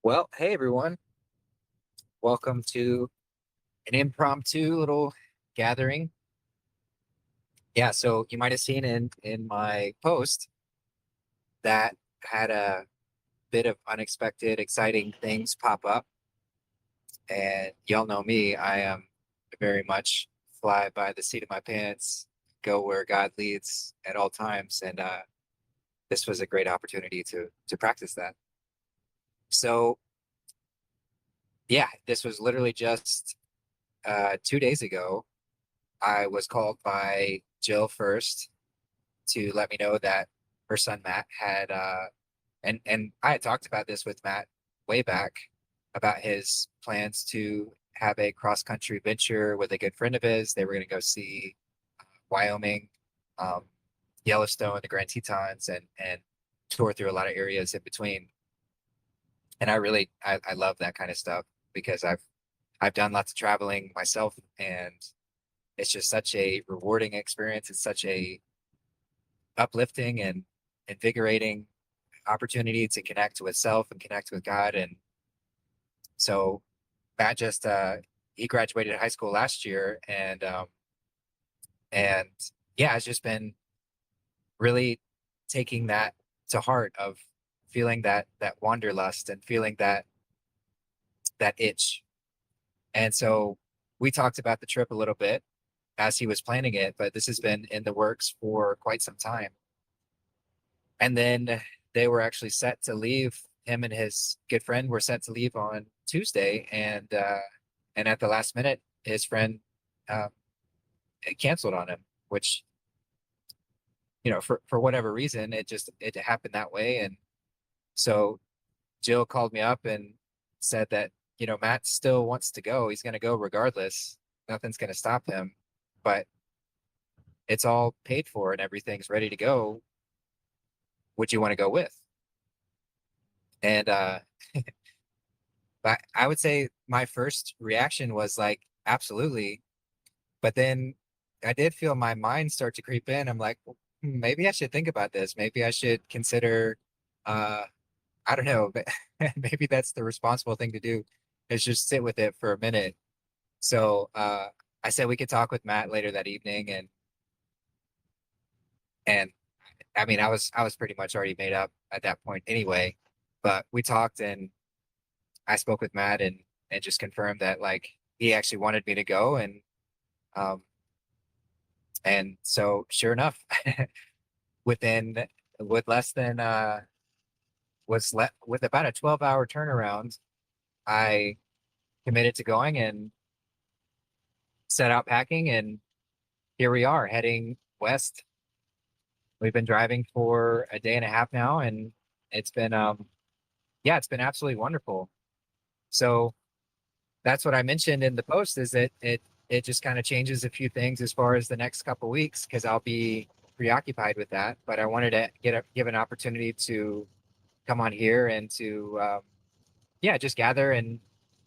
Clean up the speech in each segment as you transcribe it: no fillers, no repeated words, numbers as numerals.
Well, hey everyone. Welcome to an impromptu little gathering. Yeah, so you might have seen in my post that had a bit of unexpected, exciting things pop up. And y'all know me, I am very much fly by the seat of my pants, go where God leads at all times. And this was a great opportunity to practice that. So yeah, this was literally just 2 days ago. I was called by Jill first to let me know that her son Matt had and I had talked about this with Matt way back about his plans to have a cross country venture with a good friend of his. They were going to go see Wyoming, um, Yellowstone, the Grand Tetons, and tour through a lot of areas in between. And I love that kind of stuff because I've done lots of traveling myself, and it's just such a rewarding experience. It's such a uplifting and invigorating opportunity to connect with self and connect with God. And so Matt just he graduated high school last year, and yeah, it's just been really taking that to heart of feeling that wanderlust and feeling that itch. And so we talked about the trip a little bit as he was planning it, but this has been in the works for quite some time. And then they were actually set to leave. Him and his good friend were set to leave on Tuesday, and at the last minute, his friend uh, canceled on him. Which for whatever reason, it happened that way. And so Jill called me up and said that Matt still wants to go. He's going to go regardless. Nothing's going to stop him, but it's all paid for and everything's ready to go. Would you want to go with? And But I would say my first reaction was like, absolutely. But then I did feel my mind start to creep in. I'm like, "Well, maybe I should think about this. Maybe I should consider, uh, I don't know, but maybe that's the responsible thing to do is just sit with it for a minute." So I said we could talk with Matt later that evening, and I mean I was pretty much already made up at that point anyway. But we talked, and I spoke with Matt and just confirmed that like he actually wanted me to go. Um and so sure enough, within with less than with about a 12-hour turnaround, I committed to going and set out packing, and here we are heading west. We've been driving for a day and a half now, and it's been yeah, it's been absolutely wonderful. So that's what I mentioned in the post, is that it just kind of changes a few things as far as the next couple weeks because I'll be preoccupied with that. But I wanted to give an opportunity to come on here and to yeah, just gather. And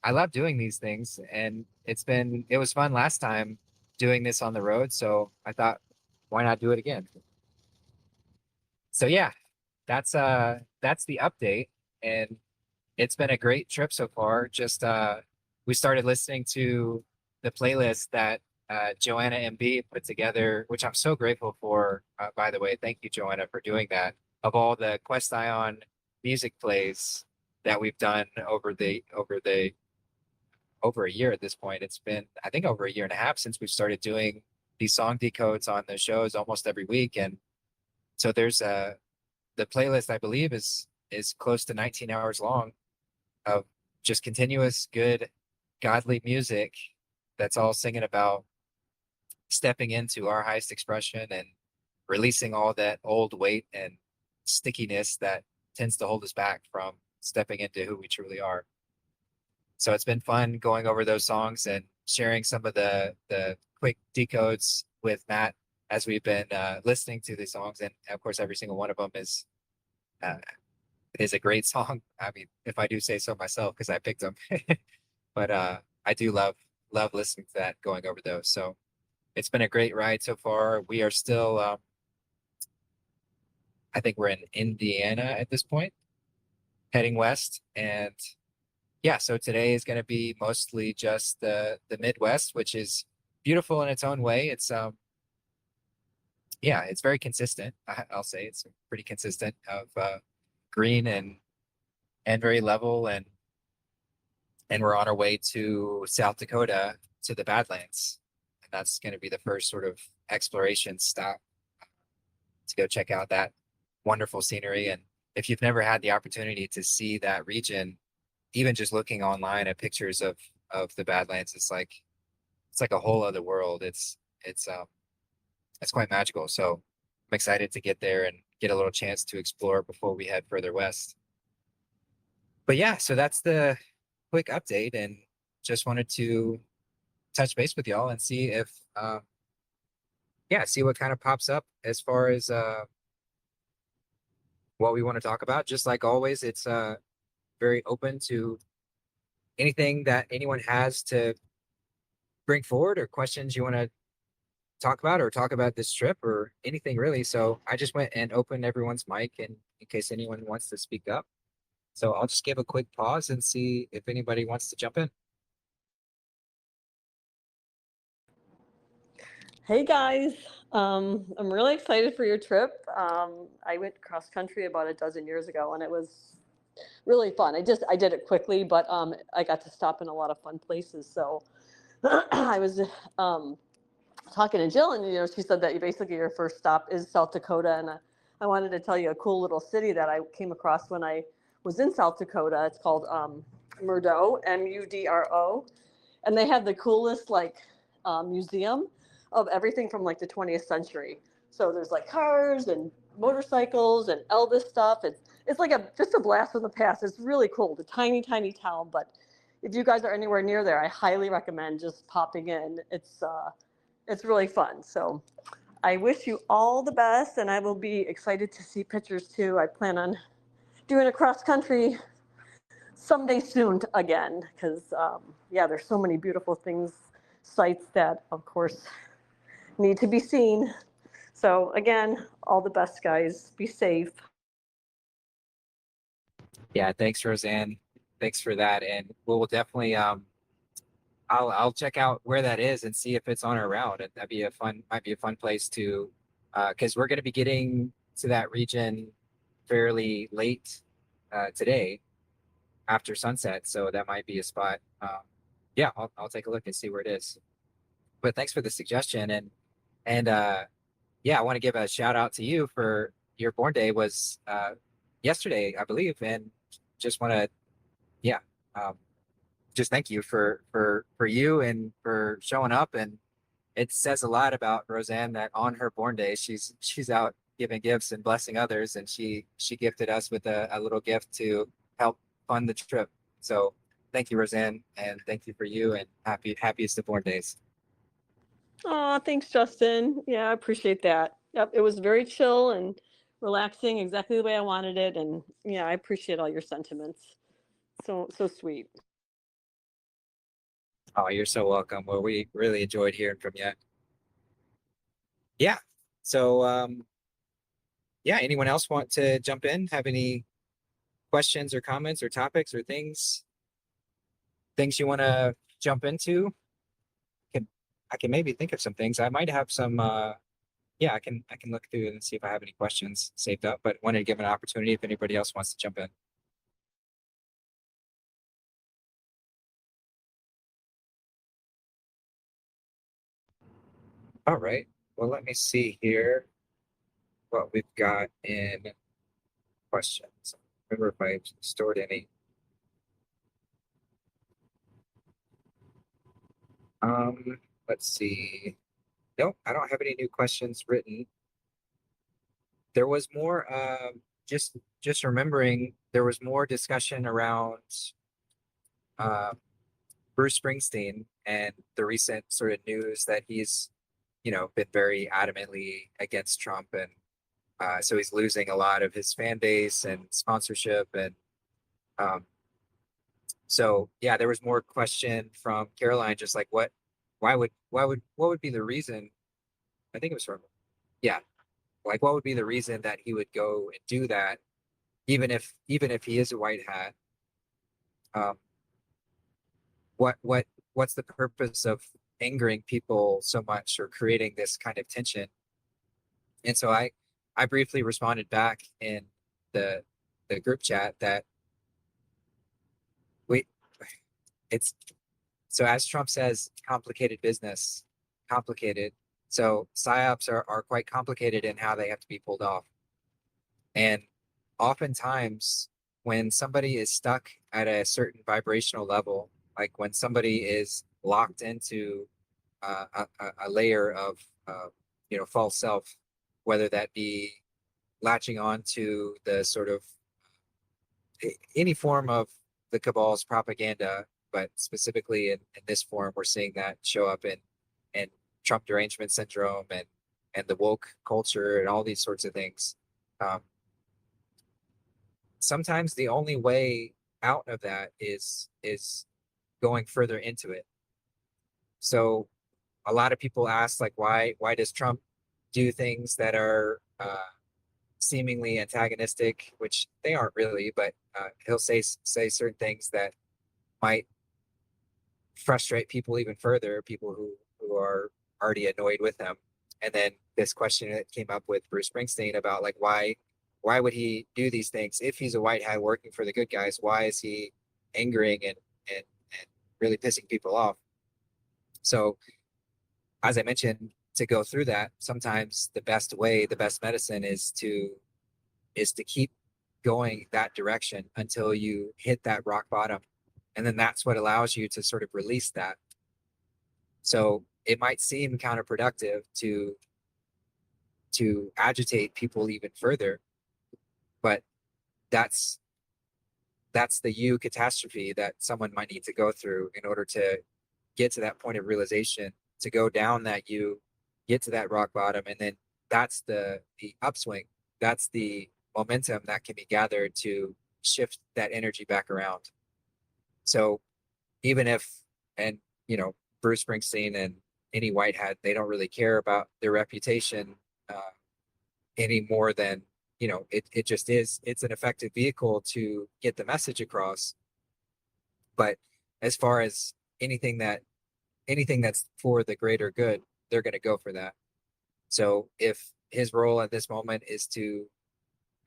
I love doing these things, and it was fun last time doing this on the road. So I thought, why not do it again? So yeah, that's the update, and it's been a great trip so far. Just we started listening to the playlist that Joanna MB put together, which I'm so grateful for. By the way, thank you, Joanna, for doing that. Of all the Quest Ion music plays that we've done over a year at this point. It's been, I think, over a year and a half since we've started doing these song decodes on the shows almost every week. And so there's the playlist, I believe, is close to 19 hours long of just continuous good godly music that's all singing about stepping into our highest expression and releasing all that old weight and stickiness that tends to hold us back from stepping into who we truly are. So it's been fun going over those songs and sharing some of the quick decodes with Matt as we've been listening to these songs. And of course, every single one of them uh, is a great song. I mean, if I do say so myself, because I picked them. But I do love listening to that, going over those. So it's been a great ride so far. We are still, I think we're in Indiana at this point, heading west, and yeah, so today is going to be mostly just the Midwest, which is beautiful in its own way. It's yeah, it's very consistent. I'll say it's pretty consistent of green and very level, and we're on our way to South Dakota to the Badlands, and that's going to be the first sort of exploration stop to go check out that wonderful scenery. And if you've never had the opportunity to see that region, even just looking online at pictures of the Badlands, it's like a whole other world. It's quite magical. So I'm excited to get there and get a little chance to explore before we head further west. But yeah, so that's the quick update, and just wanted to touch base with y'all and see if yeah, see what kind of pops up as far as what we want to talk about. Just like always, it's very open to anything that anyone has to bring forward, or questions you want to talk about, or talk about this trip, or anything really. So I just went and opened everyone's mic in case anyone wants to speak up. So I'll just give a quick pause and see if anybody wants to jump in. Hey guys, I'm really excited for your trip. I went cross country about a dozen years ago, and it was really fun. I did it quickly, but I got to stop in a lot of fun places. So I was talking to Jill, and she said that basically your first stop is South Dakota, and I wanted to tell you a cool little city that I came across when I was in South Dakota. It's called Murdo, Mudro, and they have the coolest museum of everything from like the 20th century. So there's like cars and motorcycles and Elvis stuff. It's like just a blast from the past. It's really cool. The tiny town, but if you guys are anywhere near there, I highly recommend just popping in. It's really fun. So I wish you all the best, and I will be excited to see pictures too. I plan on doing a cross country someday soon again, because yeah, there's so many beautiful things, sites that of course need to be seen. So again, all the best, guys. Be safe. Yeah, thanks, Roseanne. Thanks for that, and we'll definitely I'll check out where that is and see if it's on our route. And that'd be a fun might be a fun place to because we're going to be getting to that region fairly late today after sunset, so that might be a spot. Yeah, I'll take a look and see where it is. But thanks for the suggestion, and yeah, I want to give a shout out to you for your born day was yesterday, I believe, and just want to yeah, um, just thank you for you and for showing up. And it says a lot about Roseanne that on her born day she's out giving gifts and blessing others, and she gifted us with a little gift to help fund the trip. So thank you, Roseanne, and thank you for you, and happiest of born days. Oh, thanks, Justin. Yeah, I appreciate that. Yep, it was very chill and relaxing, exactly the way I wanted it. And yeah, I appreciate all your sentiments. So sweet. Oh, you're so welcome. Well, we really enjoyed hearing from you. Yeah. So yeah, anyone else want to jump in? Have any questions or comments or topics or things you want to jump into? Can I can maybe think of some things. I might have some yeah, I can look through and see if I have any questions saved up, but wanted to give an opportunity if anybody else wants to jump in. All right. Well, let me see here what we've got in questions. Remember if I stored any. Let's see. Nope, I don't have any new questions written. There was more just remembering there was more discussion around uh Bruce Springsteen and the recent sort of news that he's, been very adamantly against Trump, and so he's losing a lot of his fan base and sponsorship, and um, so yeah, there was more question from Caroline, just like what would be the reason? I think it was from yeah, like what would be the reason that he would go and do that, even if he is a white hat. Um, what's the purpose of angering people so much or creating this kind of tension? And so I briefly responded back in the group chat that we it's so, as Trump says, complicated business, complicated. So psyops are quite complicated in how they have to be pulled off. And oftentimes when somebody is stuck at a certain vibrational level, like when somebody is locked into a layer of false self, whether that be latching on to the sort of any form of the cabal's propaganda, but specifically in this form, we're seeing that show up in Trump derangement syndrome and the woke culture and all these sorts of things. Um, Sometimes the only way out of that is going further into it. So a lot of people ask, like, why does Trump do things that are seemingly antagonistic, which they aren't really, but he'll say certain things that might frustrate people even further, people who are already annoyed with him. And then this question that came up with Bruce Springsteen about, like, why would he do these things if he's a white hat working for the good guys? Why is he angering and really pissing people off? So as I mentioned, to go through that, sometimes the best way, the best medicine is to keep going that direction until you hit that rock bottom. And then that's what allows you to sort of release that. So it might seem counterproductive to agitate people even further, but that's the you catastrophe that someone might need to go through in order to get to that point of realization, to go down that you, get to that rock bottom, and then that's the upswing. That's the momentum that can be gathered to shift that energy back around. So even if, and Bruce Springsteen and any white hat, they don't really care about their reputation any more than it just is. It's an effective vehicle to get the message across. But as far as anything that's for the greater good, they're going to go for that. So if his role at this moment is to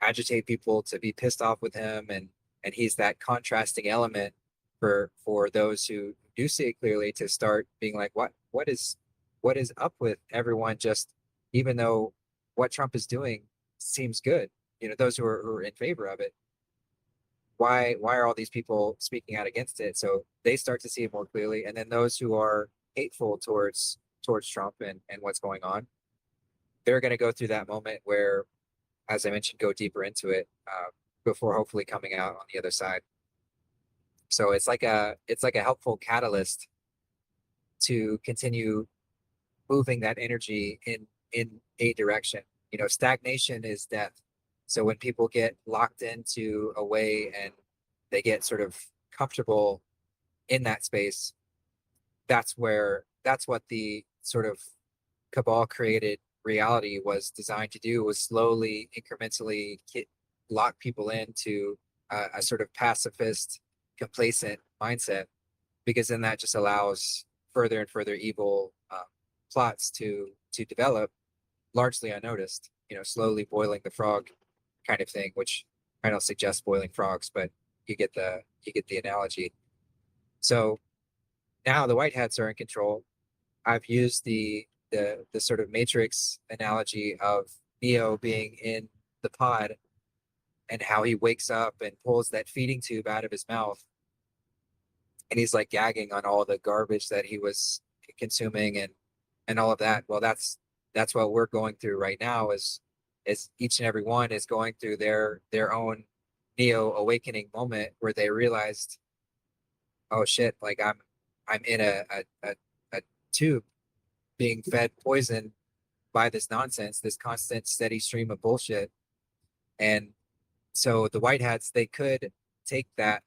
agitate people to be pissed off with him, and he's that contrasting element for those who do see it clearly, to start being like, what is up with everyone, just even though what Trump is doing seems good, those who are in favor of it, why are all these people speaking out against it? So they start to see it more clearly, and then those who are hateful towards Trump and what's going on, they're going to go through that moment where, as I mentioned, go deeper into it before hopefully coming out on the other side. So it's like a helpful catalyst to continue moving that energy in a direction. Stagnation is death. So when people get locked into a way and they get sort of comfortable in that space, that's what the sort of cabal created reality was designed to do, was slowly, incrementally lock people into a sort of pacifist, complacent mindset, because then that just allows further and further evil plots to develop, largely unnoticed. Slowly boiling the frog kind of thing, which I don't suggest boiling frogs, but you get the analogy. So now the white hats are in control. I've used the sort of matrix analogy of Neo being in the pod and how he wakes up and pulls that feeding tube out of his mouth, and he's like gagging on all the garbage that he was consuming and all of that. Well, that's what we're going through right now, is each and every one is going through their own Neo awakening moment where they realized, oh shit, like I'm in a tube being fed poison by this nonsense, this constant steady stream of bullshit. And so the white hats, they could take the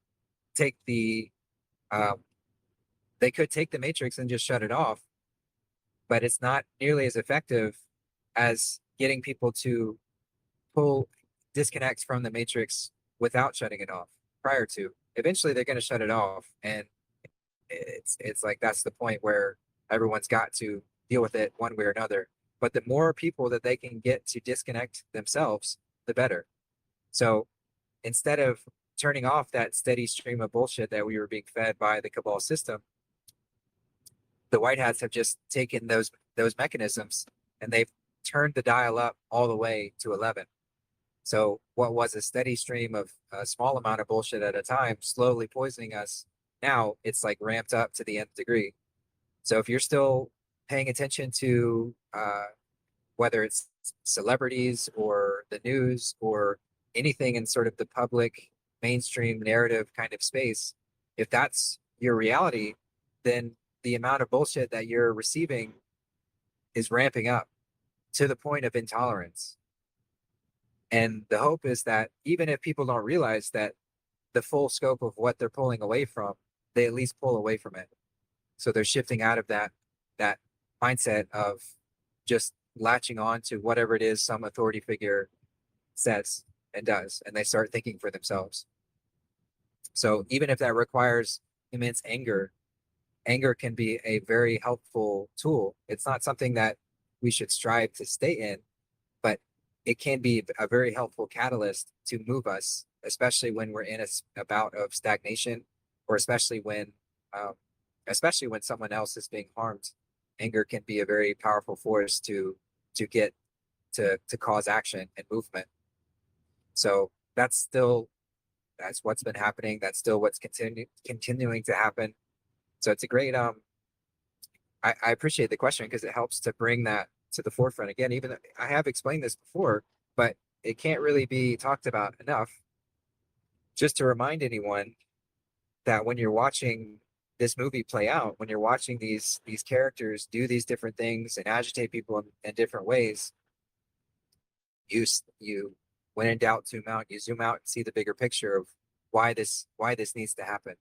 they could take the matrix and just shut it off, but it's not nearly as effective as getting people to disconnect from the matrix without shutting it off prior to. Eventually they're going to shut it off, and It's like that's the point where everyone's got to deal with it one way or another. But the more people that they can get to disconnect themselves, the better. So instead of turning off that steady stream of bullshit that we were being fed by the cabal system, the white hats have just taken those mechanisms and they've turned the dial up all the way to 11. So what was a steady stream of a small amount of bullshit at a time, slowly poisoning us, now it's like ramped up to the nth degree. So if you're still paying attention to whether it's celebrities or the news or anything in sort of the public mainstream narrative kind of space, if that's your reality, then the amount of bullshit that you're receiving is ramping up to the point of intolerance. And the hope is that even if people don't realize that the full scope of what they're pulling away from, they at least pull away from it. So they're shifting out of that mindset of just latching on to whatever it is some authority figure says and does, and they start thinking for themselves. So even if that requires immense anger, anger can be a very helpful tool. It's not something that we should strive to stay in, but it can be a very helpful catalyst to move us, especially when we're in a bout of stagnation, or um, especially when someone else is being harmed. Anger can be a very powerful force to get to cause action and movement. So that's what's been happening. That's still what's continuing to happen. So it's a great I appreciate the question because it helps to bring that to the forefront again. Even though I have explained this before, but it can't really be talked about enough. Just to remind anyone that when you're watching this movie play out, when you're watching these characters do these different things and agitate people in different ways, you when in doubt zoom out and see the bigger picture of why this needs to happen.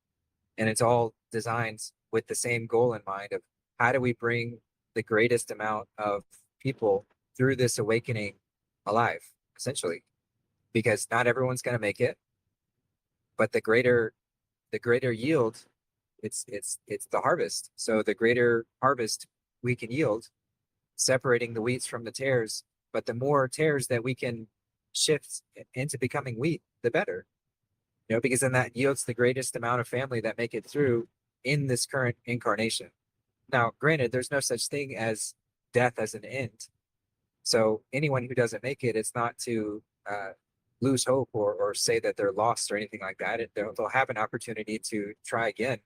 And it's all designed with the same goal in mind of how do we bring the greatest amount of people through this awakening alive, essentially, because not everyone's going to make it, but the greater yield, it's the harvest. So the greater harvest we can yield, separating the wheats from the tares, but the more tares that we can shift into becoming wheat, the better. Because then that yields the greatest amount of family that make it through in this current incarnation. Now, granted, there's no such thing as death as an end. So anyone who doesn't make it, it's not to lose hope or say that they're lost or anything like that. They'll have an opportunity to try again.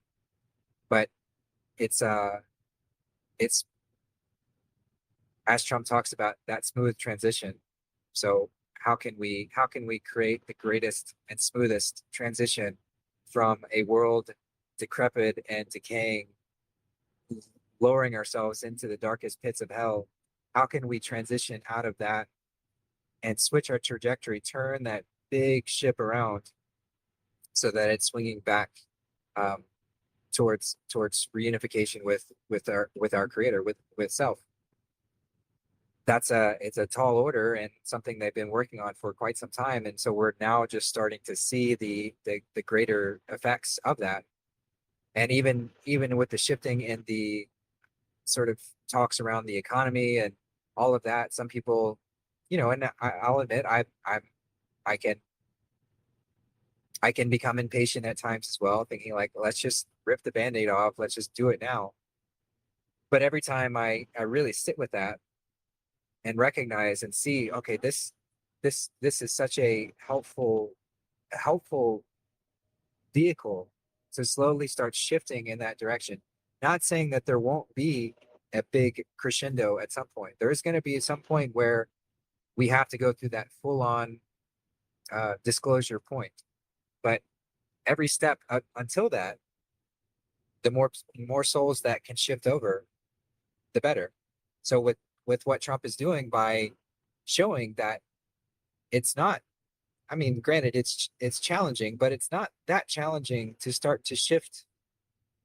But it's as Trump talks about, that smooth transition. So how can we create the greatest and smoothest transition from a world decrepit and decaying, lowering ourselves into the darkest pits of hell? How can we transition out of that and switch our trajectory, turn that big ship around so that it's swinging back um, towards reunification with our creator, with self? It's a tall order and something they've been working on for quite some time. And so we're now just starting to see the greater effects of that. And even with the shifting in the sort of talks around the economy and all of that, some people, and I'll admit I can become impatient at times as well, thinking like, let's just rip the Band-Aid off, let's just do it now. But every time I really sit with that and recognize and see, okay, this is such a helpful vehicle to slowly start shifting in that direction. Not saying that there won't be a big crescendo at some point. There is going to be some point where we have to go through that full-on disclosure point. But every step until that, the more souls that can shift over, the better. So with what Trump is doing by showing that it's not, I mean, granted, it's challenging, but it's not that challenging to start to shift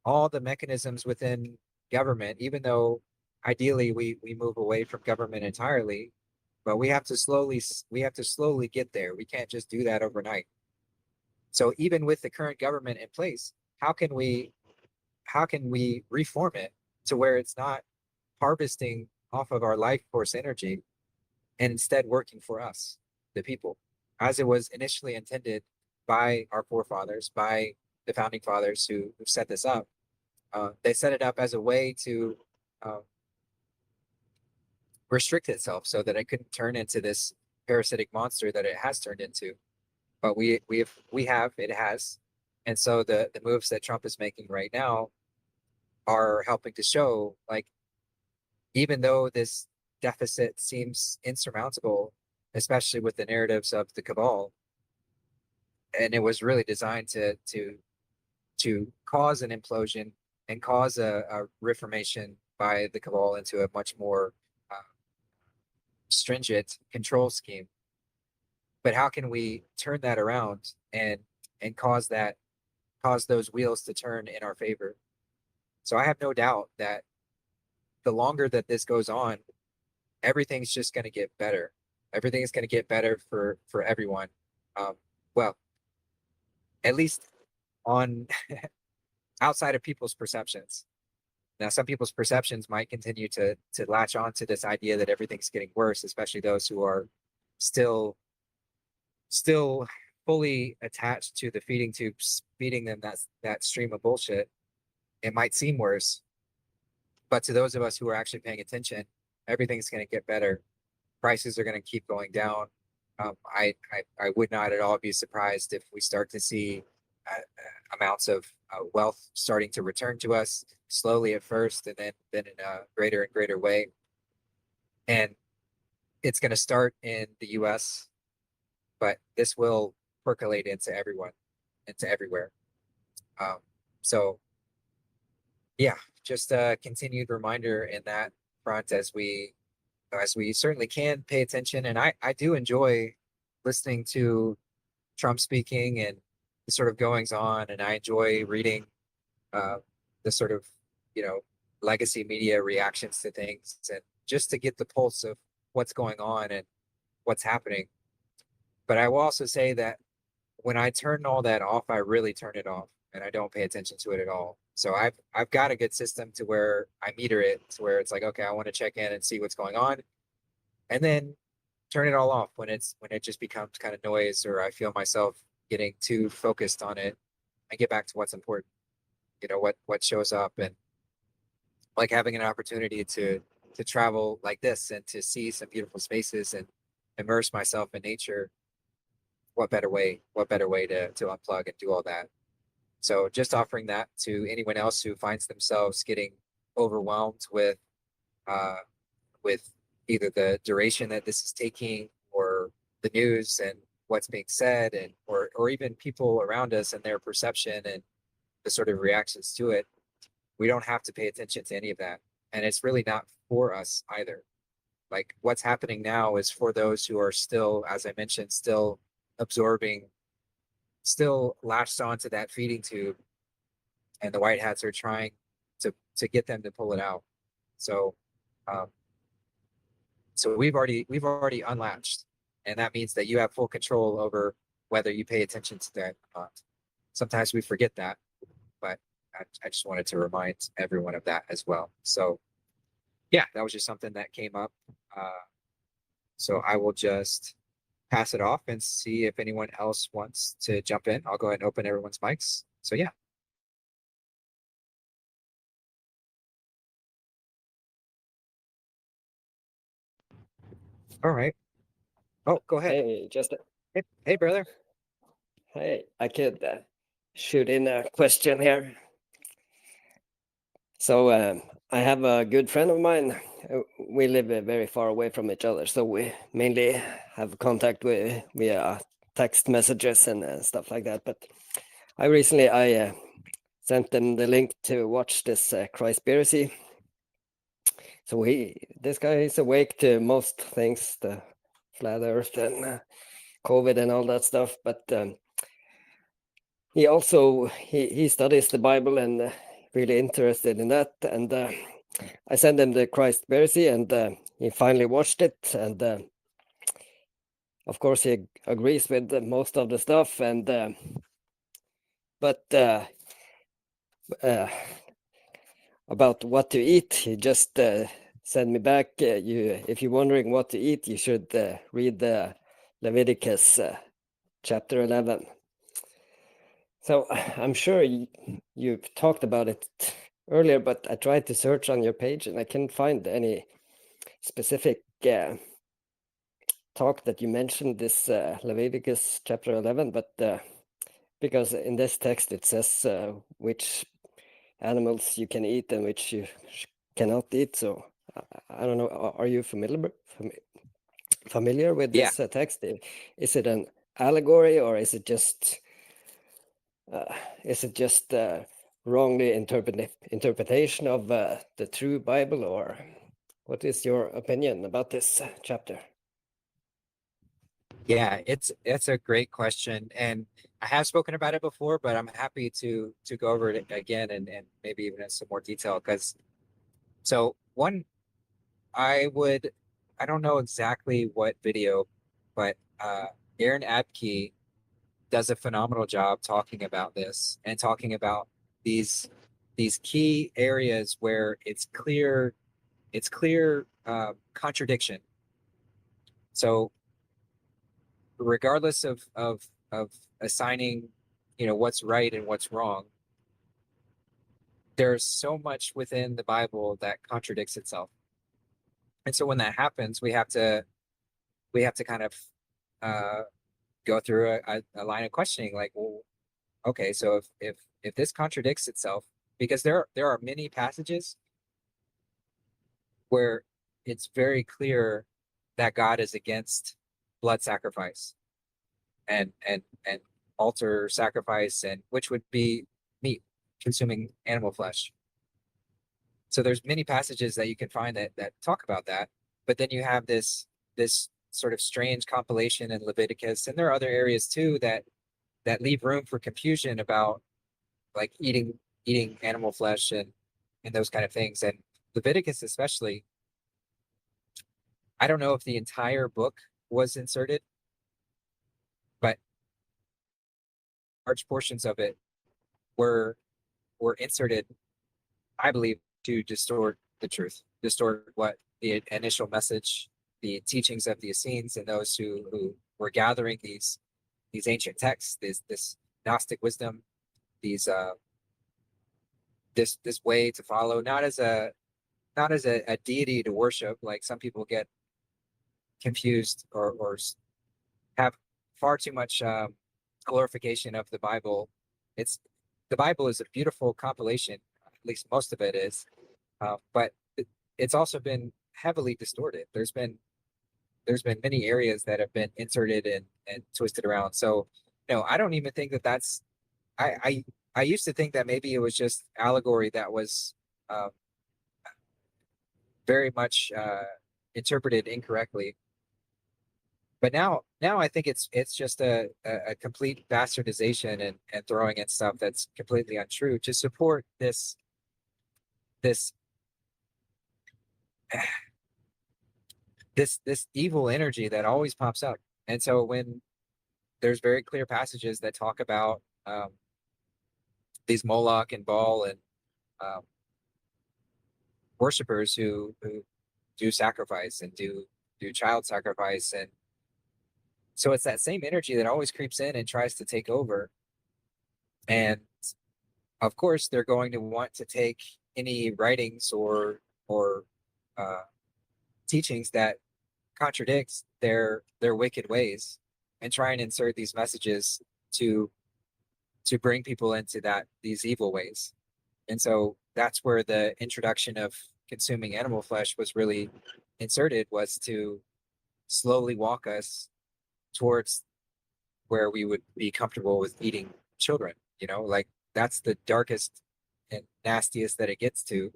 all the mechanisms within government, even though ideally we move away from government entirely, but we have to slowly get there. We can't just do that overnight. So even with the current government in place, how can we how can we reform it to where it's not harvesting off of our life force energy and instead working for us, the people, as it was initially intended by our forefathers, by the founding fathers who set this up. They set it up as a way to uh, restrict itself so that it couldn't turn into this parasitic monster that it has turned into. But it has. And so the moves that Trump is making right now are helping to show, like, even though this deficit seems insurmountable, especially with the narratives of the cabal, and it was really designed to cause an implosion and cause a reformation by the cabal into a much more uh, stringent control scheme. But how can we turn that around and cause those wheels to turn in our favor? So I have no doubt that the longer that this goes on, everything's just going to get better. Everything is going to get better for everyone. Um, well, at least on outside of people's perceptions. Now, some people's perceptions might continue to latch on to this idea that everything's getting worse, especially those who are still fully attached to the feeding tubes, feeding them that stream of bullshit. It might seem worse, but to those of us who are actually paying attention, everything's going to get better. Prices are going to keep going down. I would not at all be surprised if we start to see amounts of wealth starting to return to us slowly at first, and then in a greater and greater way. And it's going to start in the U.S., but this will percolate into everyone, into everywhere. So yeah, just a continued reminder in that front as we certainly can pay attention. And I do enjoy listening to Trump speaking and the sort of goings on, and I enjoy reading uh, the sort of, legacy media reactions to things, and just to get the pulse of what's going on and what's happening. But I will also say that when I turn all that off, I really turn it off and I don't pay attention to it at all. So I've got a good system to where I meter it to where it's like, okay, I want to check in and see what's going on, and then turn it all off when it just becomes kind of noise, or I feel myself getting too focused on it. I get back to what's important, what shows up, and like having an opportunity to travel like this and to see some beautiful spaces and immerse myself in nature. What better way to unplug and do all that? So just offering that to anyone else who finds themselves getting overwhelmed uh, with either the duration that this is taking, or the news and what's being said, and or even people around us and their perception and the sort of reactions to it. We don't have to pay attention to any of that. And it's really not for us either. Like, what's happening now is for those who are still, as I mentioned, still absorbing, still latched onto that feeding tube, and the white hats are trying to get them to pull it out. So um, so we've already unlatched, and that means that you have full control over whether you pay attention to that or not. Sometimes we forget that, but I just wanted to remind everyone of that as well. So yeah, that was just something that came up. So I will just pass it off and see if anyone else wants to jump in. I'll go ahead and open everyone's mics. So yeah. All right. Oh, go ahead. Hey, just Hey, brother. hey, I could shoot in a question here. So I have a good friend of mine. We live very far away from each other, so we mainly have contact via text messages and stuff like that. But I sent them the link to watch this Christspiracy. So this guy is awake to most things, the flat Earth and COVID and all that stuff, but he also he studies the Bible and really interested in that. And I sent him the Christspiracy, and he finally watched it. And of course, he agrees with most of the stuff. And but about what to eat. He just sent me back. If you're wondering what to eat, you should read the Leviticus chapter 11. So I'm sure you've talked about it earlier, but I tried to search on your page and I couldn't find any specific talk that you mentioned this Leviticus chapter 11, but because in this text it says which animals you can eat and which you cannot eat. So I don't know. Are you familiar with Yeah. this text? Is it an allegory, or is it just wrongly interpretation of the true Bible, or what is your opinion about this chapter? Yeah, it's a great question, and I have spoken about it before, but I'm happy to go over it again and maybe even in some more detail. Because so one, I don't know exactly what video, but Aaron Abke does a phenomenal job talking about this and talking about these key areas where it's clear contradiction. So regardless of assigning, what's right and what's wrong, there's so much within the Bible that contradicts itself. And so when that happens, we have to kind of go through a line of questioning, like, well, okay, so if this contradicts itself, because there are many passages where it's very clear that God is against blood sacrifice and altar sacrifice, and which would be meat, consuming animal flesh. So there's many passages that you can find that talk about that, but then you have this sort of strange compilation in Leviticus, and there are other areas too that leave room for confusion about like eating animal flesh and those kind of things. And Leviticus especially, I don't know if the entire book was inserted, but large portions of it were inserted, I believe, to distort the truth, distort what the initial message, the teachings of the Essenes and those who were gathering these ancient texts, this Gnostic wisdom, these this way to follow, not as a deity to worship, like some people get confused or have far too much glorification of the Bible. The Bible is a beautiful compilation, at least most of it is, but it's also been heavily distorted. There's been many areas that have been inserted and twisted around. So no, I don't even think that's. I used to think that maybe it was just allegory that was very much interpreted incorrectly. But now I think it's just a complete bastardization and throwing in stuff that's completely untrue to support this this evil energy that always pops up. And so when there's very clear passages that talk about these Moloch and Baal and worshipers who do sacrifice and do child sacrifice, and so it's that same energy that always creeps in and tries to take over. And of course, they're going to want to take any writings or teachings that contradicts their wicked ways and try and insert these messages to bring people into these evil ways. And so that's where the introduction of consuming animal flesh was really inserted, was to slowly walk us towards where we would be comfortable with eating children. Like that's the darkest and nastiest that it gets to.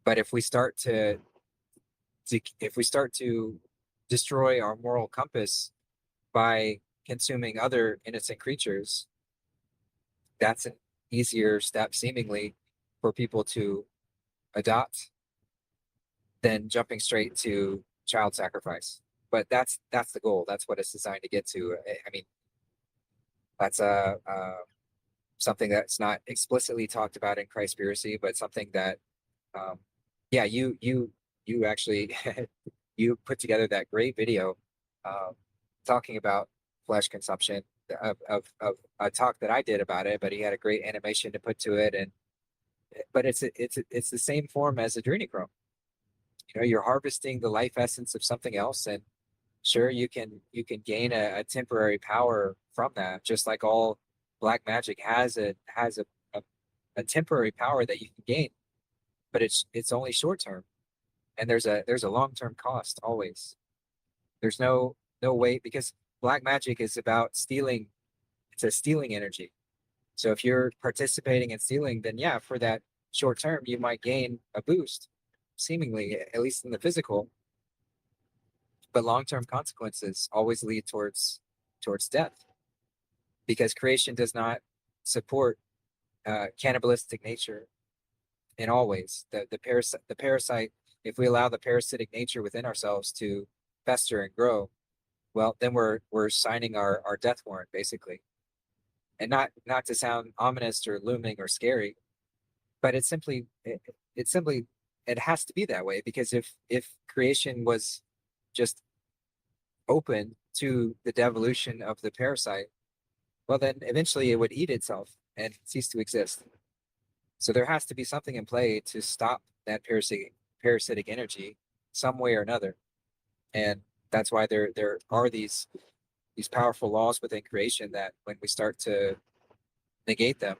But if we start to destroy our moral compass by consuming other innocent creatures, that's an easier step seemingly for people to adopt than jumping straight to child sacrifice. But that's the goal. That's what it's designed to get to. I mean, that's something that's not explicitly talked about in Christspiracy, but something that, yeah, you actually you put together that great video talking about flesh consumption of a talk that I did about it, but he had a great animation to put to it, and but it's the same form as adrenochrome. You know, you're harvesting the life essence of something else, and sure, you can gain a temporary power from that, just like all black magic has a temporary power that you can gain, but it's only short term, and there's a long term cost always. There's no way, because black magic is about stealing. It's a stealing energy. So if you're participating in stealing, then yeah, for that short term, you might gain a boost, seemingly, at least in the physical. But long-term consequences always lead towards death, because creation does not support cannibalistic nature in all ways. The parasite, if we allow the parasitic nature within ourselves to fester and grow, well, then we're signing our death warrant, basically. And not to sound ominous or looming or scary, but it has to be that way, because if creation was just open to the devolution of the parasite, well, then eventually it would eat itself and cease to exist. So there has to be something in play to stop that parasitic energy some way or another. And that's why there are these powerful laws within creation that when we start to negate them,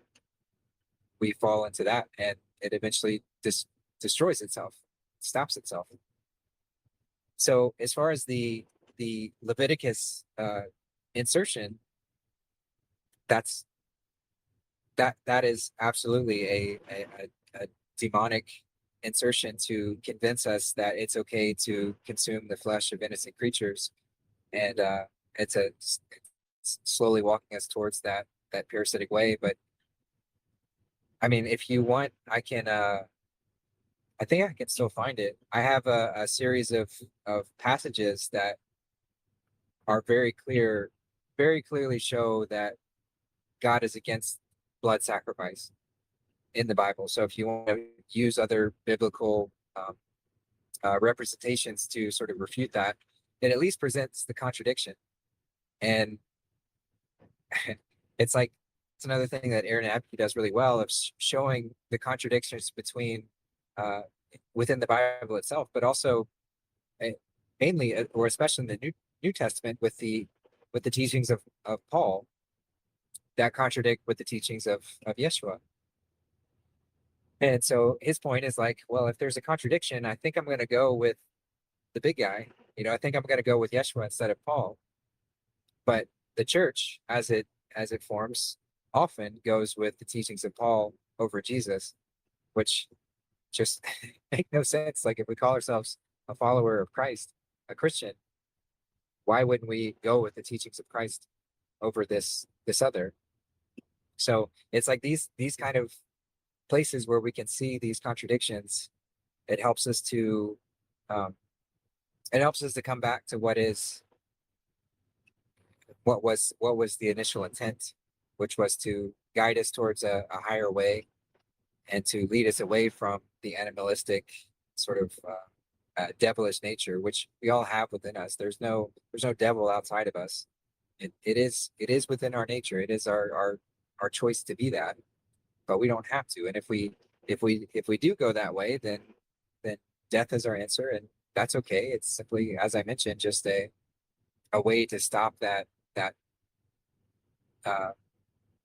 we fall into that, and it eventually destroys itself, stops itself. So as far as the Leviticus insertion, that is absolutely a demonic insertion to convince us that it's okay to consume the flesh of innocent creatures, and it's slowly walking us towards that parasitic way. But I mean, if you want, I can I think I can still find it. I have a series of passages that are very clearly show that God is against blood sacrifice in the Bible. So if you want to use other biblical representations to sort of refute that, it at least presents the contradiction. And it's like, it's another thing that Aaron Abke does really well, of showing the contradictions between within the Bible itself, but also mainly, or especially in the New Testament, with the teachings of Paul that contradict with the teachings of Yeshua. And so his point is like, well, if there's a contradiction, I think I'm going to go with the big guy. You know, I think I'm going to go with Yeshua instead of Paul. But the church, as it forms, often goes with the teachings of Paul over Jesus, which just make no sense. Like, if we call ourselves a follower of Christ, a Christian, why wouldn't we go with the teachings of Christ over this other? So it's like these kind of places where we can see these contradictions. It helps us to come back to what was the initial intent, which was to guide us towards a higher way, and to lead us away from the animalistic sort of devilish nature, which we all have within us. There's no devil outside of us. It is within our nature. It is our choice to be that, but we don't have to. And if we do go that way, then death is our answer, and that's okay. It's simply, as I mentioned, just a way to stop that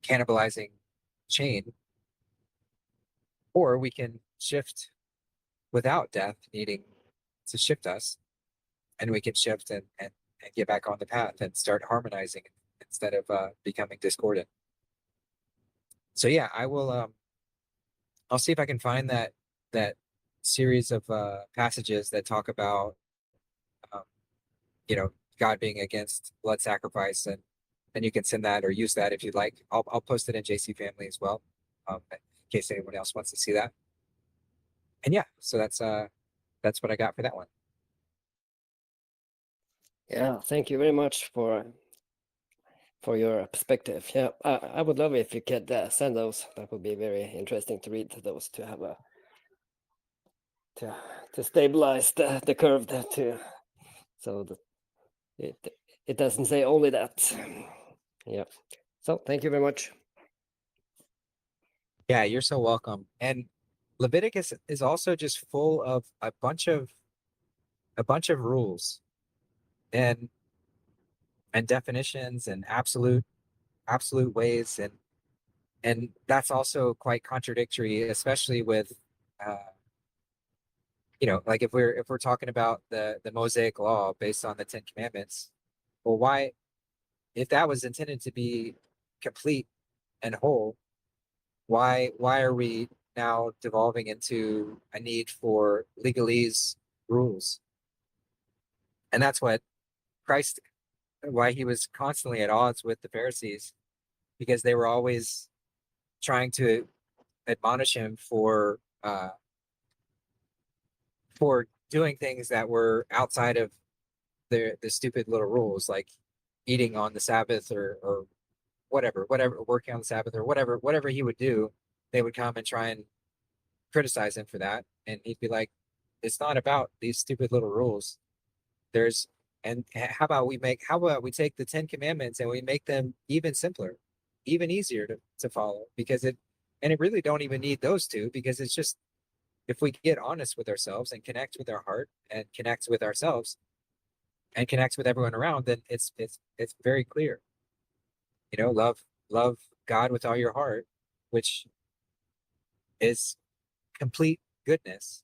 cannibalizing chain. Or we can shift without death needing to shift us, and we can shift and get back on the path and start harmonizing instead of becoming discordant. So yeah, I will I'll see if I can find that series of passages that talk about God being against blood sacrifice, and you can send that or use that if you'd like. I'll post it in JC Family as well, in case anyone else wants to see that. And yeah, so that's what I got for that one. Yeah, thank you very much for for your perspective. Yeah, I would love if you could send those. That would be very interesting to read those, to have a to stabilize the curve there too, so that it doesn't say only that. Yeah. So thank you very much. Yeah, you're so welcome. And Leviticus is also just full of a bunch of rules and definitions and absolute ways, and that's also quite contradictory, especially with uh like if we're talking about the Mosaic law based on the Ten Commandments. Well, why, if that was intended to be complete and whole, why are we now devolving into a need for legalese rules? And that's what Christ, why he was constantly at odds with the Pharisees, because they were always trying to admonish him for doing things that were outside of the stupid little rules, like eating on the Sabbath, or whatever, working on the Sabbath, or whatever he would do. They would come and try and criticize him for that, and he'd be like, it's not about these stupid little rules. There's and how about we take the Ten Commandments and we make them even simpler, even easier to follow, because it really don't even need those two, because it's just, if we get honest with ourselves and connect with our heart and connect with ourselves and connect with everyone around, then it's very clear. Love God with all your heart, which is complete goodness,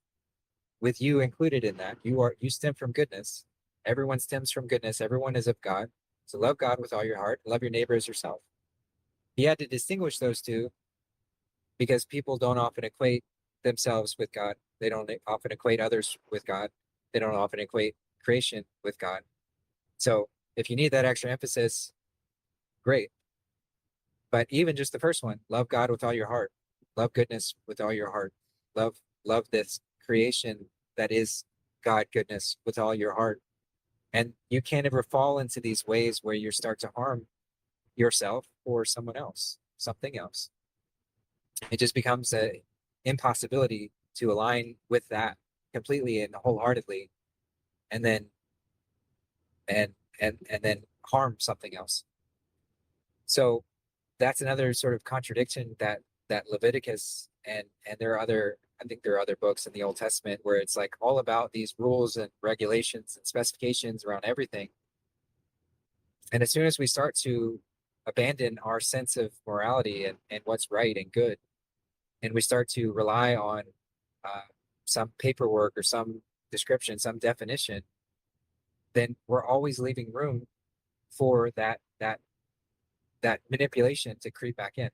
with you included in that. You stem from goodness. Everyone stems from goodness. Everyone is of God. So love God with all your heart. Love your neighbor as yourself. He had to distinguish those two, because people don't often equate themselves with God. They don't often equate others with God. They don't often equate creation with God. So if you need that extra emphasis, great. But even just the first one, love God with all your heart, love goodness with all your heart, love this creation that is God goodness with all your heart. And you can't ever fall into these ways where you start to harm yourself or someone else, something else. It just becomes a impossibility to align with that completely and wholeheartedly, and then and then harm something else. So that's another sort of contradiction that Leviticus, and there are other, I think there are other books in the Old Testament where it's like all about these rules and regulations and specifications around everything. And as soon as we start to abandon our sense of morality and what's right and good, and we start to rely on uh, some paperwork or some description, some definition, then we're always leaving room for that manipulation to creep back in.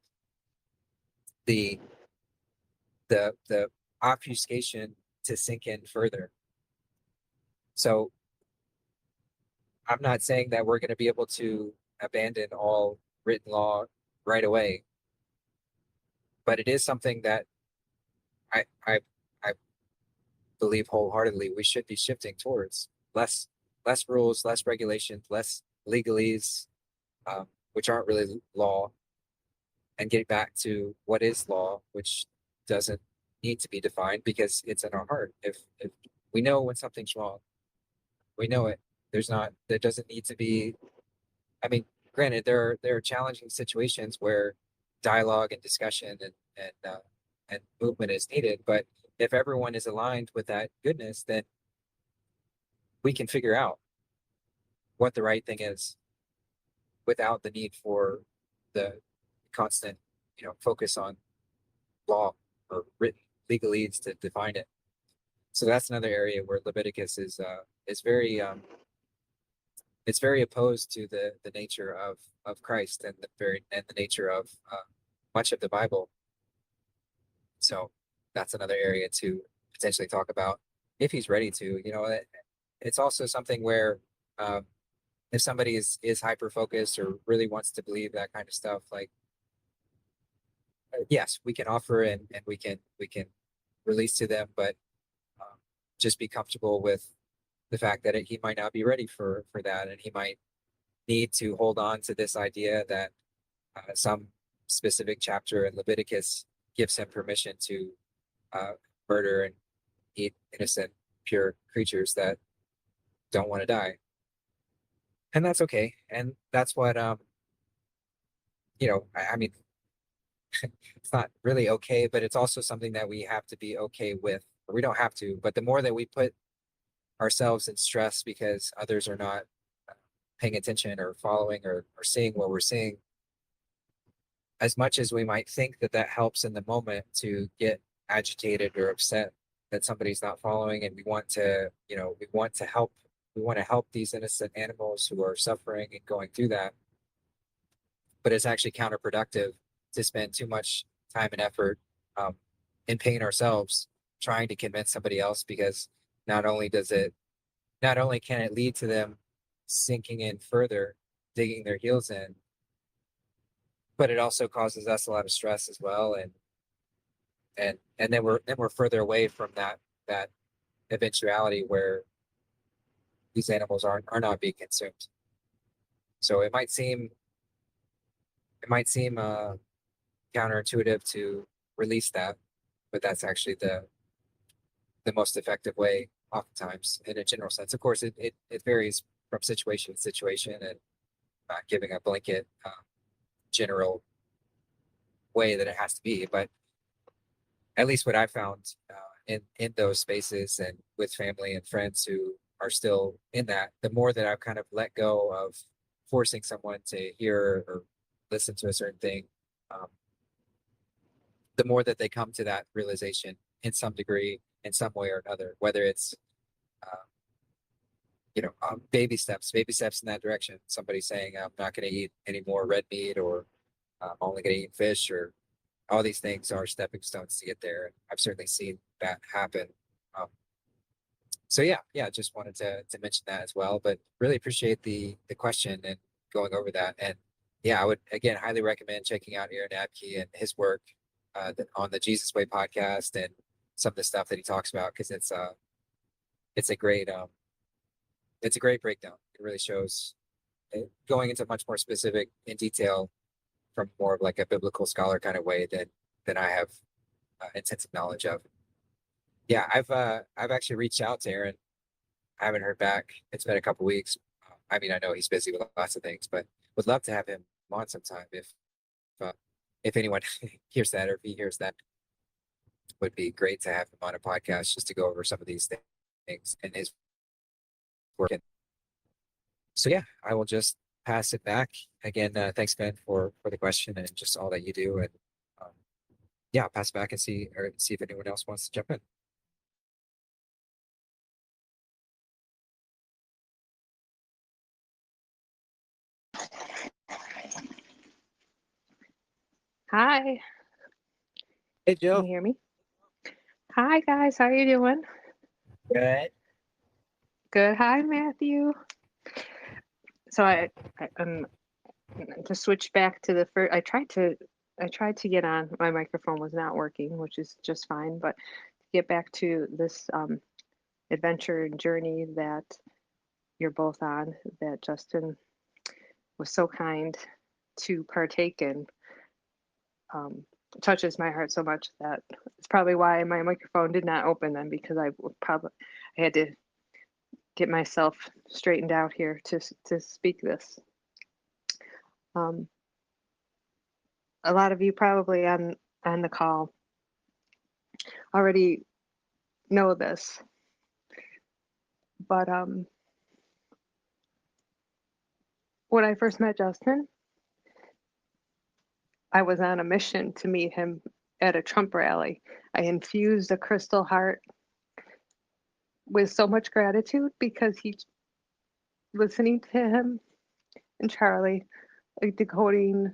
The the obfuscation to sink in further. So I'm not saying that we're going to be able to abandon all written law right away, but it is something that I I I believe wholeheartedly we should be shifting towards less rules, less regulations, less legalese, which aren't really law, and getting back to what is law, which doesn't need to be defined because it's in our heart. If we know when something's wrong, we know it. There doesn't need to be, I mean, granted, there are challenging situations where dialogue and discussion and movement is needed, but if everyone is aligned with that goodness, then we can figure out what the right thing is without the need for the constant, focus on law or written legalese to define it. So that's another area where Leviticus is very it's very opposed to the nature of Christ and the nature of much of the Bible. So that's another area to potentially talk about if he's ready to. It's also something where um, if somebody is hyper focused or really wants to believe that kind of stuff, like yes, we can offer and we can release to them, but just be comfortable with the fact that he might not be ready for that, and he might need to hold on to this idea that some specific chapter in Leviticus gives him permission to murder and eat innocent, pure creatures that don't want to die. And that's okay. And that's what, I mean, it's not really okay, but it's also something that we have to be okay with. We don't have to, but the more that we put ourselves in stress because others are not paying attention or following or seeing what we're seeing, as much as we might think that that helps in the moment to get agitated or upset that somebody's not following, and we want to, we want to help these innocent animals who are suffering and going through that, but it's actually counterproductive to spend too much time and effort in pain ourselves trying to convince somebody else, because not only can it lead to them sinking in further, digging their heels in, but it also causes us a lot of stress as well, and then we're further away from that eventuality where these animals are not being consumed. So it might seem counterintuitive to release that, but that's actually the most effective way oftentimes in a general sense. Of course, it varies from situation to situation, and not giving a blanket general way that it has to be, but at least what I found in those spaces and with family and friends who are still in that, the more that I've kind of let go of forcing someone to hear or listen to a certain thing, the more that they come to that realization in some degree, in some way or another, whether it's baby steps in that direction. Somebody saying, I'm not going to eat any more red meat, or I'm only going to eat fish, or all these things are stepping stones to get there. I've certainly seen that happen. So yeah, just wanted to mention that as well, but really appreciate the question and going over that. And yeah, I would again highly recommend checking out Aaron Abke and his work on the Jesus Way podcast, and some of the stuff that he talks about, because it's a great breakdown. It really shows going into much more specific in detail from more of like a biblical scholar kind of way than I have intensive knowledge of. Yeah, I've actually reached out to Aaron. I haven't heard back. It's been a couple weeks. I mean, I know he's busy with lots of things, but would love to have him on sometime if anyone hears that, or if he hears that. Would be great to have him on a podcast just to go over some of these things and his work. So yeah, I will just pass it back again. Thanks, Ben, for the question and just all that you do. And yeah, I'll pass it back and see if anyone else wants to jump in. Hi, Hey, can you Joe. hear me? Hi guys, how are you doing? Good. Good. Hi, Matthew. So to switch back to the first. I tried to get on. My microphone was not working, which is just fine. But to get back to this adventure and journey that you're both on, that Justin was so kind to partake in, touches my heart so much that it's probably why my microphone did not open then, because I had to get myself straightened out here to speak this. A lot of you probably on the call already know this, but when I first met Justin, I was on a mission to meet him at a Trump rally. I infused a crystal heart with so much gratitude, because listening to him and Charlie, like decoding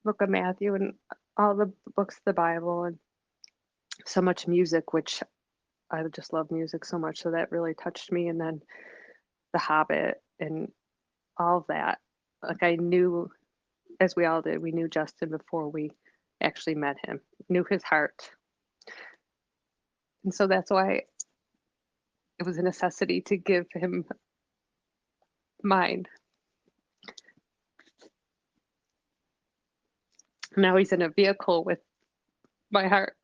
Book of Matthew and all the books of the Bible, and so much music, which I just love music so much. So that really touched me. And then The Hobbit and all of that. Like I knew, as we all did, we knew Justin before we actually met him, knew his heart. And so that's why it was a necessity to give him mine. Now he's in a vehicle with my heart.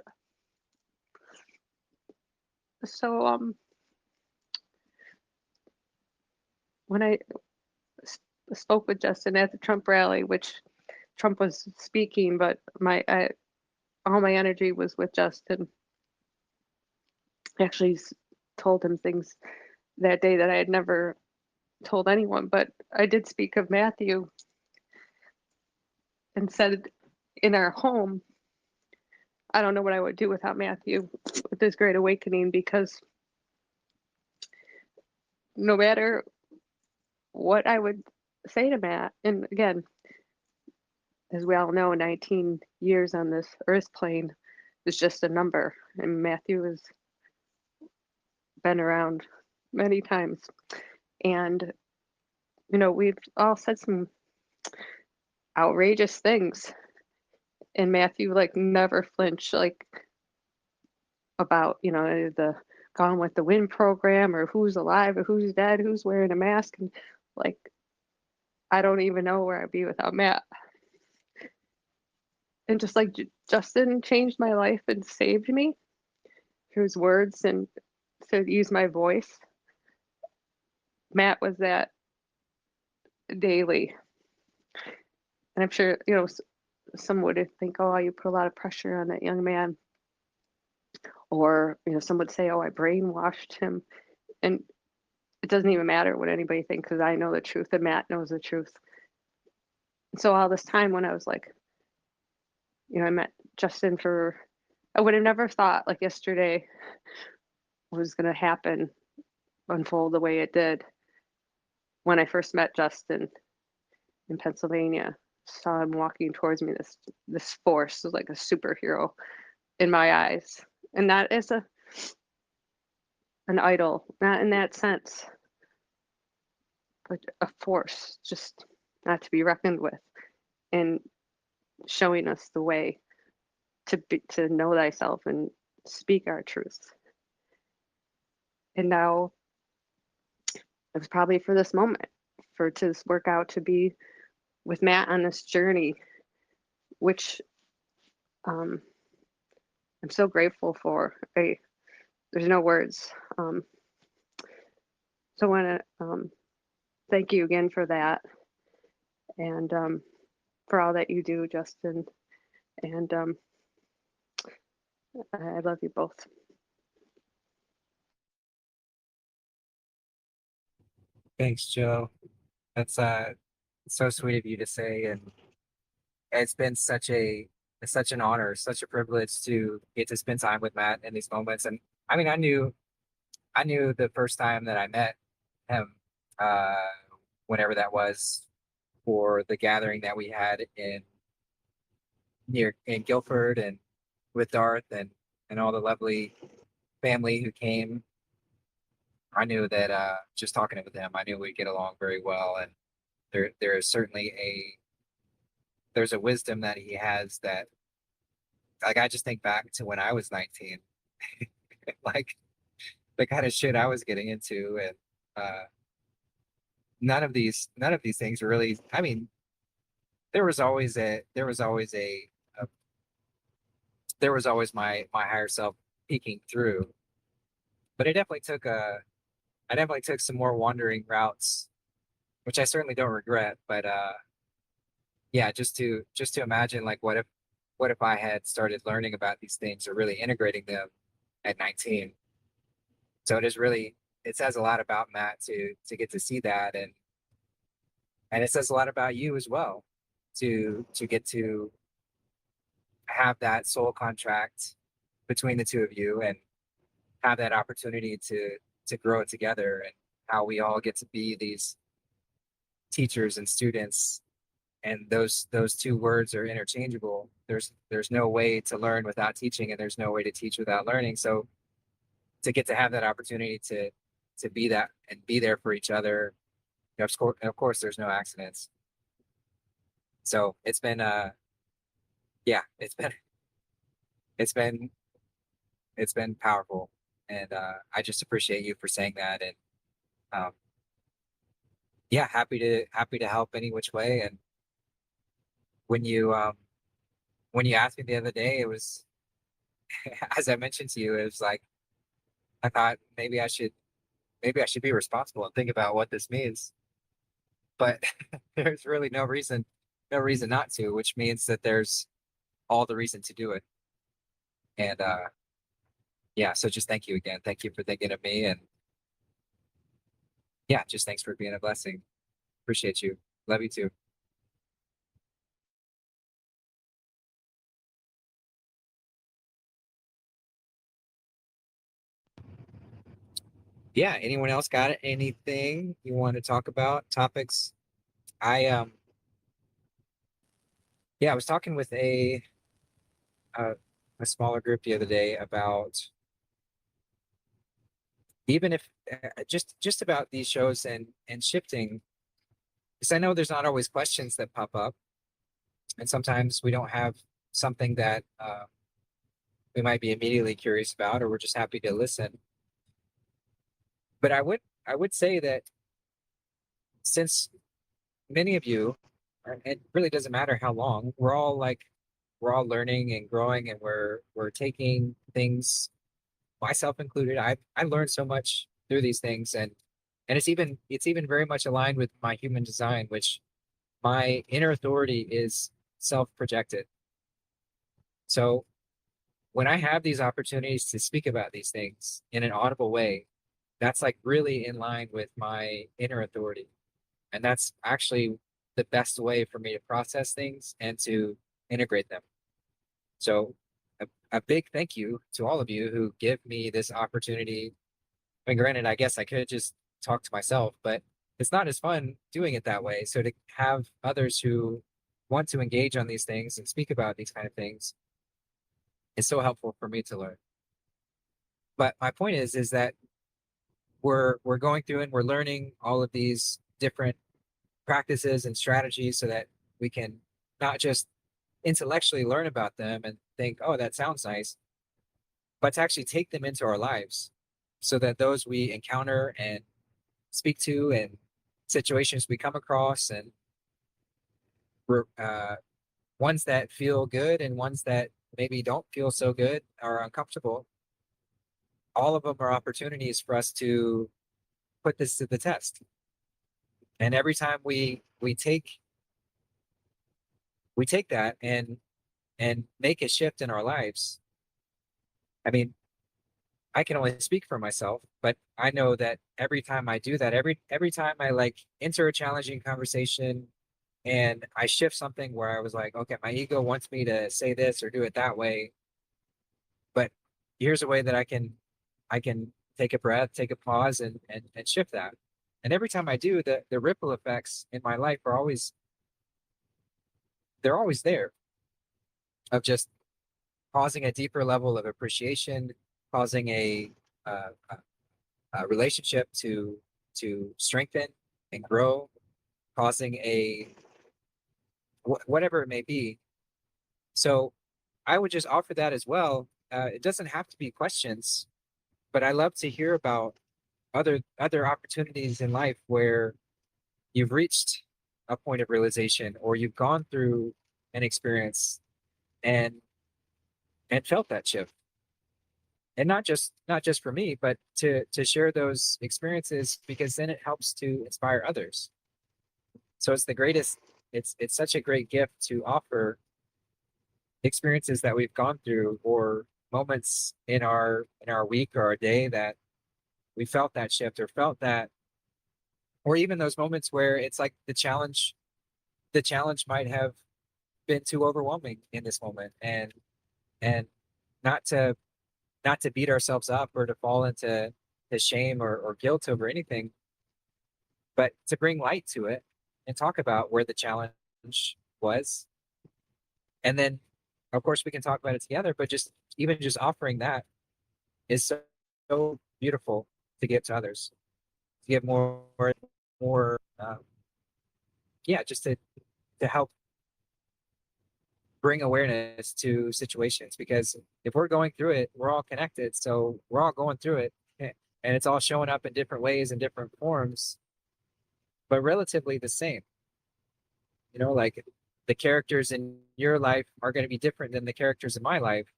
So when I spoke with Justin at the Trump rally, which Trump was speaking, but all my energy was with Justin. I actually told him things that day that I had never told anyone, but I did speak of Matthew and said in our home, I don't know what I would do without Matthew with this great awakening, because no matter what I would say to Matt, and again, as we all know, 19 years on this earth plane is just a number, and Matthew has been around many times. And, we've all said some outrageous things, and Matthew never flinched about, the Gone with the Wind program, or who's alive or who's dead, who's wearing a mask. And I don't even know where I'd be without Matt. And just like Justin changed my life and saved me through his words and to use my voice, Matt was that daily. And I'm sure, some would think, oh, you put a lot of pressure on that young man. Or, some would say, oh, I brainwashed him. And it doesn't even matter what anybody thinks, because I know the truth and Matt knows the truth. And so all this time when I was I met Justin I would have never thought yesterday was going to happen, unfold the way it did. When I first met Justin in Pennsylvania, saw him walking towards me, this force was like a superhero in my eyes. And that is an idol, not in that sense, but a force just not to be reckoned with, and showing us the way to know thyself and speak our truth. And now it was probably for this moment, for to work out to be with Matt on this journey, which I'm so grateful for. There's no words. So I want to thank you again for that, and for all that you do, Justin. And I love you both. Thanks, Joe. That's so sweet of you to say, and it's been such an honor, such a privilege to get to spend time with Matt in these moments. And I mean, I knew the first time that I met him, uh, whenever that was, for the gathering that we had in Guilford, and with Darth and all the lovely family who came. I knew that just talking with him, I knew we'd get along very well, and there is certainly there's a wisdom that he has that, I just think back to when I was 19, like the kind of shit I was getting into, and none of these things were really. I mean, there was always my higher self peeking through, but I definitely took some more wandering routes, which I certainly don't regret. But yeah, just to imagine, what if I had started learning about these things or really integrating them at 19. So it says a lot about Matt to get to see that, and it says a lot about you as well, to get to have that soul contract between the two of you, and have that opportunity to grow it together, and how we all get to be these teachers and students. And those two words are interchangeable. There's no way to learn without teaching, and there's no way to teach without learning. So to get to have that opportunity to be that and be there for each other, of course there's no accidents. So it's been yeah, it's been powerful, and I just appreciate you for saying that. And yeah, happy to help any which way. And when you when you asked me the other day, it was, as I mentioned to you, it was like, I thought maybe I should be responsible and think about what this means. But there's really no reason not to, which means that there's all the reason to do it. And yeah, so just thank you again. Thank you for thinking of me. And yeah, just thanks for being a blessing. Appreciate you. Love you too. Yeah, anyone else got anything you want to talk about? Topics? I yeah, I was talking with a, a smaller group the other day about even if just about these shows and shifting, because I know there's not always questions that pop up, and sometimes we don't have something that we might be immediately curious about, or we're just happy to listen. But I would say that since many of you, it really doesn't matter how long, we're all learning and growing, and we're taking things, myself included. I learned so much through these things, and it's even very much aligned with my human design, which my inner authority is self-projected. So when I have these opportunities to speak about these things in an audible way, that's like really in line with my inner authority. And that's actually the best way for me to process things and to integrate them. So a big thank you to all of you who give me this opportunity. I mean, granted, I guess I could just talk to myself, but it's not as fun doing it that way. So to have others who want to engage on these things and speak about these kind of things is so helpful for me to learn. But my point is that we're going through and we're learning all of these different practices and strategies so that we can not just intellectually learn about them and think, oh, that sounds nice, but to actually take them into our lives so that those we encounter and speak to and situations we come across and ones that feel good and ones that maybe don't feel so good or uncomfortable, all of them are opportunities for us to put this to the test. And every time we take that and make a shift in our lives, I mean, I can only speak for myself, but I know that every time I do that, every time I like enter a challenging conversation and I shift something where I was like, okay, my ego wants me to say this or do it that way, but here's a way that I can take a breath, take a pause, and shift that. And every time I do, the ripple effects in my life are always they're always there, of just causing a deeper level of appreciation, causing a relationship to strengthen and grow, causing a whatever it may be. So I would just offer that as well. It doesn't have to be questions, but I love to hear about other opportunities in life where you've reached a point of realization or you've gone through an experience and felt that shift. And not just for me, but to share those experiences, because then it helps to inspire others. So it's the greatest, it's such a great gift to offer experiences that we've gone through or moments in our week or our day that we felt that shift or felt that, or even those moments where it's like the challenge might have been too overwhelming in this moment, and not to beat ourselves up or to fall into the shame or guilt over anything, but to bring light to it and talk about where the challenge was. And then, of course, we can talk about it together, but just even just offering that is so beautiful to give to others, to give more, yeah, just to help bring awareness to situations, because if we're going through it, we're all connected. So we're all going through it, and it's all showing up in different ways and different forms, but relatively the same. You know, like the characters in your life are going to be different than the characters in my life,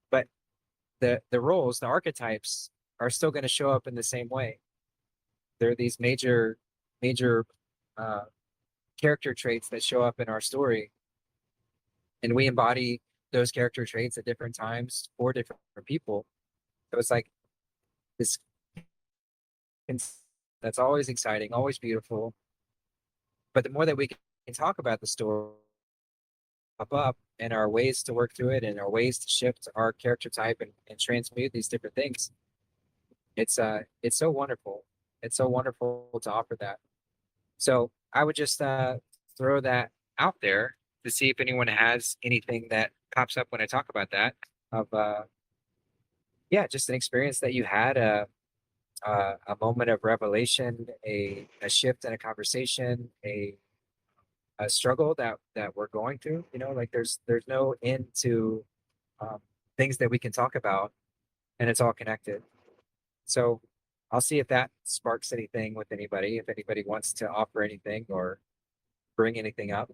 but the roles, the archetypes are still going to show up in the same way. There are these major uh, character traits that show up in our story, and we embody those character traits at different times for different people. So it's like this, that's always exciting, always beautiful. But the more that we can talk about the story, up and our ways to work through it and our ways to shift our character type and transmute these different things, it's so wonderful. It's so wonderful to offer that. So I would just throw that out there to see if anyone has anything that pops up when I talk about that, of yeah, just an experience that you had, a moment of revelation, a shift in a conversation, a struggle that we're going through. You know, like there's no end to um, things that we can talk about, and it's all connected. So I'll see if that sparks anything with anybody. If anybody wants to offer anything or bring anything up,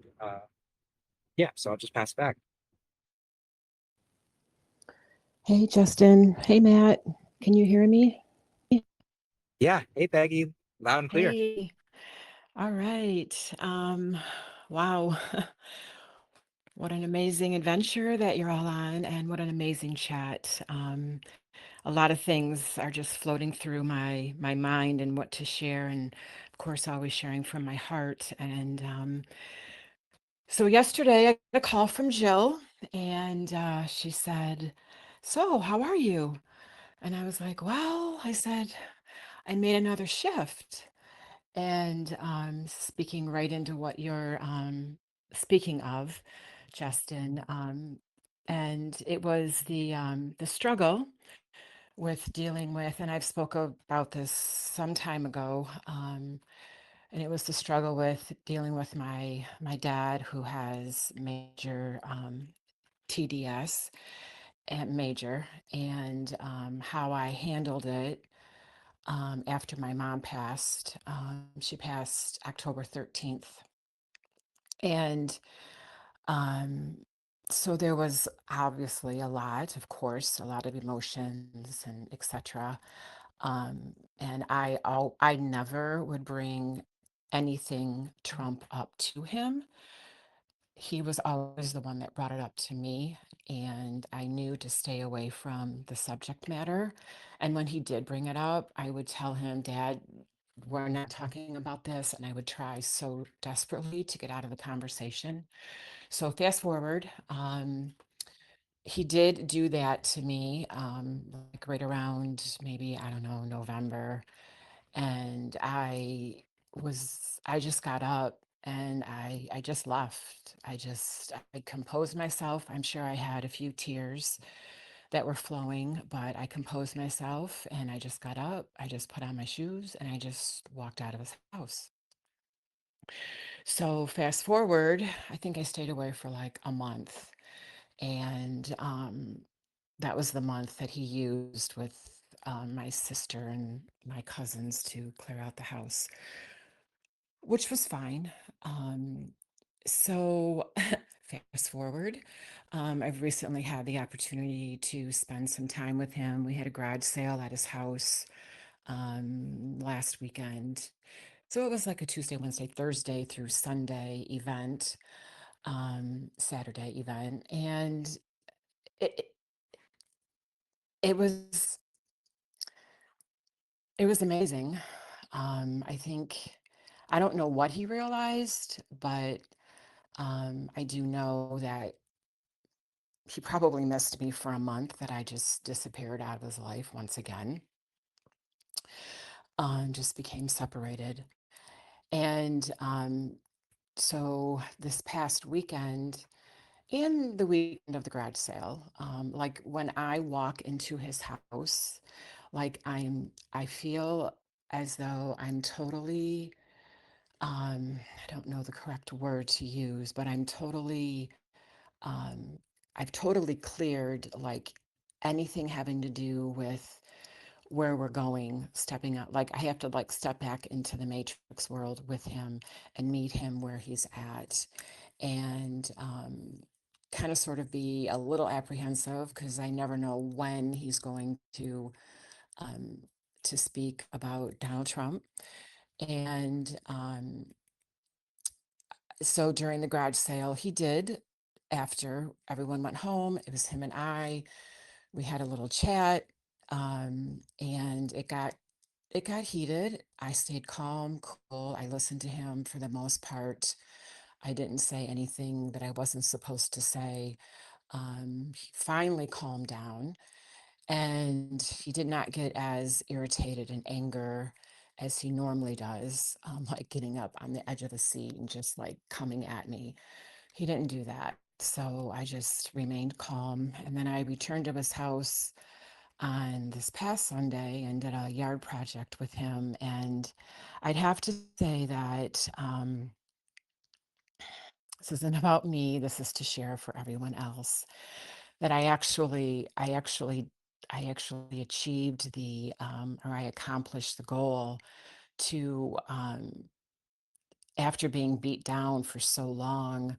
yeah. So I'll just pass it back. Hey, Justin. Hey, Matt. Can you hear me? Yeah. Hey, Peggy, loud and clear. Hey. All right. Wow. What an amazing adventure that you're all on, and what an amazing chat. A lot of things are just floating through my mind and what to share, and of course, always sharing from my heart. And so yesterday, I got a call from Jill, and she said, "So, how are you?" And I was like, "Well," I said, "I made another shift." And speaking right into what you're speaking of, Justin, and it was the struggle with dealing with, and I've spoke about this some time ago, and it was the struggle with dealing with my dad, who has major TDS and major, and how I handled it after my mom passed. She passed October 13th. And um, so there was obviously a lot, of course, a lot of emotions and etc. And I never would bring anything Trump up to him. He was always the one that brought it up to me, and I knew to stay away from the subject matter. And when he did bring it up, I would tell him, "Dad, we're not talking about this," and I would try so desperately to get out of the conversation. So fast forward, he did do that to me, like right around maybe, I don't know, November. And I just got up and I just left. I composed myself. I'm sure I had a few tears that were flowing, but I composed myself and I just got up. I just put on my shoes and I just walked out of his house. So fast forward, I think I stayed away for like a month. And that was the month that he used with my sister and my cousins to clear out the house, which was fine. So fast forward, I've recently had the opportunity to spend some time with him. We had a garage sale at his house last weekend. So it was like a Tuesday, Wednesday, Thursday through Sunday event, Saturday event. And it, it was it was amazing. I think I don't know what he realized, but I do know that he probably missed me for a month, that I just disappeared out of his life once again, just became separated. And so this past weekend and the weekend of the garage sale, like when I walk into his house, like I feel as though I'm totally, I don't know the correct word to use, but um, I've totally cleared like anything having to do with where we're going, stepping out. Like I have to like step back into the matrix world with him and meet him where he's at. and kind of sort of be a little apprehensive because I never know when he's going um, to speak about Donald Trump. And so during the garage sale, he did. After everyone went home, it was him and I. We had a little chat, and it got heated. I stayed calm, cool. I listened to him for the most part. I didn't say anything that I wasn't supposed to say. He finally calmed down, and he did not get as irritated and anger as he normally does, like getting up on the edge of the seat and just like coming at me. He didn't do that. So I just remained calm. And then I returned to his house on this past Sunday and did a yard project with him. And I'd have to say that this isn't about me. This is to share for everyone else that I actually achieved or I accomplished the goal to, after being beat down for so long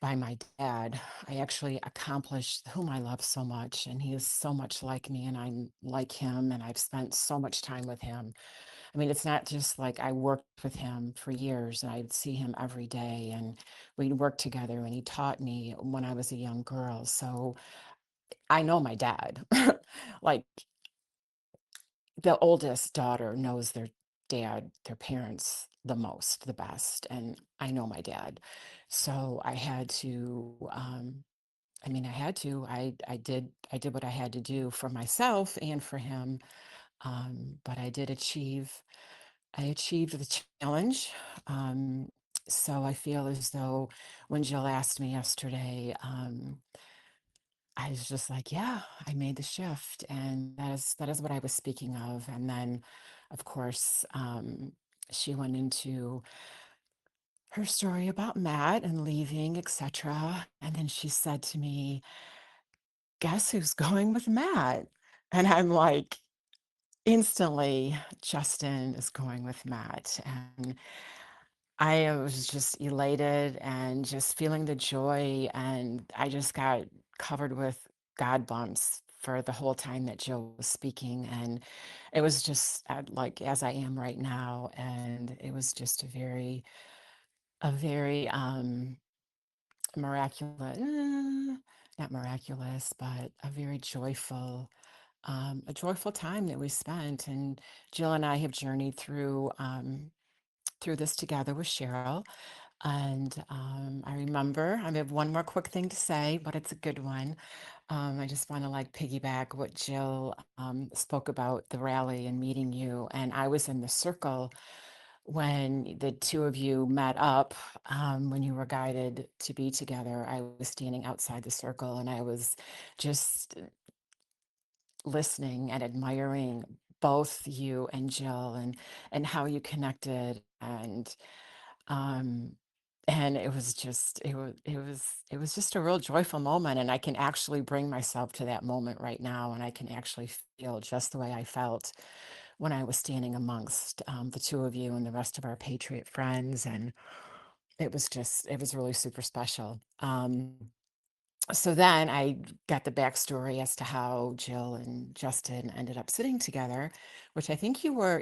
by my dad, I actually accomplished whom I love so much. And he is so much like me, and I'm like him, and I've spent so much time with him. I mean, it's not just like I worked with him for years and I'd see him every day and we'd work together, and he taught me when I was a young girl. So I know my dad. Like the oldest daughter knows their parents the most, the best. And I know my dad. So I had to, I had to, I did what I had to do for myself and for him. But I achieved the challenge. Um, so I feel as though when Jill asked me yesterday, I was just like, yeah, I made the shift. And that is what I was speaking of. And then, of course, she went into her story about Matt and leaving, etc. And then she said to me, guess who's going with Matt? And I'm like, instantly, Justin is going with Matt. And I was just elated and just feeling the joy. And I just got covered with God bumps for the whole time that Jill was speaking. And it was just like as I am right now. And it was just a very miraculous, not miraculous, but a joyful time that we spent. And Jill and I have journeyed through this together with Cheryl. And I remember, I have one more quick thing to say, but it's a good one. I just want to like piggyback what Jill spoke about the rally and meeting you. And I was in the circle when the two of you met up, when you were guided to be together. I was standing outside the circle, and I was just listening and admiring both you and Jill, and how you connected. Um and it was just a real joyful moment, and I can actually bring myself to that moment right now, and I can actually feel just the way I felt when I was standing amongst the two of you and the rest of our Patriot friends. And it was really super special. So then I got the backstory as to how Jill and Justin ended up sitting together, which I think you were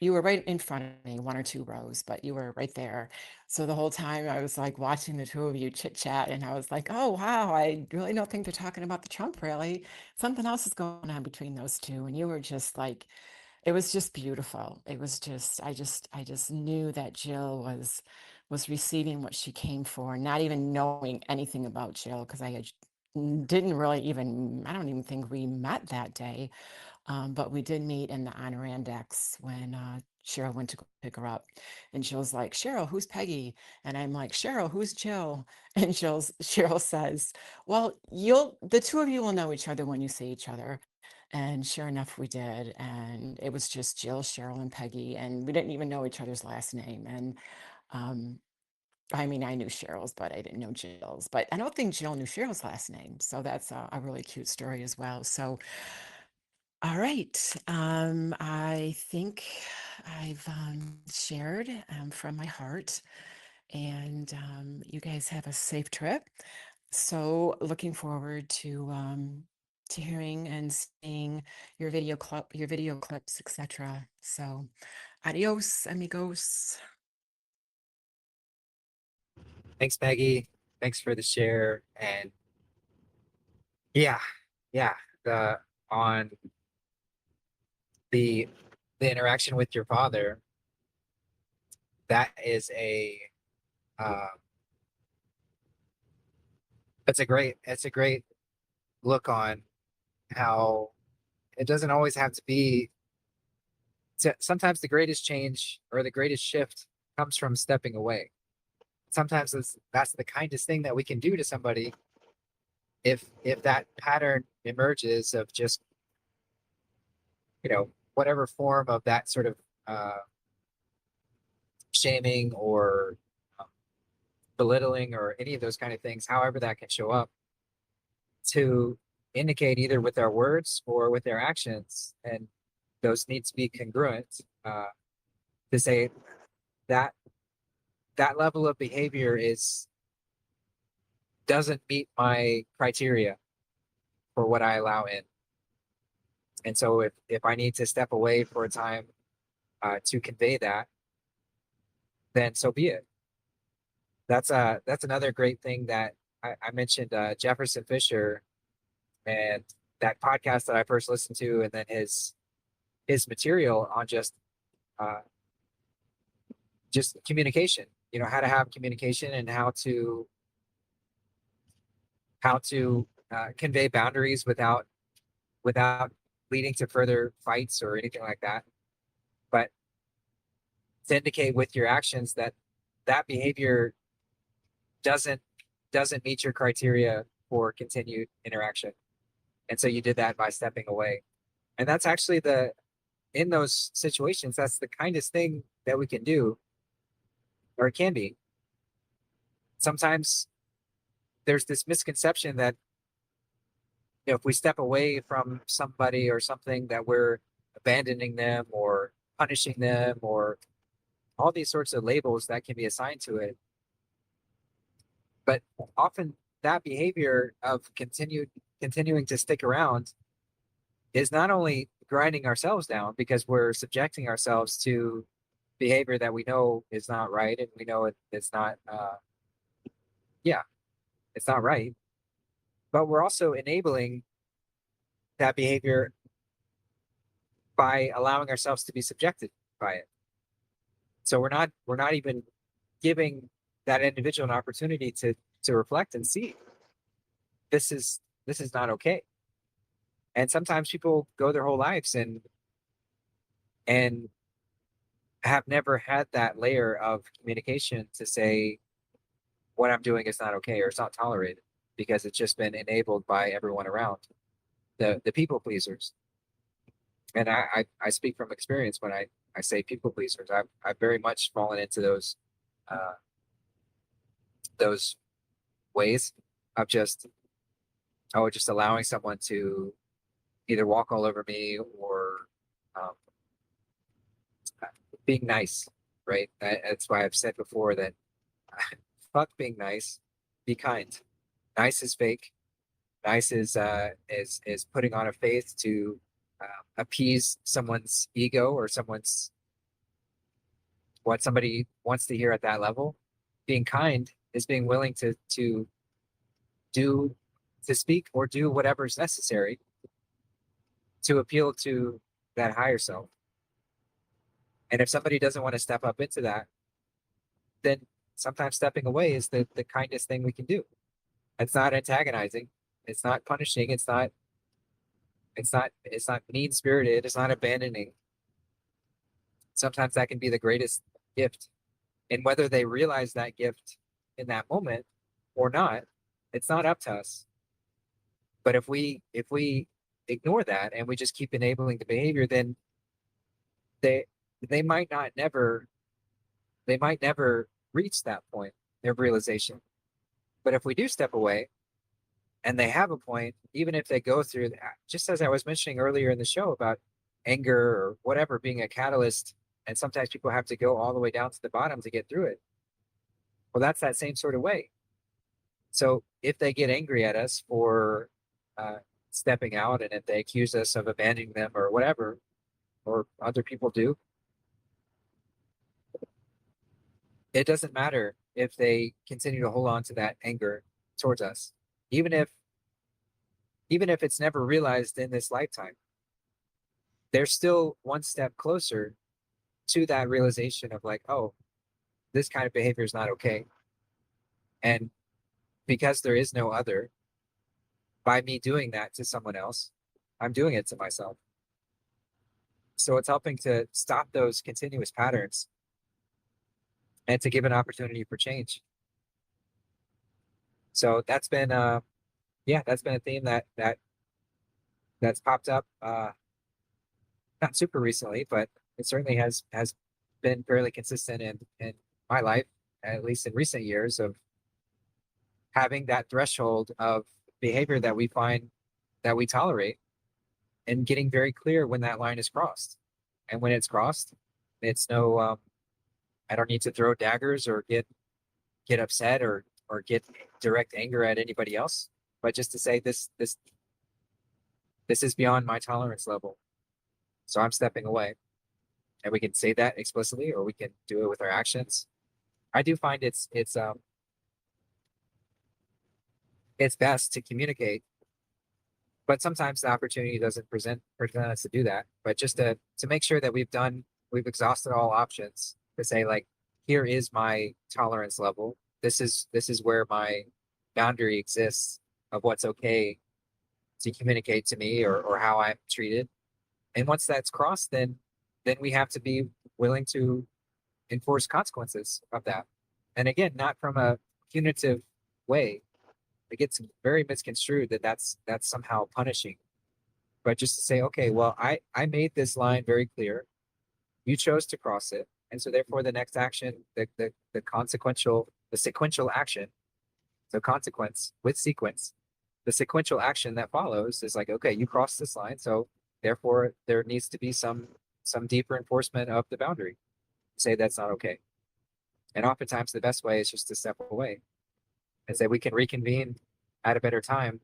right in front of me, one or two rows, but you were right there. So the whole time I was like watching the two of you chit chat, and I was like, oh, wow, I really don't think they're talking about the Trump rally. Something else is going on between those two. And you were just like, it was just beautiful. It was just, I just knew that Jill was receiving what she came for, not even knowing anything about Jill, because didn't really even, I don't even think we met that day. But we did meet in the Adirondacks when Cheryl went to go pick her up. And Jill's like, Cheryl, who's Peggy? And I'm like, Cheryl, who's Jill? And Cheryl says, well, the two of you will know each other when you see each other. And sure enough, we did. And it was just Jill, Cheryl, and Peggy. And we didn't even know each other's last name. And um, I mean, I knew Cheryl's, but I didn't know Jill's. But I don't think Jill knew Cheryl's last name. So that's a really cute story as well. So, all right. I think I've shared from my heart. and you guys have a safe trip. So looking forward to hearing and seeing your video clips, etc. So adios, amigos. Thanks, Maggie. Thanks for the share. And yeah, yeah, the on the interaction with your father, that is uh it's a great look on how it doesn't always have to be. Sometimes the greatest change or the greatest shift comes from stepping away. Sometimes that's the kindest thing that we can do to somebody if that pattern emerges of just, whatever form of that sort of uh, shaming or um, belittling or any of those kind of things, however that can show up, to indicate either with our words or with their actions, and those need to be congruent, to say that that level of behavior doesn't meet my criteria for what I allow in. And so if I need to step away for a time to convey that, then so be it. That's another great thing that I mentioned, Jefferson Fisher and that podcast that I first listened to, and then his material on uh, just communication. How to have communication and how to convey boundaries without leading to further fights or anything like that, but to indicate with your actions that that behavior doesn't meet your criteria for continued interaction. And so you did that by stepping away. And that's actually in those situations, that's the kindest thing that we can do, or it can be. Sometimes there's this misconception that if we step away from somebody or something, that we're abandoning them or punishing them, or all these sorts of labels that can be assigned to it. But often that behavior of continuing to stick around is not only grinding ourselves down because we're subjecting ourselves to behavior that we know is not right, and we know it's not it's not right, but we're also enabling that behavior by allowing ourselves to be subjected by it. So we're not even giving that individual an opportunity to reflect and see this is not okay. And sometimes people go their whole lives and have never had that layer of communication to say what I'm doing is not okay or it's not tolerated, because it's just been enabled by everyone around, the people pleasers. And I speak from experience when I say people pleasers. I've very much fallen into those ways of just allowing someone to either walk all over me or um, being nice, right? That's why I've said before that fuck being nice, be kind. Nice is fake. Nice is putting on a face to appease someone's ego or what somebody wants to hear at that level. Being kind is being willing to speak or do whatever is necessary to appeal to that higher self. And if somebody doesn't want to step up into that, then sometimes stepping away is the kindest thing we can do. It's not antagonizing. It's not punishing. It's not mean spirited. It's not abandoning. Sometimes that can be the greatest gift. And whether they realize that gift in that moment or not, it's not up to us. But if we ignore that and we just keep enabling the behavior, then they might never reach that point of realization. But if we do step away and they have a point, even if they go through that, just as I was mentioning earlier in the show about anger or whatever being a catalyst, and sometimes people have to go all the way down to the bottom to get through it. Well, that's that same sort of way. So if they get angry at us for stepping out, and if they accuse us of abandoning them or whatever, or other people do, it doesn't matter if they continue to hold on to that anger towards us, even if it's never realized in this lifetime. They're still one step closer to that realization of like, oh, this kind of behavior is not okay. And because there is no other, by me doing that to someone else, I'm doing it to myself. So it's helping to stop those continuous patterns and to give an opportunity for change. So that's been that's been a theme that's popped up not super recently, but it certainly has been fairly consistent in my life, at least in recent years, of having that threshold of behavior that we find that we tolerate, and getting very clear when that line is crossed. And when it's crossed, it's no I don't need to throw daggers or get upset or get direct anger at anybody else, but just to say this is beyond my tolerance level. So I'm stepping away. And we can say that explicitly, or we can do it with our actions. I do find it's best to communicate, but sometimes the opportunity doesn't present us to do that. But just to make sure that we've exhausted all options, to say like, here is my tolerance level. This is where my boundary exists of what's okay to communicate to me, or how I'm treated. And once that's crossed, then we have to be willing to enforce consequences of that. And again, not from a punitive way. It gets very misconstrued that that's somehow punishing. But just to say, okay, well, I made this line very clear. You chose to cross it. And so therefore the next action, the sequential action, so consequence with sequence, the sequential action that follows is like, okay, you crossed this line. So therefore there needs to be some deeper enforcement of the boundary. Say that's not okay. And oftentimes the best way is just to step away and say we can reconvene at a better time,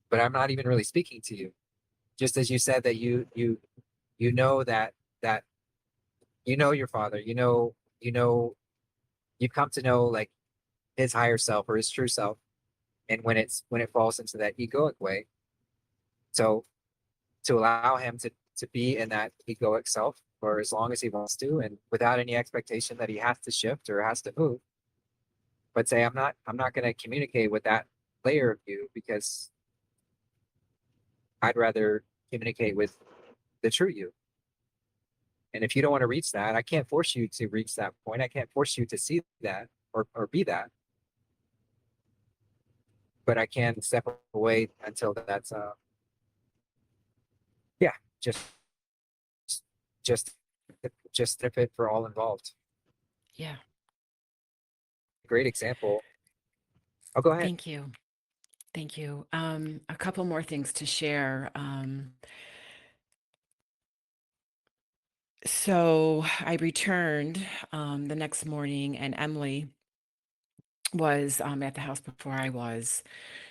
but I'm not even really speaking to you. Just as you said that you know that you know your father, you've come to know like his higher self or his true self. And when it falls into that egoic way, so to allow him to be in that egoic self for as long as he wants to, and without any expectation that he has to shift or has to move, but say I'm not going to communicate with that layer of you, because I'd rather communicate with the true you. And if you don't want to reach that, I can't force you to reach that point. I can't force you to see that or be that. But I can step away until that's yeah, just just just a fit for all involved. Yeah. Great example. Oh, go ahead. Thank you. Thank you. A couple more things to share. So I returned the next morning, and Emily was at the house before I was.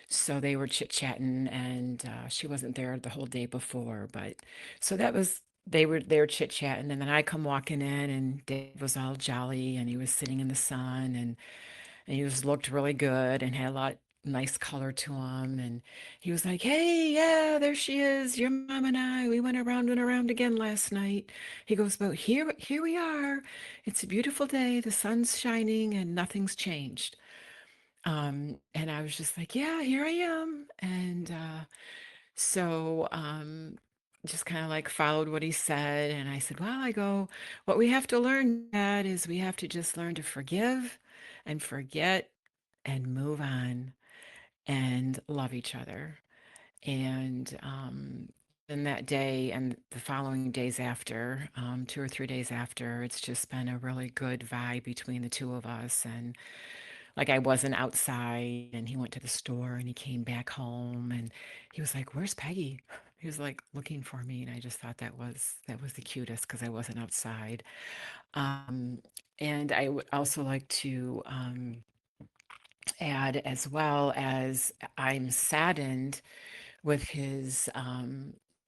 So they were chit-chatting, and she wasn't there the whole day before, but so that was they were chit-chatting, and then I come walking in, and Dave was all jolly, and he was sitting in the sun, and he was looked really good and had a lot nice color to him. And he was like, "Hey, yeah, there she is, your mom and I. We went around and around again last night." He goes, "But here we are. It's a beautiful day. The sun's shining and nothing's changed." And I was just like, "Yeah, here I am." And just kind of like followed what he said. And I said, "Well," I go, "what we have to learn, Dad, is we have to just learn to forgive and forget and move on and love each other." And then that day and the following days after, 2 or 3 days after, it's just been a really good vibe between the two of us. And like, I wasn't outside, and he went to the store, and he came back home, and he was like, "Where's Peggy?" He was like looking for me, and I just thought that was the cutest, because I wasn't outside. Um, And I would also like to add, as well, as I'm saddened with his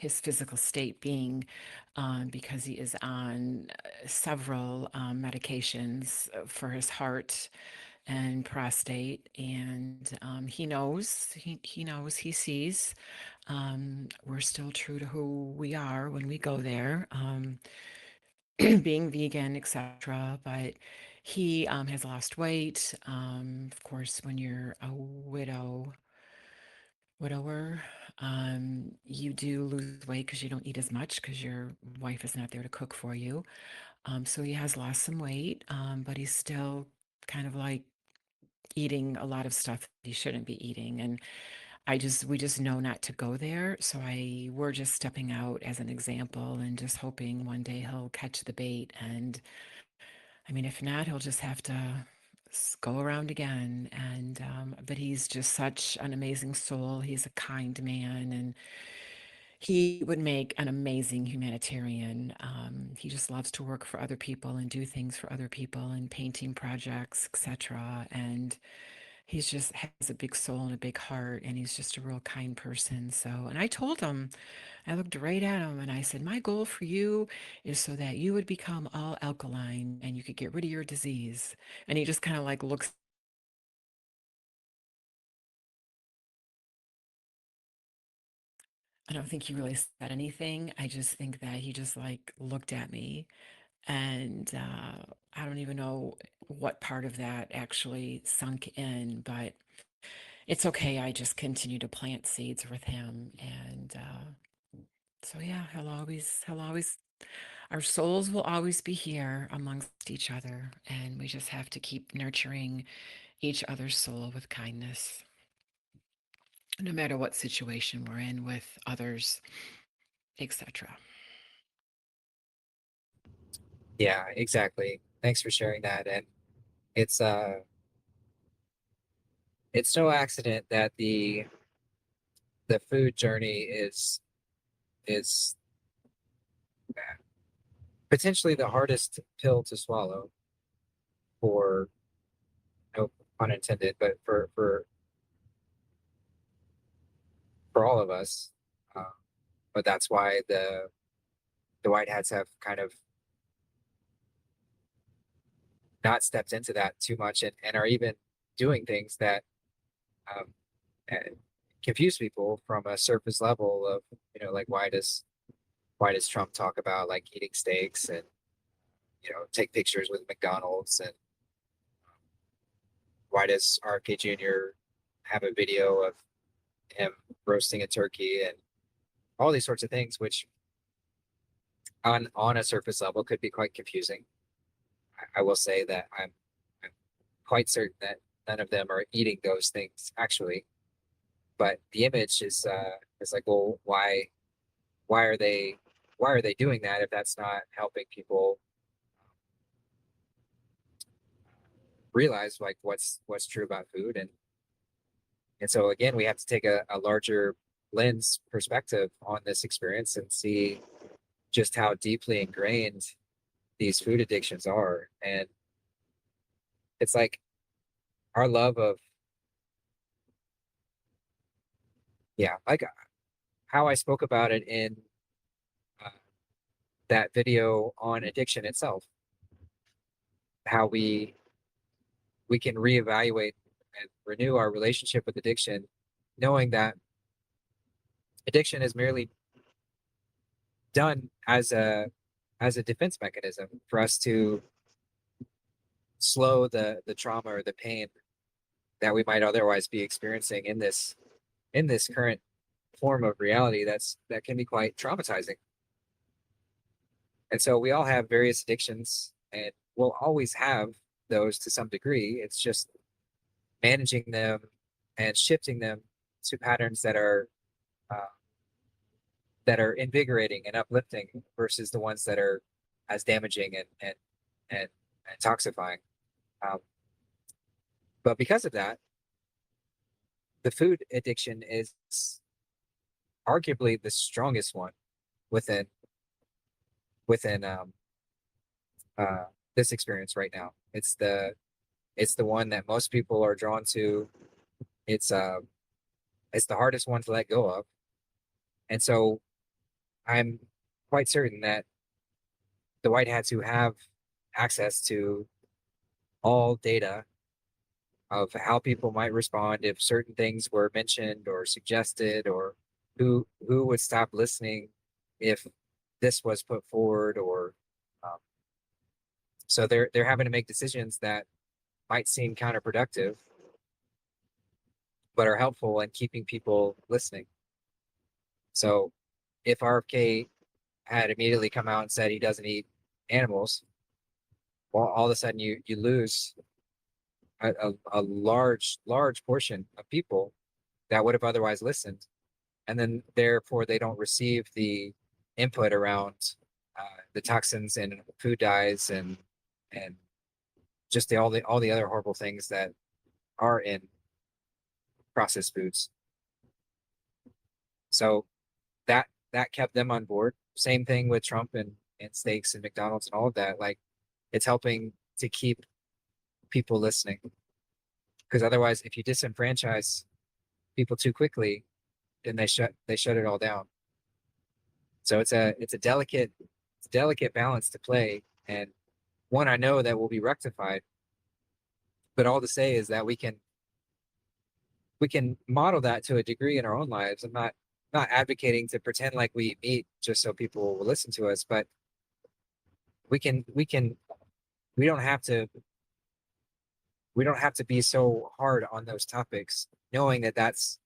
physical state being, because he is on several medications for his heart and prostate, and he knows, he sees. We're still true to who we are when we go there, being vegan, etc. But he has lost weight. Of course, when you're a widower, you do lose weight because you don't eat as much because your wife is not there to cook for you. So he has lost some weight, but he's still kind of like eating a lot of stuff he shouldn't be eating. And we just know not to go there. So we're just stepping out as an example and just hoping one day he'll catch the bait. And I mean, if not, he'll just have to go around again. And but he's just such an amazing soul. He's a kind man, and he would make an amazing humanitarian. He just loves to work for other people and do things for other people and painting projects, etc. And he's just has a big soul and a big heart, and he's just a real kind person. So, and I told him, I looked right at him and I said, my goal for you is so that you would become all alkaline and you could get rid of your disease. And he just kind of like looks. I don't think he really said anything. I just think that he just like looked at me, and I don't even know what part of that actually sunk in, but it's okay. I just continue to plant seeds with him. And so, yeah, he'll always, our souls will always be here amongst each other. And we just have to keep nurturing each other's soul with kindness, no matter what situation we're in with others, etc. Yeah, exactly. Thanks for sharing that. And it's uh it's no accident that the food journey is potentially the hardest pill to swallow for, no pun intended, but for all of us. Uh, but that's why the white hats have kind of not stepped into that too much, and are even doing things that um, eh, confuse people from a surface level of, like, why does Trump talk about like eating steaks, and take pictures with McDonald's, and why does RFK Jr. have a video of him roasting a turkey, and all these sorts of things, which on a surface level could be quite confusing. I will say that I'm quite certain that none of them are eating those things actually, but the image is like, well, why are they why are they doing that if that's not helping people realize like what's true about food? And so again, we have to take a larger lens perspective on this experience and see just how deeply ingrained these food addictions are. And it's like our love of, yeah, like how I spoke about it in uh, that video on addiction itself, how we can reevaluate and renew our relationship with addiction, knowing that addiction is merely done as a defense mechanism for us to slow the trauma or the pain that we might otherwise be experiencing in this current form of reality that can be quite traumatizing. And so we all have various addictions, and we'll always have those to some degree. It's just managing them and shifting them to patterns uh, that are invigorating and uplifting versus the ones that are as damaging and toxifying. Um, but because of that, the food addiction is arguably the strongest one within within this experience right now. It's the one that most people are drawn to. It's the hardest one to let go of. And so I'm quite certain that the white hats who have access to all data of how people might respond if certain things were mentioned or suggested, or who would stop listening if this was put forward, or so they're having to make decisions that might seem counterproductive but are helpful in keeping people listening. So if RFK had immediately come out and said he doesn't eat animals, well, all of a sudden you lose a large portion of people that would have otherwise listened, and then therefore they don't receive the input around the toxins and food dyes and just all the other horrible things that are in processed foods. So that kept them on board. Same thing with Trump and steaks and McDonald's and all of that. Like, it's helping to keep people listening, because otherwise, if you disenfranchise people too quickly, then they shut it all down. So it's a delicate balance to play, and one I know that will be rectified. But all to say is that we can model that to a degree in our own lives. I'm not advocating to pretend like we eat meat just so people will listen to us, but we don't have to be so hard on those topics, knowing that that's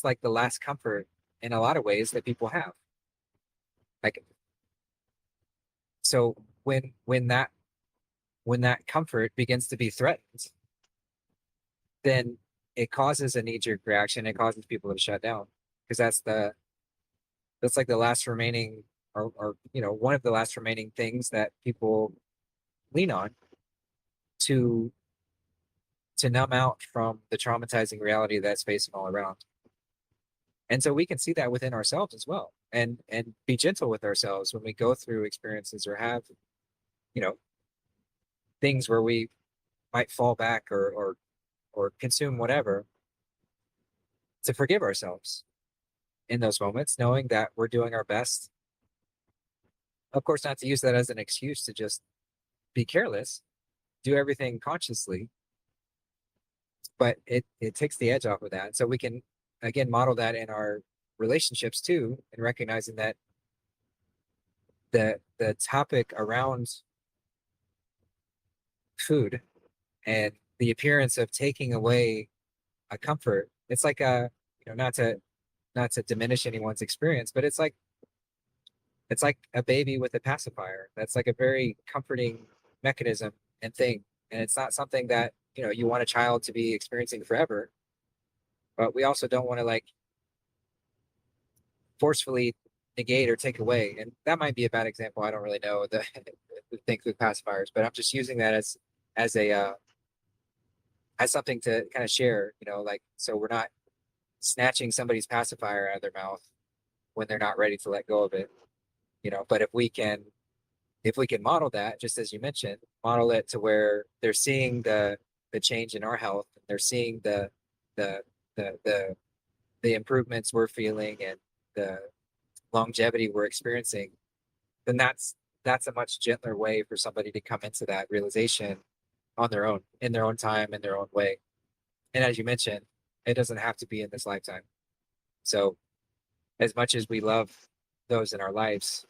like the last comfort in a lot of ways that people have. Like, so when that comfort begins to be threatened, then it causes a knee-jerk reaction. It causes people to shut down, because that's like the last remaining, or one of the last remaining things that people lean on to numb out from the traumatizing reality that's facing all around. And so we can see that within ourselves as well, and be gentle with ourselves when we go through experiences or have things where we might fall back or consume whatever, to forgive ourselves in those moments, knowing that we're doing our best. Of course, not to use that as an excuse to just be careless, do everything consciously, but it takes the edge off of that. So we can, again, model that in our relationships too, and recognizing that the topic around food and the appearance of taking away a comfort, it's like not to diminish anyone's experience, but it's like a baby with a pacifier. That's like a very comforting mechanism and thing, and it's not something that you want a child to be experiencing forever, but we also don't want to like forcefully negate or take away. And that might be a bad example. I don't really know the things with pacifiers, but I'm just using that as something to kind of share, like, so we're not snatching somebody's pacifier out of their mouth when they're not ready to let go of it. But if we can model that, just as you mentioned, model it to where they're seeing the change in our health, they're seeing the improvements we're feeling and the longevity we're experiencing, then that's a much gentler way for somebody to come into that realization on their own, in their own time, in their own way. And as you mentioned, it doesn't have to be in this lifetime. So as much as we love those in our lives,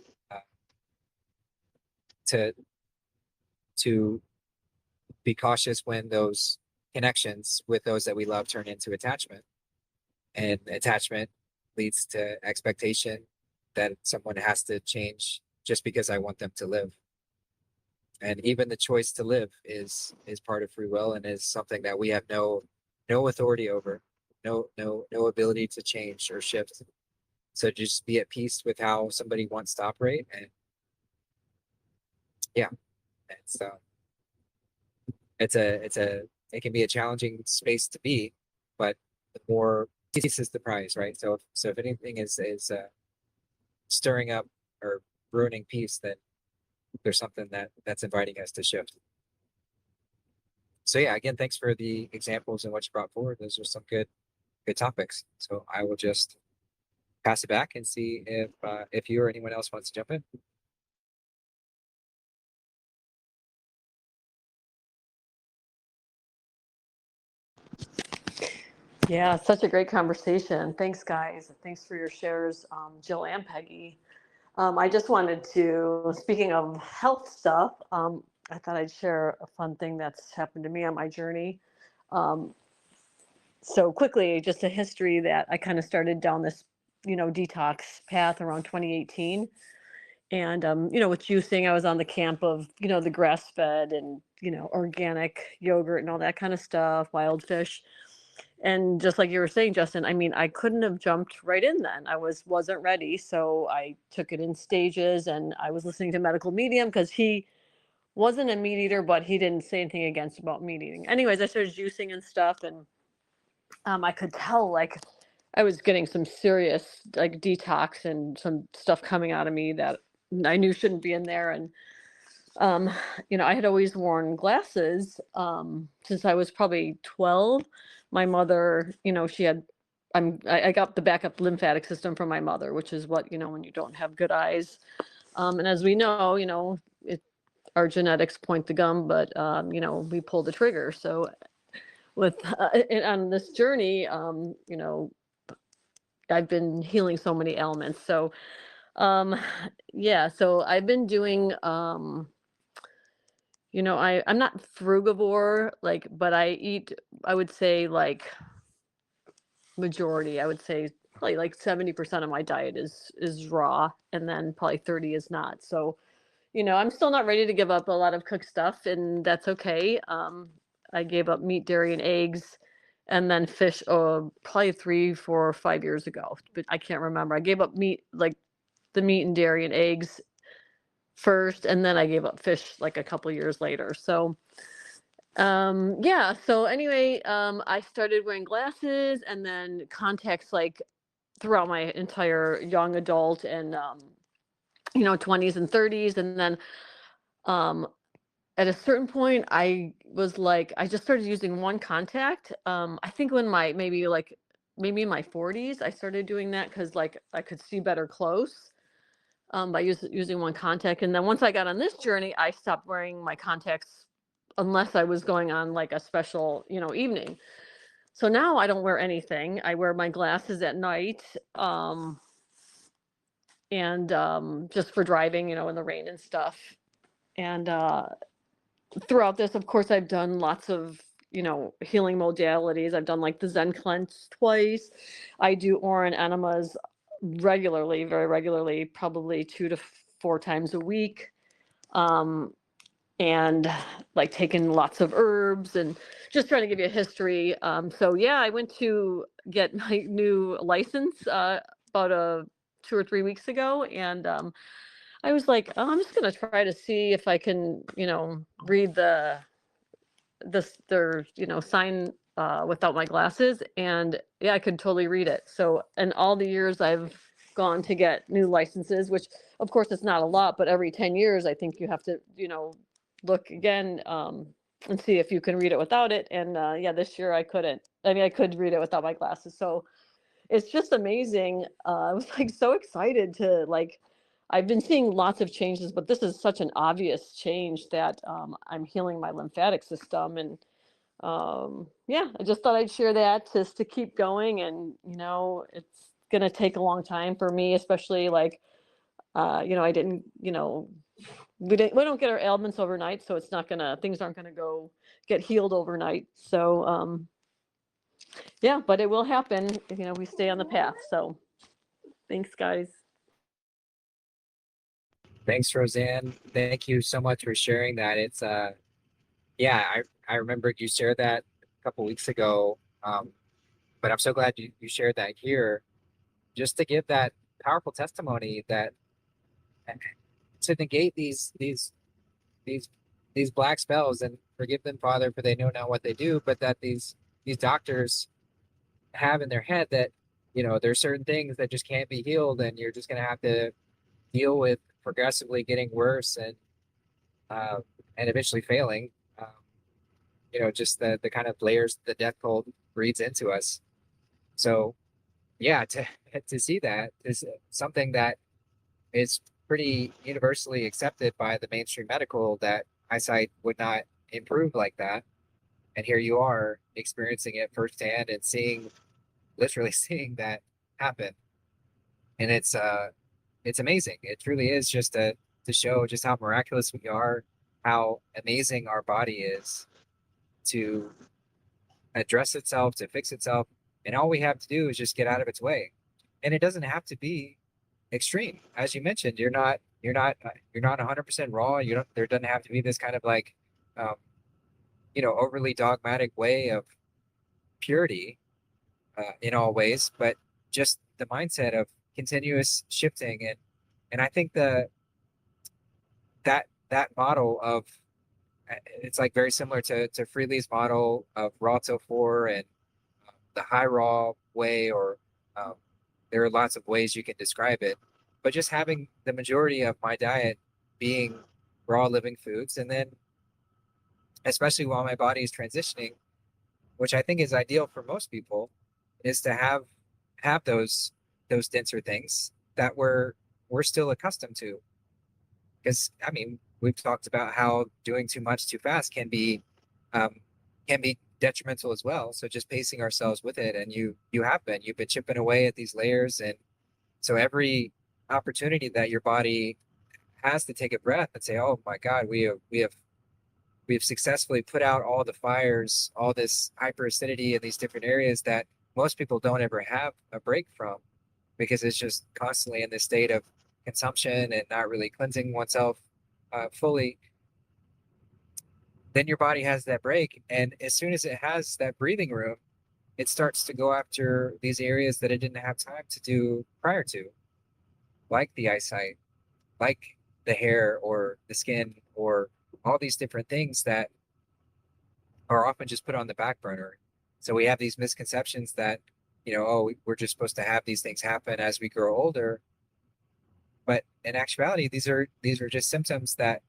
to be cautious when those connections with those that we love turn into attachment, and attachment leads to expectation that someone has to change just because I want them to live. And even the choice to live is part of free will, and is something that we have no authority over, no ability to change or shift. So just be at peace with how somebody wants to operate, and yeah, it can be a challenging space to be, but the more peace is the prize, right? So if anything is stirring up or ruining peace, then there's something that's inviting us to shift. So yeah, again, thanks for the examples and what you brought forward. Those are some good topics. So I will just pass it back and see if you or anyone else wants to jump in. Yeah, such a great conversation. Thanks, guys. Thanks for your shares, Jill and Peggy. I just wanted to, speaking of health stuff, I thought I'd share a fun thing that's happened to me on my journey. So quickly, just a history that I kind of started down this, detox path around 2018. And, with juicing, I was on the camp of, the grass fed and, organic yogurt and all that kind of stuff, wild fish. And just like you were saying, Justin, I mean, I couldn't have jumped right in then. I wasn't ready. So I took it in stages, and I was listening to medical medium because he wasn't a meat eater, but he didn't say anything against about meat eating. Anyways, I started juicing and stuff, and I could tell like I was getting some serious like detox and some stuff coming out of me that I knew shouldn't be in there. And um, I had always worn glasses since I was probably 12. My mother, she had, I got the backup lymphatic system from my mother, which is what, when you don't have good eyes. And as we know, our genetics point the gun, but, we pull the trigger. So with, on this journey, I've been healing so many ailments. So, yeah, so I've been doing, I'm not frugivore, like, but I eat, I would say like majority, I would say probably like 70% of my diet is raw, and then probably 30 is not. So, I'm still not ready to give up a lot of cooked stuff, and that's okay. I gave up meat, dairy, and eggs, and then fish, probably 3, 4, 5 years ago, but I can't remember. I gave up meat, like the meat and dairy and eggs first, and then I gave up fish like a couple years later. So, yeah. So anyway, I started wearing glasses and then contacts like throughout my entire young adult and 20s and 30s, and then um at a certain point I was like, I just started using one contact. I think when maybe in my 40s I started doing that because like I could see better close by using one contact. And then once I got on this journey, I stopped wearing my contacts unless I was going on like a special, evening. So now I don't wear anything. I wear my glasses at night, and just for driving, in the rain and stuff. And throughout this, of course, I've done lots of, healing modalities. I've done like the Zen cleanse twice. I do Oran enemas regularly, very regularly, probably 2 to 4 times a week. And like taking lots of herbs and just trying to give you a history. So yeah, I went to get my new license about 2 or 3 weeks ago, and I was like, oh, I'm just gonna try to see if I can, read their sign without my glasses, and yeah, I could totally read it. So in all the years I've gone to get new licenses, which of course it's not a lot, but every 10 years I think you have to look again, and see if you can read it without it. And yeah, this year I couldn't. I mean, I could read it without my glasses. So it's just amazing. I was like so excited to like, I've been seeing lots of changes, but this is such an obvious change that I'm healing my lymphatic system. And yeah, I just thought I'd share that just to keep going. And, it's going to take a long time for me, especially like, I didn't, we don't get our ailments overnight. So it's not gonna, things aren't gonna get healed overnight. So, yeah, but it will happen. We stay on the path. So thanks, guys. Thanks, Roseanne. Thank you so much for sharing that. It's yeah, I remembered you shared that a couple weeks ago. But I'm so glad you shared that here, just to give that powerful testimony that to negate these these black spells, and forgive them, Father, for they know not what they do, but that these doctors have in their head that there's certain things that just can't be healed, and you're just gonna have to deal with progressively getting worse. And and eventually failing. Um, just the kind of layers the death toll breeds into us. So yeah, to to see that is something that is pretty universally accepted by the mainstream medical, that eyesight would not improve like that. And here you are experiencing it firsthand and literally seeing that happen. And it's amazing. It truly is just to show just how miraculous we are, how amazing our body is to address itself, to fix itself. And all we have to do is just get out of its way. And it doesn't have to be extreme. As you mentioned, you're not 100% raw. You don't, there doesn't have to be this kind of like, um, overly dogmatic way of purity in all ways, but just the mindset of continuous shifting. And I think that model of it's like very similar to Freely's model of raw till four, and the high raw way, or um, there are lots of ways you can describe it, but just having the majority of my diet being raw living foods, and then especially while my body is transitioning, which I think is ideal for most people, is to have those denser things that we're still accustomed to. Because I mean, we've talked about how doing too much too fast um, can be detrimental as well. So just pacing ourselves with it, and you've been chipping away at these layers, and so every opportunity that your body has to take a breath and say, "Oh my God, we've successfully put out all the fires, all this hyperacidity in these different areas that most people don't ever have a break from, because it's just constantly in this state of consumption and not really cleansing oneself fully." Then your body has that break, and as soon as it has that breathing room, it starts to go after these areas that it didn't have time to do prior to, like the eyesight, like the hair or the skin, or all these different things that are often just put on the back burner. So we have these misconceptions that, oh, we're just supposed to have these things happen as we grow older. But in actuality, these are just symptoms that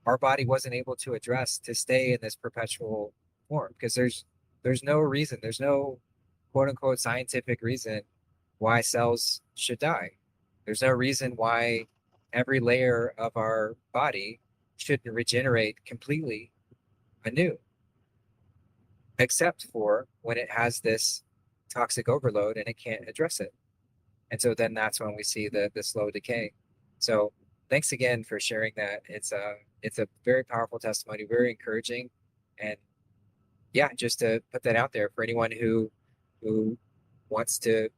our body wasn't able to address to stay in this perpetual form, because there's no reason, there's no quote unquote scientific reason why cells should die. There's no reason why every layer of our body shouldn't regenerate completely anew, except for when it has this toxic overload and it can't address it. And so then that's when we see the slow decay. So thanks again for sharing that. It's a very powerful testimony, very encouraging. And yeah, just to put that out there for anyone who wants to,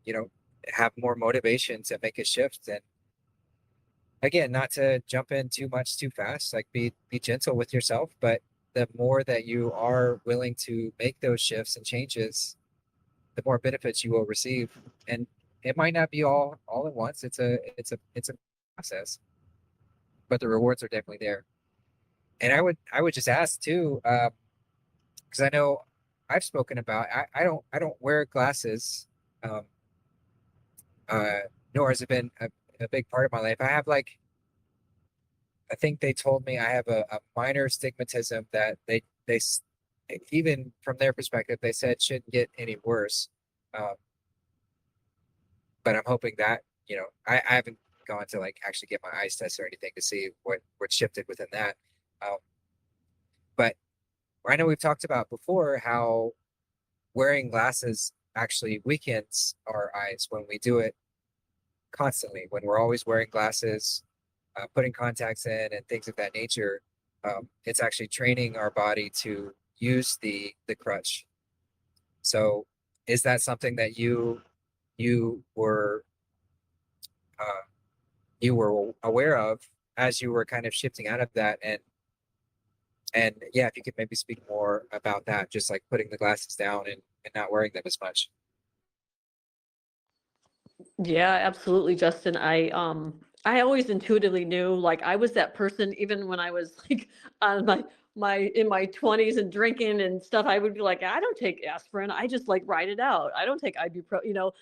you know, have more motivation to make a shift. And again, not to jump in too much too fast, like be gentle with yourself, but the more that you are willing to make those shifts and changes, the more benefits you will receive. And it might not be all at once. It's a process, but the rewards are definitely there. And I would just ask too, because I know I've spoken about, I don't wear glasses, um, uh, nor has it been a big part of my life. I have like, I think they told me I have a minor stigmatism that even from their perspective, they said shouldn't get any worse. Um, but I'm hoping that, I haven't gone to like actually get my eyes tested or anything to see what shifted within that. Um, but I know we've talked about before how wearing glasses actually weakens our eyes when we do it constantly, when we're always wearing glasses, putting contacts in and things of that nature. It's actually training our body to use the crutch. So is that something that you were uh, you were aware of as you were kind of shifting out of that? And yeah, if you could maybe speak more about that, just like putting the glasses down and not wearing them as much. Yeah, absolutely, Justin. I always intuitively knew, like, I was that person even when I was like on my in my 20s and drinking and stuff. I would be like, I don't take aspirin. I just like ride it out. I don't take ibuprofen,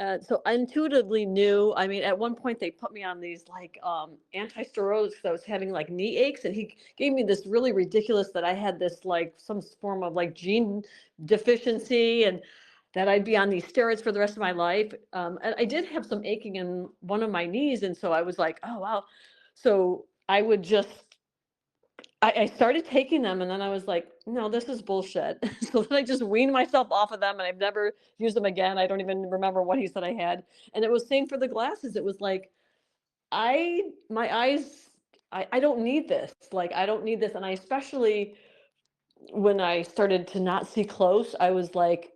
So I intuitively knew. I mean, at one point they put me on these like anti-steroids because I was having like knee aches, and he gave me this really ridiculous that I had this like some form of like gene deficiency, and that I'd be on these steroids for the rest of my life. And I did have some aching in one of my knees, and so I was like, oh wow. So I would just I started taking them, and then I was like, no, this is bullshit. So then I just weaned myself off of them, and I've never used them again. I don't even remember what he said I had. And it was same for the glasses. It was like, my eyes, I don't need this. Like, I don't need this. And I especially, when I started to not see close, I was like,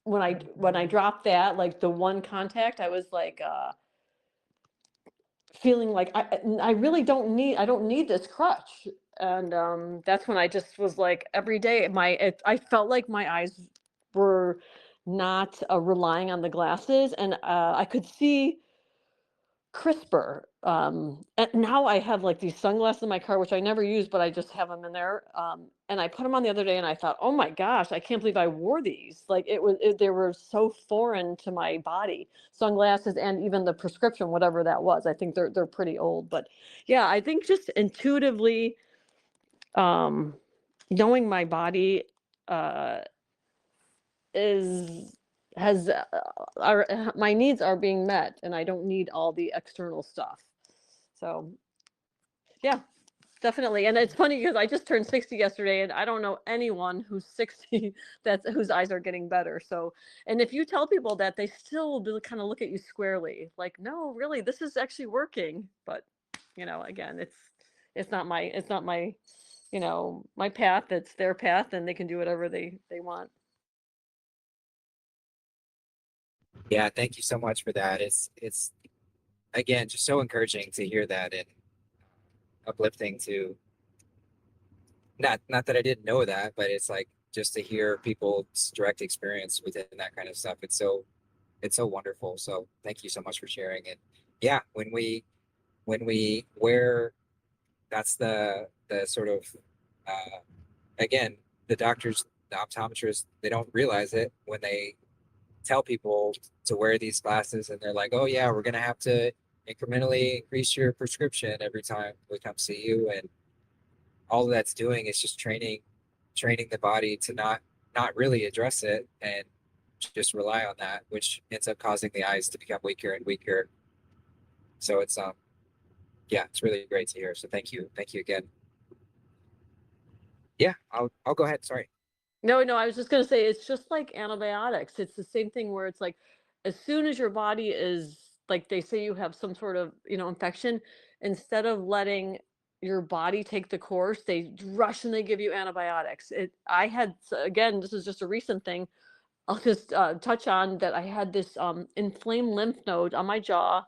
when I dropped that, like the one contact, I was like, feeling like I really I don't need this crutch. And that's when I just was like, every day I felt like my eyes were not relying on the glasses, and I could see crisper. And now I have like these sunglasses in my car, which I never use, but I just have them in there. And I put them on the other day, and I thought, oh my gosh, I can't believe I wore these. Like they were so foreign to my body. Sunglasses and even the prescription, whatever that was. I think they're pretty old, but yeah, I think just intuitively, um, knowing my body, uh, is has my needs are being met, and I don't need all the external stuff. So yeah, definitely. And it's funny because I just turned 60 yesterday, and I don't know anyone who's 60 whose eyes are getting better. So, and if you tell people that, they still will be, kind of look at you squarely, like, no, really, this is actually working. But again, it's not my my path. It's their path, and they can do whatever they want. Yeah, thank you so much for that. It's again just so encouraging to hear that, and uplifting to not that I didn't know that, but it's like just to hear people's direct experience within that kind of stuff. It's so wonderful. So thank you so much for sharing it. Yeah, when we wear, that's the sort of again, the doctors, the optometrists, they don't realize it when they tell people to wear these glasses, and they're like, oh yeah, we're gonna have to incrementally increase your prescription every time we come see you. And all that's doing is just training the body to not really address it and just rely on that, which ends up causing the eyes to become weaker and weaker. So it's yeah, it's really great to hear. So thank you again. Yeah, I'll go ahead. Sorry. No, no, I was just gonna say it's just like antibiotics. It's the same thing where it's like, as soon as your body is like, they say you have some sort of, infection, instead of letting your body take the course, they rush and they give you antibiotics. I had, again, this is just a recent thing. I'll just touch on that. I had this inflamed lymph node on my jaw,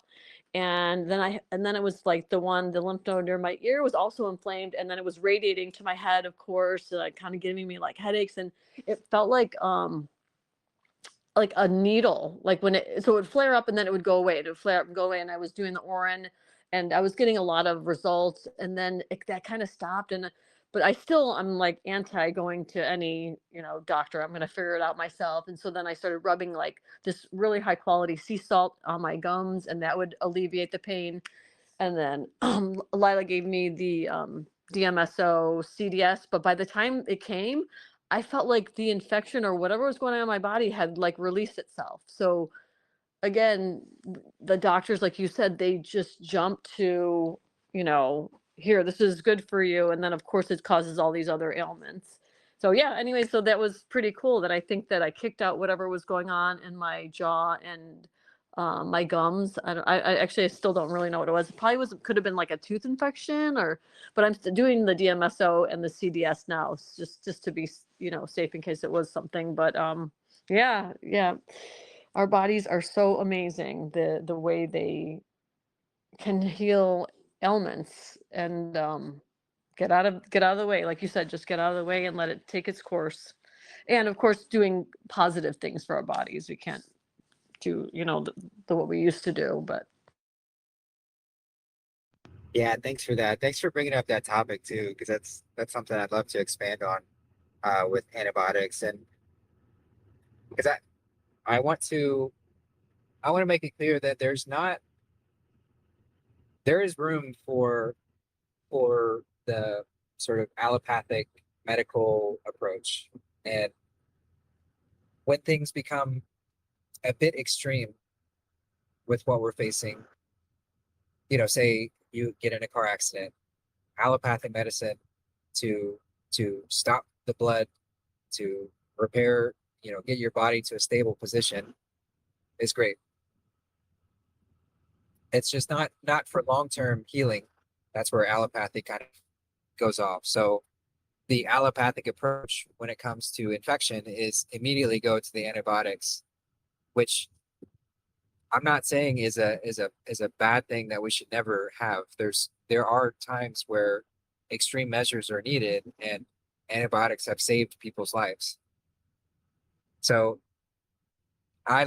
and then it was like the lymph node near my ear was also inflamed, and then it was radiating to my head, of course, like kind of giving me like headaches, and it felt like a needle, like so it would flare up and then it would go away. It would flare up and go away, and I was doing the Orin, and I was getting a lot of results, and then that kind of stopped. But I'm like anti going to any doctor. I'm going to figure it out myself. And so then I started rubbing like this really high quality sea salt on my gums, and that would alleviate the pain. And then Lila gave me the DMSO CDS, but by the time it came, I felt like the infection or whatever was going on in my body had like released itself. So again, the doctors, like you said, they just jump to, here, this is good for you. And then of course it causes all these other ailments. So yeah, anyway, so that was pretty cool that I think that I kicked out whatever was going on in my jaw and my gums. I actually, I still don't really know what it was. It probably could have been like a tooth infection, but I'm still doing the DMSO and the CDS now, just to be, safe in case it was something. But yeah, yeah, our bodies are so amazing, the way they can heal ailments, and get out of the way. Like you said, just get out of the way and let it take its course. And of course, doing positive things for our bodies. We can't do, the what we used to do, but Yeah, thanks for that. Thanks for bringing up that topic too, because that's something I'd love to expand on with antibiotics. And because I want to make it clear that there is room for the sort of allopathic medical approach. And when things become a bit extreme with what we're facing, say you get in a car accident, allopathic medicine to stop the blood, to repair, get your body to a stable position is great. It's just not for long-term healing. That's where allopathy kind of goes off. So the allopathic approach when it comes to infection is immediately go to the antibiotics, which I'm not saying is a bad thing that we should never have. There are times where extreme measures are needed, and antibiotics have saved people's lives. So I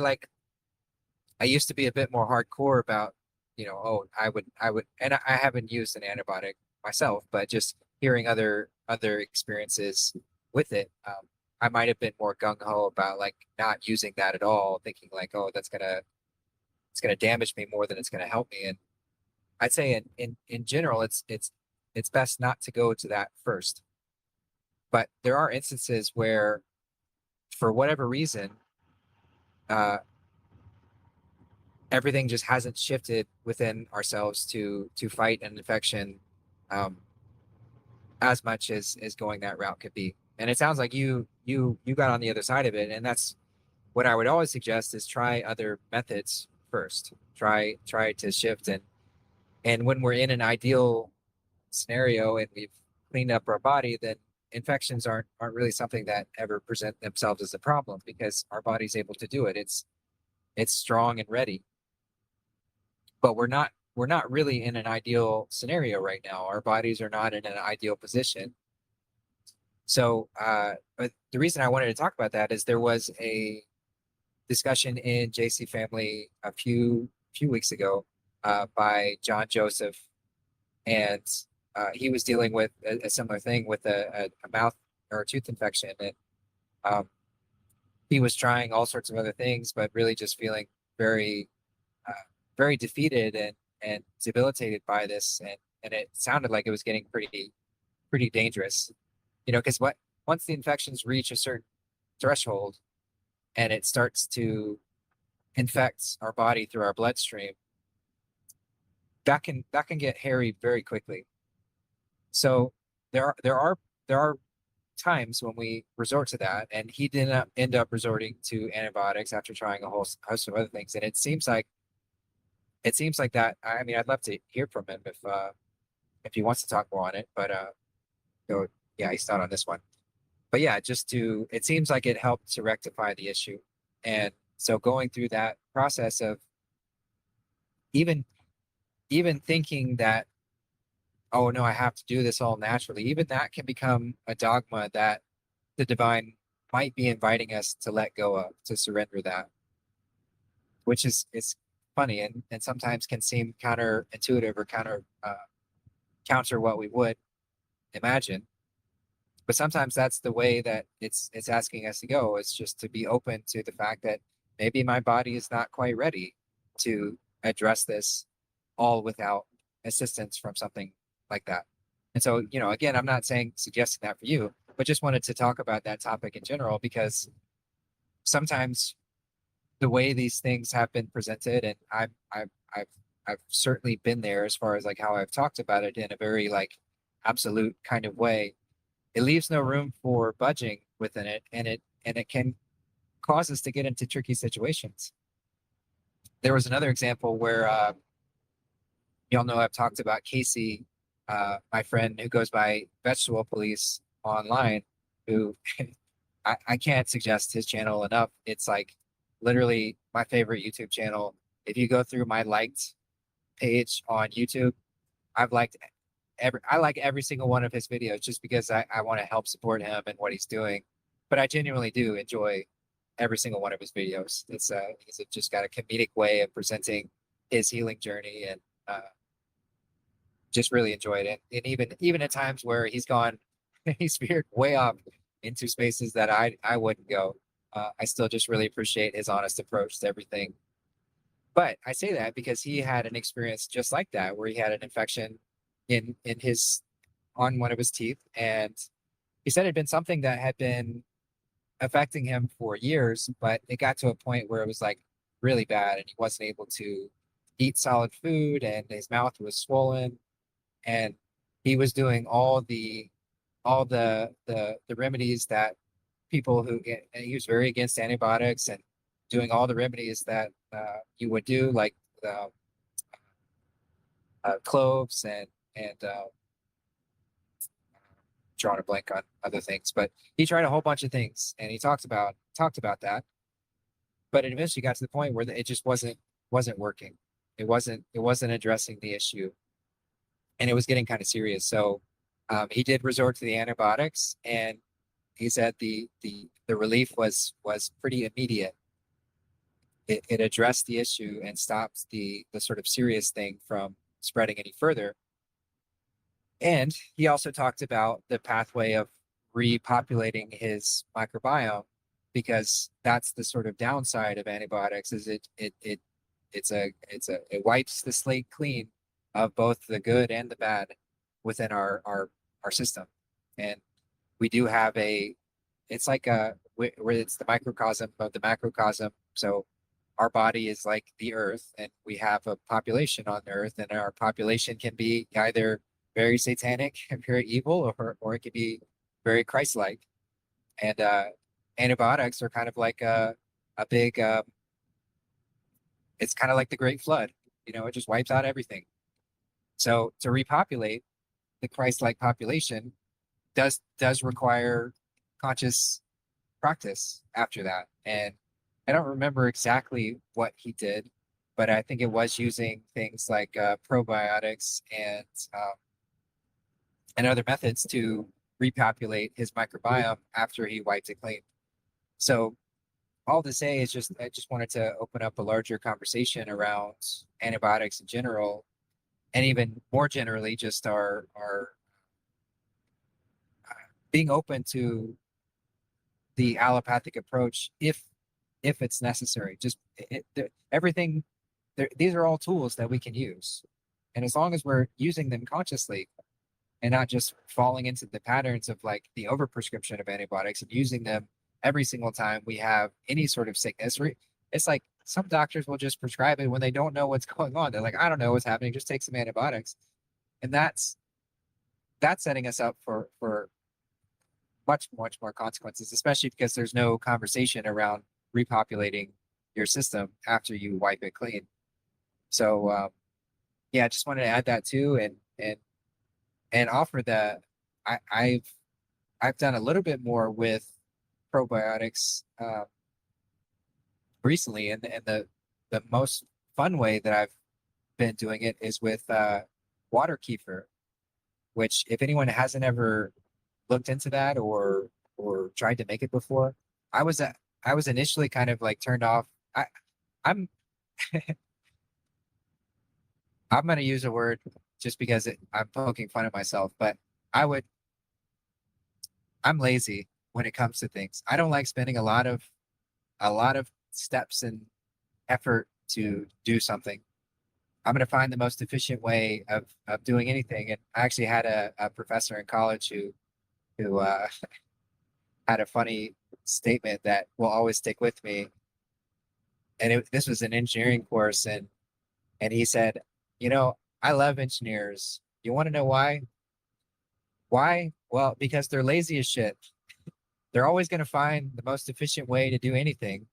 used to be a bit more hardcore about, I would, and I haven't used an antibiotic myself, but just hearing other experiences with it, I might have been more gung ho about like not using that at all, thinking like, oh, it's gonna damage me more than it's gonna help me. And I'd say in general, it's best not to go to that first. But there are instances where, for whatever reason, uh, everything just hasn't shifted within ourselves to fight an infection as much as going that route could be. And it sounds like you got on the other side of it, and that's what I would always suggest is try other methods first. Try to shift, and when we're in an ideal scenario and we've cleaned up our body, then infections aren't really something that ever present themselves as a problem because our body's able to do it. It's strong and ready. But we're not really in an ideal scenario right now. Our bodies are not in an ideal position. So but the reason I wanted to talk about that is there was a discussion in JC Family a few weeks ago by John Joseph, and he was dealing with a similar thing with a mouth or a tooth infection, and he was trying all sorts of other things, but really just feeling very very defeated and debilitated by this, and it sounded like it was getting pretty dangerous, because once the infections reach a certain threshold and it starts to infect our body through our bloodstream, that can get hairy very quickly. So there are times when we resort to that, and he did not end up resorting to antibiotics after trying a whole host of other things. And it seems like that. I mean, I'd love to hear from him if he wants to talk more on it. But so yeah, he's not on this one. But yeah, it seems like it helped to rectify the issue. And so going through that process of even thinking that, oh no, I have to do this all naturally, even that can become a dogma that the divine might be inviting us to let go of, to surrender that, which is funny and sometimes can seem counterintuitive or counter what we would imagine. But sometimes that's the way that it's asking us to go, is just to be open to the fact that maybe my body is not quite ready to address this all without assistance from something like that. And so, again, I'm not suggesting that for you, but just wanted to talk about that topic in general, because sometimes the way these things have been presented, and I've certainly been there as far as like how I've talked about it in a very like absolute kind of way, it leaves no room for budging within it, and it can cause us to get into tricky situations. There was another example where y'all know I've talked about Casey, my friend who goes by Vegetable Police online, who I can't suggest his channel enough. It's like literally my favorite YouTube channel. If you go through my liked page on YouTube, I like every single one of his videos just because I want to help support him and what he's doing. But I genuinely do enjoy every single one of his videos. He's just got a comedic way of presenting his healing journey, and just really enjoyed it. And even at times where he's veered way off into spaces that I wouldn't go. I still just really appreciate his honest approach to everything. But I say that because he had an experience just like that, where he had an infection in his on one of his teeth, and he said it had been something that had been affecting him for years, but it got to a point where it was like really bad, and he wasn't able to eat solid food, and his mouth was swollen, and he was doing all the remedies that people who and he was very against antibiotics and doing all the remedies that you would do, like cloves and drawing a blank on other things. But he tried a whole bunch of things, and he talked about that. But it eventually got to the point where it just wasn't working. It wasn't addressing the issue, and it was getting kind of serious. So he did resort to the antibiotics, and he said the relief was pretty immediate. It addressed the issue and stopped the sort of serious thing from spreading any further. And he also talked about the pathway of repopulating his microbiome, because that's the sort of downside of antibiotics, is it wipes the slate clean of both the good and the bad within our system. And we do have it's like where it's the microcosm of the macrocosm. So our body is like the earth, and we have a population on earth, and our population can be either very satanic and very evil, or it can be very Christ-like. And antibiotics are kind of like a big it's kind of like the Great Flood. It just wipes out everything. So to repopulate the Christ-like population does require conscious practice after that. And I don't remember exactly what he did, but I think it was using things like probiotics and other methods to repopulate his microbiome after he wiped it clean. So all to say is I just wanted to open up a larger conversation around antibiotics in general, and even more generally, just our being open to the allopathic approach if it's necessary. Just everything. These are all tools that we can use, and as long as we're using them consciously and not just falling into the patterns of like the overprescription of antibiotics and using them every single time we have any sort of sickness. It's like some doctors will just prescribe it when they don't know what's going on. They're like, I don't know what's happening, just take some antibiotics. And that's setting us up for much more consequences, especially because there's no conversation around repopulating your system after you wipe it clean. So yeah, I just wanted to add that too, and offer that I've done a little bit more with probiotics recently, and the most fun way that I've been doing it is with water kefir, which if anyone hasn't ever looked into that or tried to make it before, I was initially kind of like turned off. I'm I'm going to use a word just because I'm poking fun at myself, but I'm lazy when it comes to things. I don't like spending a lot of steps and effort to do something. I'm going to find the most efficient way of doing anything. And I actually had a professor in college who had a funny statement that will always stick with me. And this was an engineering course, and he said, I love engineers. You want to know why? Why? Well, because they're lazy as shit. They're always going to find the most efficient way to do anything.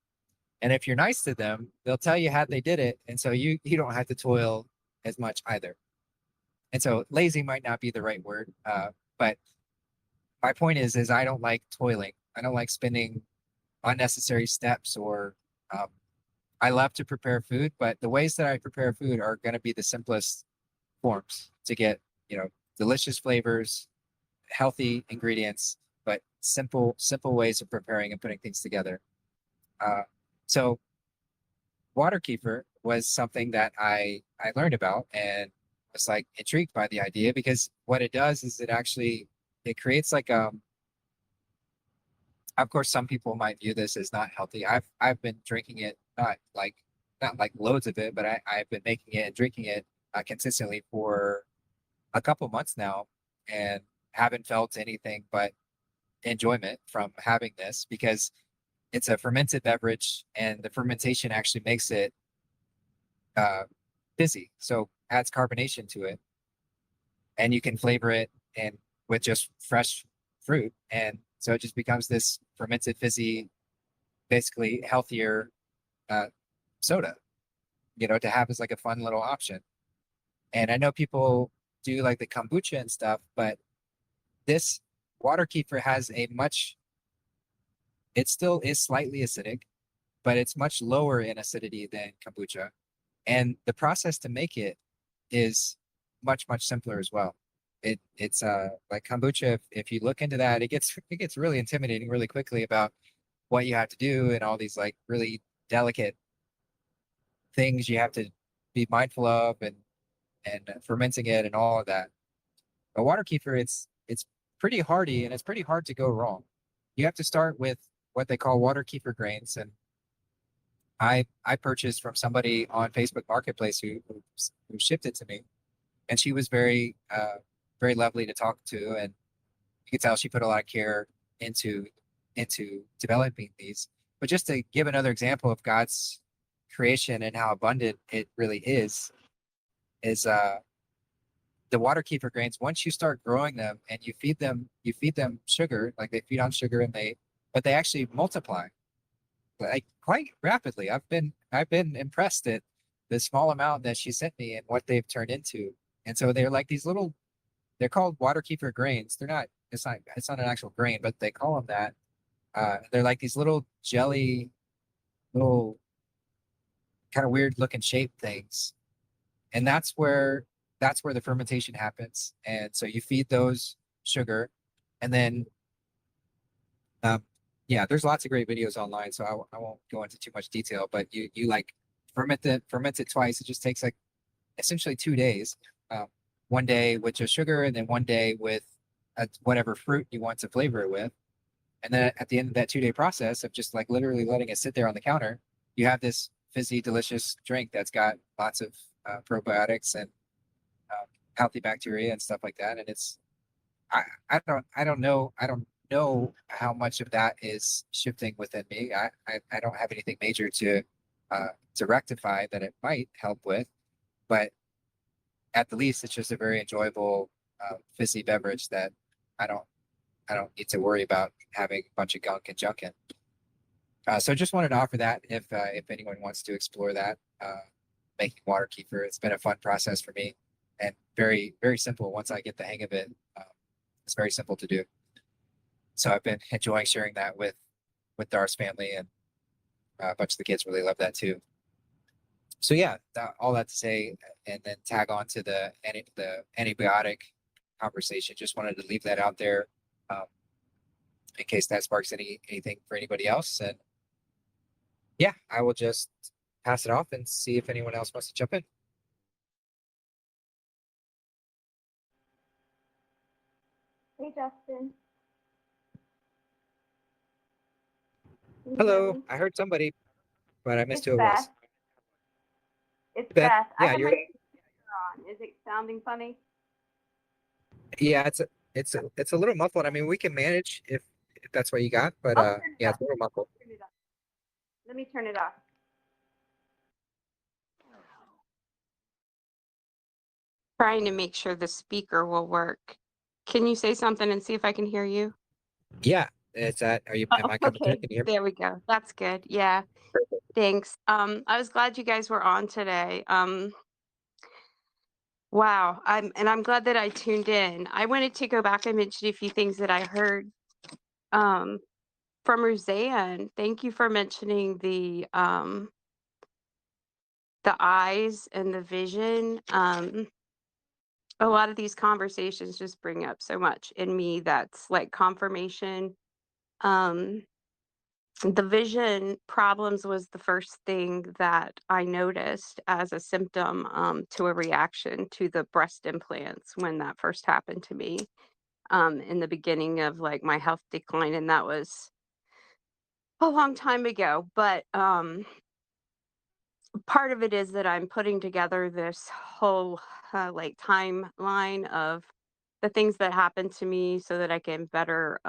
And if you're nice to them, they'll tell you how they did it. And so you don't have to toil as much either. And so lazy might not be the right word. But my point is I don't like toiling. I don't like spending unnecessary steps or I love to prepare food, but the ways that I prepare food are going to be the simplest forms to get, delicious flavors, healthy ingredients, but simple ways of preparing and putting things together. So water kefir was something that I learned about and was like intrigued by the idea, because what it does is it creates like I of course, some people might view this as not healthy. I've been drinking it, not like loads of it, but I've been making it and drinking it consistently for a couple months now, and haven't felt anything but enjoyment from having this, because it's a fermented beverage, and the fermentation actually makes it fizzy, so adds carbonation to it, and you can flavor it and with just fresh fruit, and so it just becomes this fermented fizzy, basically healthier soda, to have as like a fun little option. And I know people do like the kombucha and stuff, but this water kefir has it still is slightly acidic, but it's much lower in acidity than kombucha. And the process to make it is much, much simpler as well. It's like kombucha, if you look into that, it gets really intimidating really quickly about what you have to do and all these like really delicate things you have to be mindful of, and fermenting it and all of that. But water kefir, it's pretty hardy, and it's pretty hard to go wrong. You have to start with what they call water kefir grains, and I purchased from somebody on Facebook Marketplace who shipped it to me, and she was very very lovely to talk to, and you could tell she put a lot of care into developing these. But just to give another example of God's creation and how abundant it really is the water kefir grains. Once you start growing them and you feed them sugar, like they feed on sugar, but they actually multiply like quite rapidly. I've been impressed at the small amount that she sent me and what they've turned into. And so they're like they're called water kefir grains. It's not an actual grain, but they call them that. They're like these little jelly, little kind of weird looking shape things. And that's where the fermentation happens. And so you feed those sugar, and then yeah, there's lots of great videos online, so I won't go into too much detail, but you like ferment it twice. It just takes like essentially 2 days. One day with just sugar, and then one day with whatever fruit you want to flavor it with. And then at the end of that 2-day process of just like literally letting it sit there on the counter, you have this fizzy, delicious drink that's got lots of probiotics and healthy bacteria and stuff like that. And I don't know how much of that is shifting within me. I don't have anything major to rectify that it might help with, but at the least, it's just a very enjoyable fizzy beverage that I don't need to worry about having a bunch of gunk and junk in. So just wanted to offer that if anyone wants to explore that, making water kefir. It's been a fun process for me, and very, very simple. Once I get the hang of it, it's very simple to do. So I've been enjoying sharing that with Dar's family, and a bunch of the kids really love that too. So yeah, all that to say, and then tag on to the antibiotic conversation. Just wanted to leave that out there, in case that sparks anything for anybody else. And yeah, I will just pass it off and see if anyone else wants to jump in. Hey, Justin. Can you hear Hello, me? I heard somebody, but I missed It's who it was. Beth. It's Beth, Beth. I yeah, have you're. my speaker on. Is it sounding funny? Yeah, it's a little muffled. I mean, we can manage if that's what you got, but I'll turn it yeah, up. it's a little muffled. Turn it up. Let me turn it off. Trying to make sure the speaker will work. Can you say something and see if I can hear you? Yeah, am I coming through? Okay, Can you hear me? there we go. That's good. Yeah, thanks. I was glad you guys were on today. Wow, I'm glad that I tuned in. I wanted to go back and mention a few things that I heard from Roseanne. Thank you for mentioning the eyes and the vision. A lot of these conversations just bring up so much in me that's like confirmation. The vision problems was the first thing that I noticed as a symptom to a reaction to the breast implants when that first happened to me in the beginning of like my health decline. And that was a long time ago, but part of it is that I'm putting together this whole like timeline of the things that happened to me so that I can better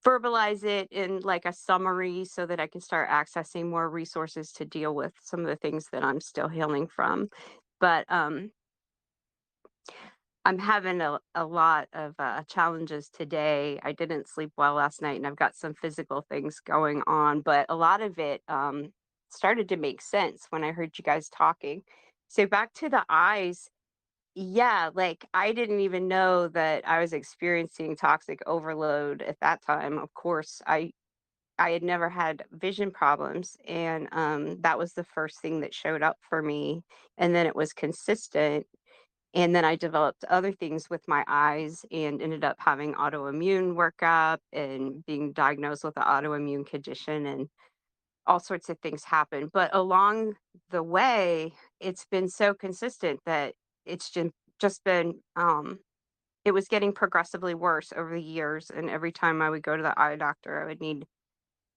verbalize it in like a summary so that I can start accessing more resources to deal with some of the things that I'm still healing from. But I'm having a lot of challenges today. I didn't sleep well last night and I've got some physical things going on, but a lot of it started to make sense when I heard you guys talking. So back to the eyes. Yeah, like I didn't even know that I was experiencing toxic overload at that time. Of course, I had never had vision problems, and that was the first thing that showed up for me. And then it was consistent, and then I developed other things with my eyes and ended up having autoimmune workup and being diagnosed with an autoimmune condition, and all sorts of things happen. But along the way, it's been so consistent that it's just been it was getting progressively worse over the years. And every time I would go to the eye doctor, I would need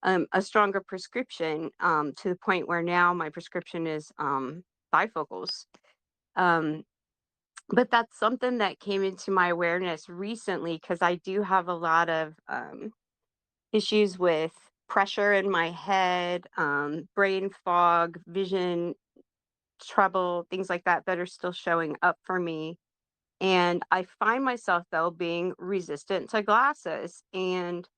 a stronger prescription, to the point where now my prescription is bifocals. Um, but that's something that came into my awareness recently because I do have a lot of issues with pressure in my head, brain fog, vision trouble, things like that that are still showing up for me. And I find myself, though, being resistant to glasses. And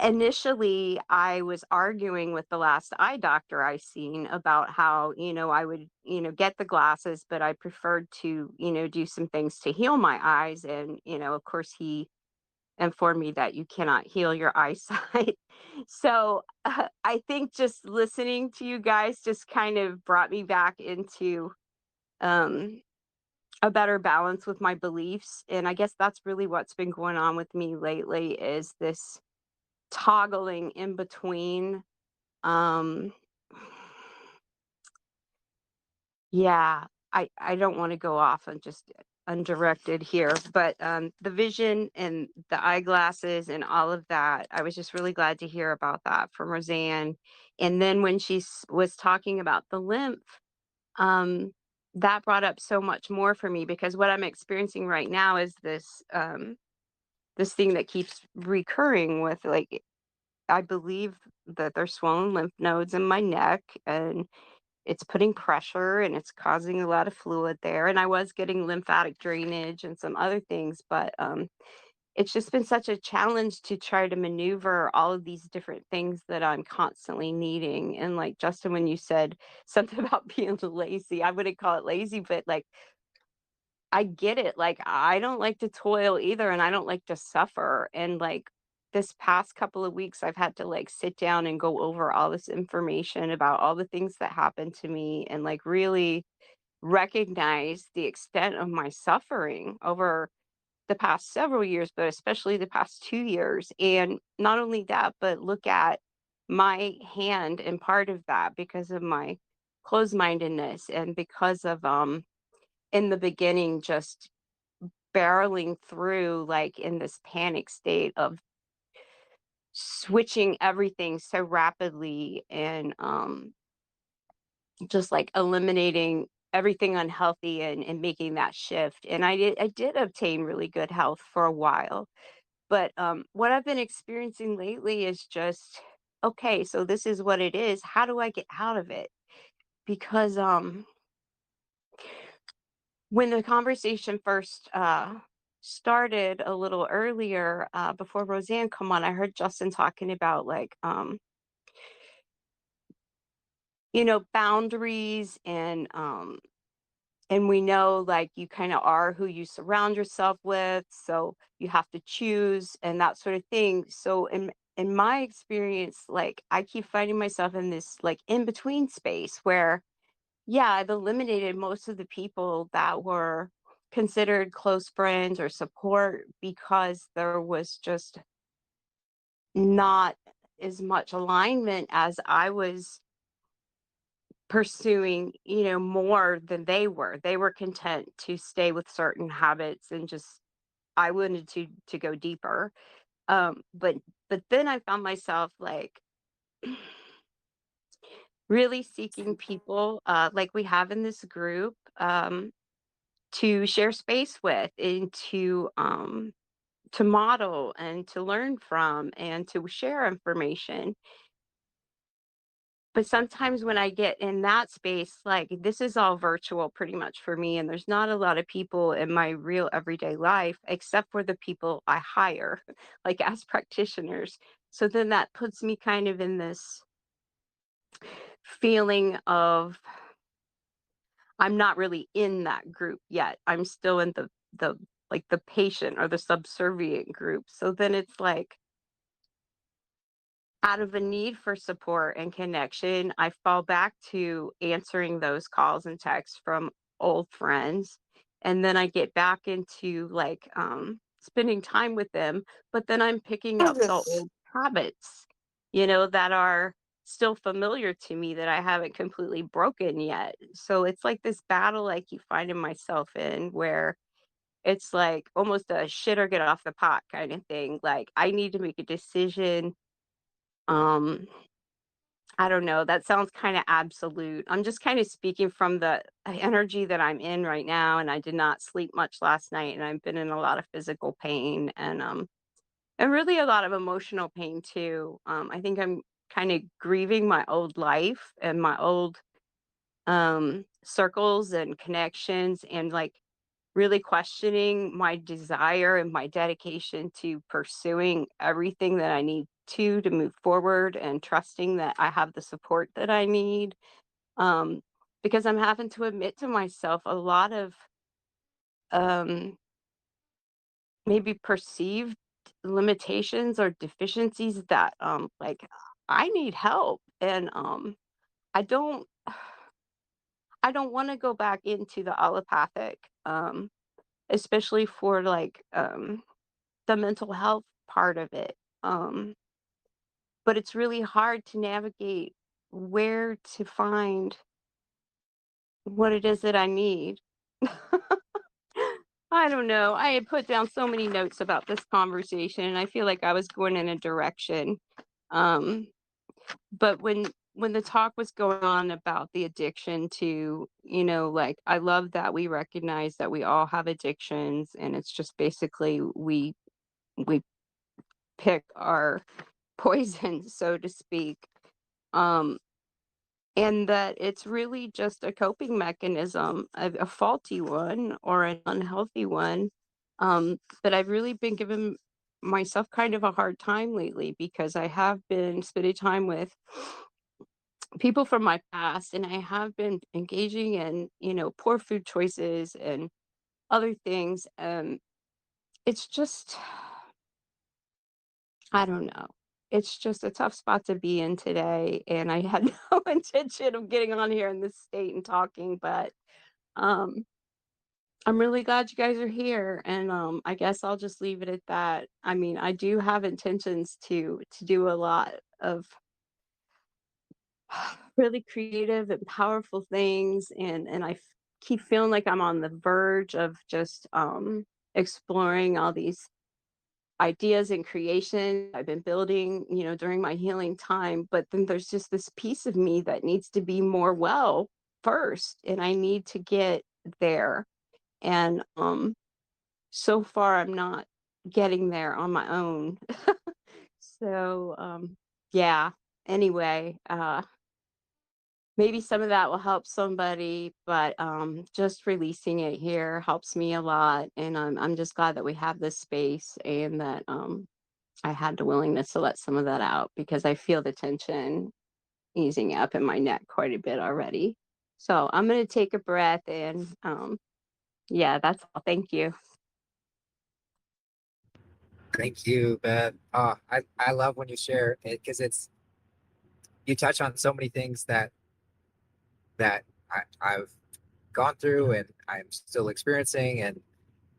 initially, I was arguing with the last eye doctor I seen about how, I would, get the glasses, but I preferred to, do some things to heal my eyes. And, of course, he informed me that you cannot heal your eyesight. So I think just listening to you guys just kind of brought me back into um, a better balance with my beliefs. And I guess that's really what's been going on with me lately is this toggling in between. Um, yeah, I don't want to go off on just undirected here, but the vision and the eyeglasses and all of that, I was just really glad to hear about that from Roseanne. And then when she was talking about the lymph, um, that brought up so much more for me because what I'm experiencing right now is this thing that keeps recurring with like I believe that there's swollen lymph nodes in my neck and it's putting pressure and it's causing a lot of fluid there. And I was getting lymphatic drainage and some other things, but it's just been such a challenge to try to maneuver all of these different things that I'm constantly needing. And like Justin, when you said something about being lazy, I wouldn't call it lazy, but like I get it. Like, I don't like to toil either, and I don't like to suffer. And like this past couple of weeks, I've had to like sit down and go over all this information about all the things that happened to me and like really recognize the extent of my suffering over the past several years, but especially the past 2 years. And not only that, but look at my hand and part of that because of my closed mindedness and because of in the beginning just barreling through like in this panic state of switching everything so rapidly and just like eliminating everything unhealthy and making that shift. And I did obtain really good health for a while. But what I've been experiencing lately is just okay, so this is what it is. How do I get out of it? Because when the conversation first started a little earlier, before Roseanne come on, I heard Justin talking about like boundaries and we know like you kind of are who you surround yourself with, so you have to choose and that sort of thing. So in my experience, like I keep finding myself in this like in between space where yeah, I've eliminated most of the people that were considered close friends or support because there was just not as much alignment as I was pursuing, more than they were. They were content to stay with certain habits and just I wanted to go deeper. But then I found myself like really seeking people like we have in this group to share space with and to model and to learn from and to share information. But sometimes when I get in that space, like this is all virtual pretty much for me, and there's not a lot of people in my real everyday life except for the people I hire, like as practitioners. So then that puts me kind of in this feeling of I'm not really in that group yet. I'm still in the like the patient or the subservient group. So then it's like out of a need for support and connection, I fall back to answering those calls and texts from old friends. And then I get back into like spending time with them, but then I'm picking up the old habits, that are still familiar to me that I haven't completely broken yet. So it's like this battle I keep finding myself in where it's like almost a shit or get off the pot kind of thing. Like I need to make a decision. um I don't know, that sounds kind of absolute. I'm just kind of speaking from the energy that I'm in right now, and I did not sleep much last night, and I've been in a lot of physical pain and really a lot of emotional pain too. I think I'm kind of grieving my old life and my old circles and connections, and like really questioning my desire and my dedication to pursuing everything that I need to move forward, and trusting that I have the support that I need. Um, because I'm having to admit to myself a lot of um, maybe perceived limitations or deficiencies that like I need help, and I don't I don't want to go back into the allopathic, especially for like the mental health part of it. Um, but it's really hard to navigate where to find what it is that I need. I don't know. I had put down so many notes about this conversation, and I feel like I was going in a direction. Um, but when the talk was going on about the addiction to, like I love that we recognize that we all have addictions, and it's just basically we pick our poison, so to speak. Um, and that it's really just a coping mechanism, a faulty one or an unhealthy one. But I've really been giving myself kind of a hard time lately because I have been spending time with people from my past, and I have been engaging in, poor food choices and other things. It's just I don't know. It's just a tough spot to be in today, and I had no intention of getting on here in this state and talking, but um, I'm really glad you guys are here, and I guess I'll just leave it at that. I mean, I do have intentions to do a lot of really creative and powerful things, and keep feeling like I'm on the verge of just exploring all these ideas and creation I've been building, during my healing time. But then there's just this piece of me that needs to be more well first, and I need to get there. And so far I'm not getting there on my own. So yeah. Anyway, maybe some of that will help somebody, but just releasing it here helps me a lot, and I'm just glad that we have this space, and that I had the willingness to let some of that out because I feel the tension easing up in my neck quite a bit already. So I'm going to take a breath, and yeah, that's all. Thank you. Thank you, Beth. I love when you share it because you touch on so many things that I've gone through and I'm still experiencing,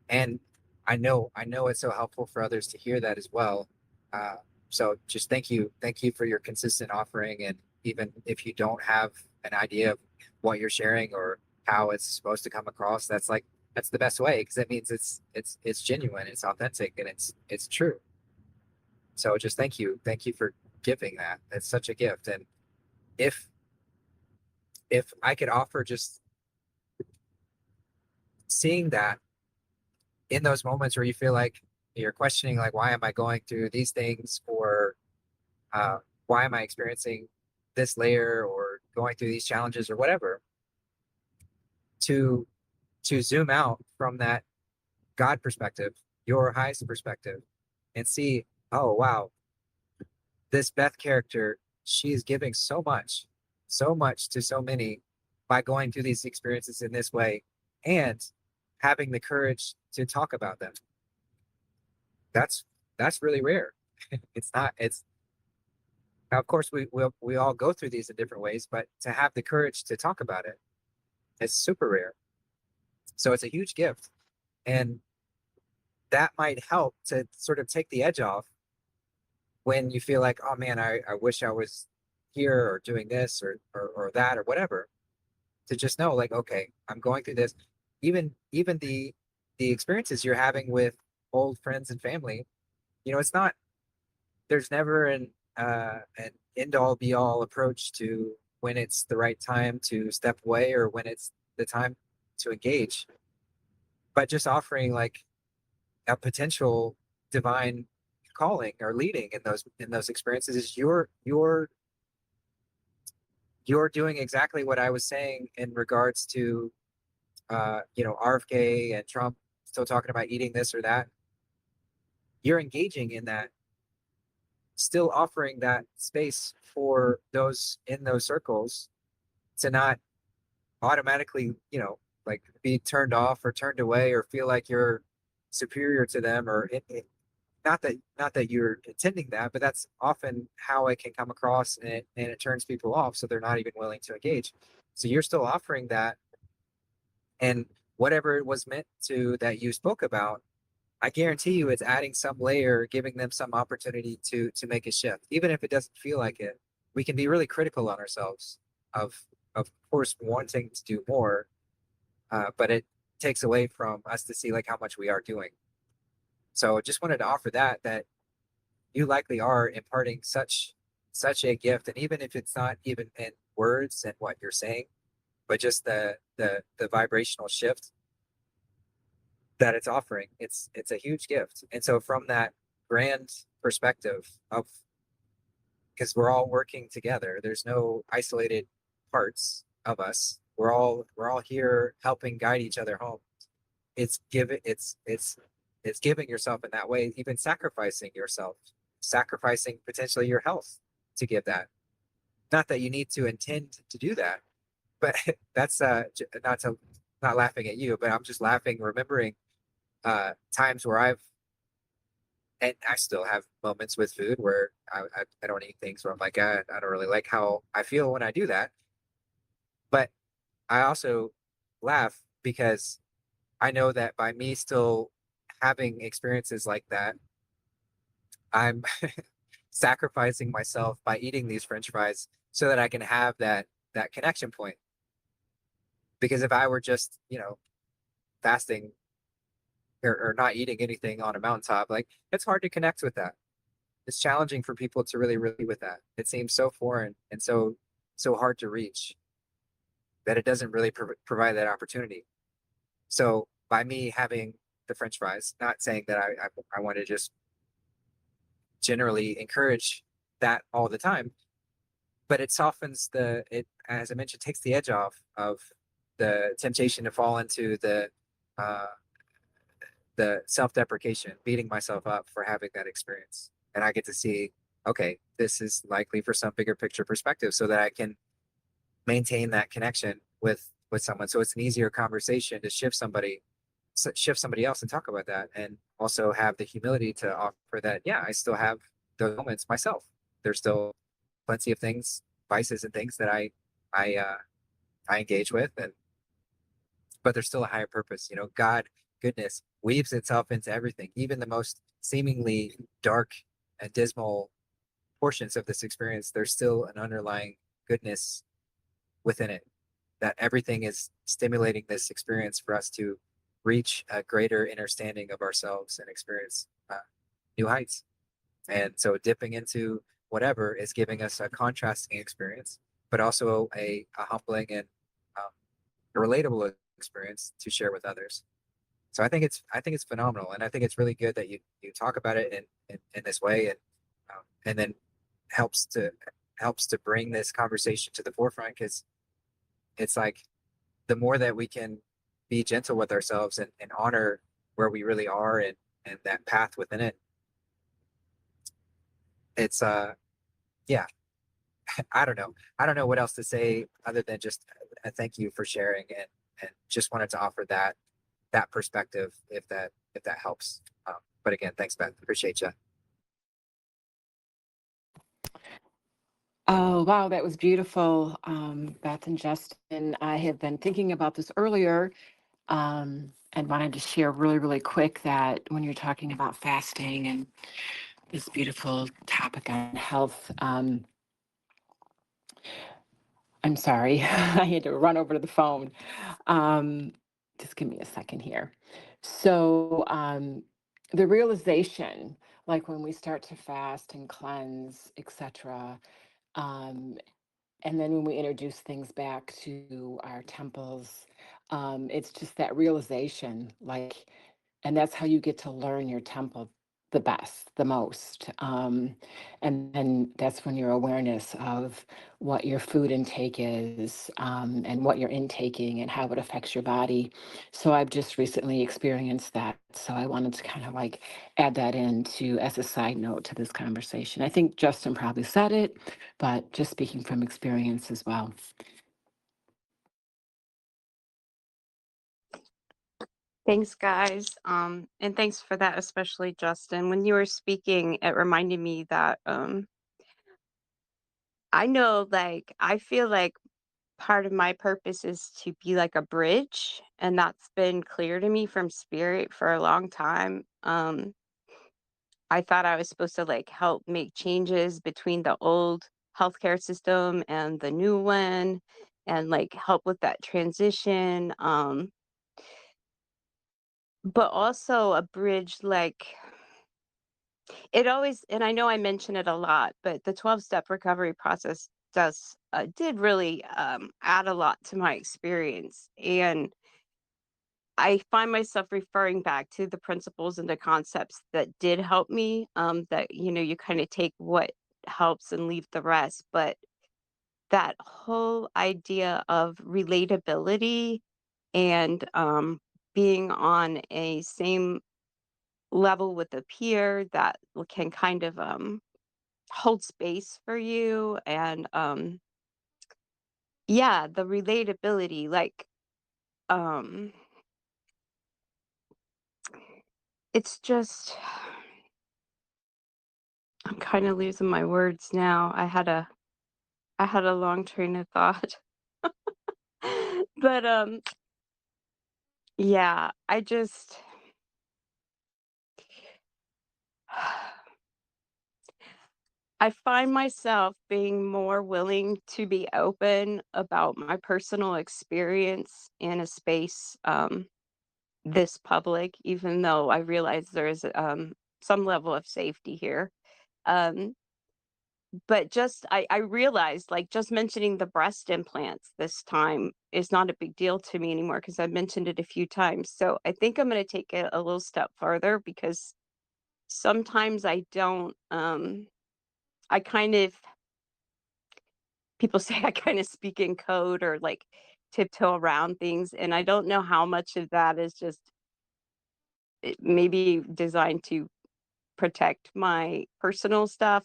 and I know it's so helpful for others to hear that as well. Uh, so just thank you for your consistent offering, and even if you don't have an idea of what you're sharing or how it's supposed to come across, that's the best way because it means it's genuine, it's authentic, and it's true. So just thank you for giving that. It's such a gift. And if I could offer just seeing that in those moments where you feel like you're questioning, like, why am I going through these things, or why am I experiencing this layer, or going through these challenges, or whatever, to zoom out from that God perspective, your highest perspective, and see, oh wow, this Beth character, she is giving so much to so many by going through these experiences in this way, and having the courage to talk about them. That's really rare. It's not. It's now, of course, we all go through these in different ways, but to have the courage to talk about it, it's super rare. So it's a huge gift, and that might help to sort of take the edge off when you feel like, oh man, I wish I was here, or doing this, or that, or whatever. To just know, like, okay, I'm going through this. Even the experiences you're having with old friends and family, it's not, there's never an end all be all approach to when it's the right time to step away, or when it's the time to engage. But just offering like a potential divine calling or leading in those experiences is you're doing exactly what I was saying in regards to RFK and Trump still talking about eating this or that. You're engaging in that, still offering that space for those in those circles to not automatically, like be turned off or turned away, or feel like you're superior to them, or not that you're intending that, but that's often how it can come across, and it turns people off, so they're not even willing to engage. So you're still offering that, and whatever it was meant to that you spoke about, I guarantee you it's adding some layer, giving them some opportunity to make a shift, even if it doesn't feel like it. We can be really critical on ourselves, of course wanting to do more, but it takes away from us to see like how much we are doing. So just wanted to offer that you likely are imparting such a gift, and even if it's not even in words and what you're saying, but just the vibrational shift that it's offering, it's a huge gift. And so from that grand perspective of, because we're all working together, there's no isolated parts of us. We're all here helping guide each other home. It's giving yourself in that way, even sacrificing yourself, sacrificing potentially your health to give that. Not that you need to intend to do that, but that's not laughing at you, but I'm just laughing, remembering times where and I still have moments with food where I don't eat things where I'm like, I don't really like how I feel when I do that. But I also laugh because I know that by me still having experiences like that, I'm sacrificing myself by eating these French fries so that I can have that connection point. Because if I were just, fasting, or not eating anything on a mountaintop, like, it's hard to connect with that. It's challenging for people to really with that. It seems so foreign and so hard to reach that it doesn't really provide that opportunity. So by me having the French fries, not saying that I want to just generally encourage that all the time, but it softens it, as I mentioned, takes the edge off of the temptation to fall into uh, the self-deprecation, beating myself up for having that experience. And I get to see, okay, this is likely for some bigger picture perspective, so that I can maintain that connection with someone. So it's an easier conversation to shift somebody else and talk about that, and also have the humility to offer that, yeah, I still have those moments myself. There's still plenty of things, vices and things that I engage with, but there's still a higher purpose. God, goodness weaves itself into everything, even the most seemingly dark and dismal portions of this experience. There's still an underlying goodness within it, that everything is stimulating this experience for us to reach a greater understanding of ourselves and experience new heights. And so dipping into whatever is giving us a contrasting experience, but also a humbling and um, a relatable experience to share with others. So I think it's phenomenal, and I think it's really good that you talk about it in this way, and then helps to helps to bring this conversation to the forefront, because it's like the more that we can be gentle with ourselves and honor where we really are and that path within it, it's yeah. I don't know what else to say other than just a thank you for sharing, and just wanted to offer that perspective if that helps. But again, thanks, Beth. Appreciate you. Oh, wow, that was beautiful, Beth and Justin. I have been thinking about this earlier, and wanted to share really, really quick that when you're talking about fasting and this beautiful topic on health, I'm sorry, I had to run over to the phone. Um, just give me a second here. So, the realization, like when we start to fast and cleanse, etc., um, and then when we introduce things back to our temples, it's just that realization, like, and that's how you get to learn your temple the best, the most. And then that's when your awareness of what your food intake is, and what you're intaking and how it affects your body. So I've just recently experienced that. So I wanted to kind of like add that into as a side note to this conversation. I think Justin probably said it, but just speaking from experience as well. Thanks, guys. And thanks for that, especially Justin. When you were speaking, it reminded me that I know, like, I feel like part of my purpose is to be like a bridge, and that's been clear to me from spirit for a long time. I thought I was supposed to like help make changes between the old healthcare system and the new one and like help with that transition. But also a bridge, like it always, and I know I mention it a lot, but the 12-step recovery process did really add a lot to my experience. And I find myself referring back to the principles and the concepts that did help me, that, you kind of take what helps and leave the rest. But that whole idea of relatability and being on a same level with a peer that can kind of hold space for you, and yeah, the relatability, like um it's just I'm kind of losing my words now. I had a long train of thought. But yeah, I just I find myself being more willing to be open about my personal experience in a space this public, even though I realize there is some level of safety here. Um, but just I realized, like, just mentioning the breast implants this time is not a big deal to me anymore because I've mentioned it a few times. So I think I'm going to take it a little step further because sometimes I don't I kind of people say I kind of speak in code or like tiptoe around things, and I don't know how much of that is just maybe designed to protect my personal stuff.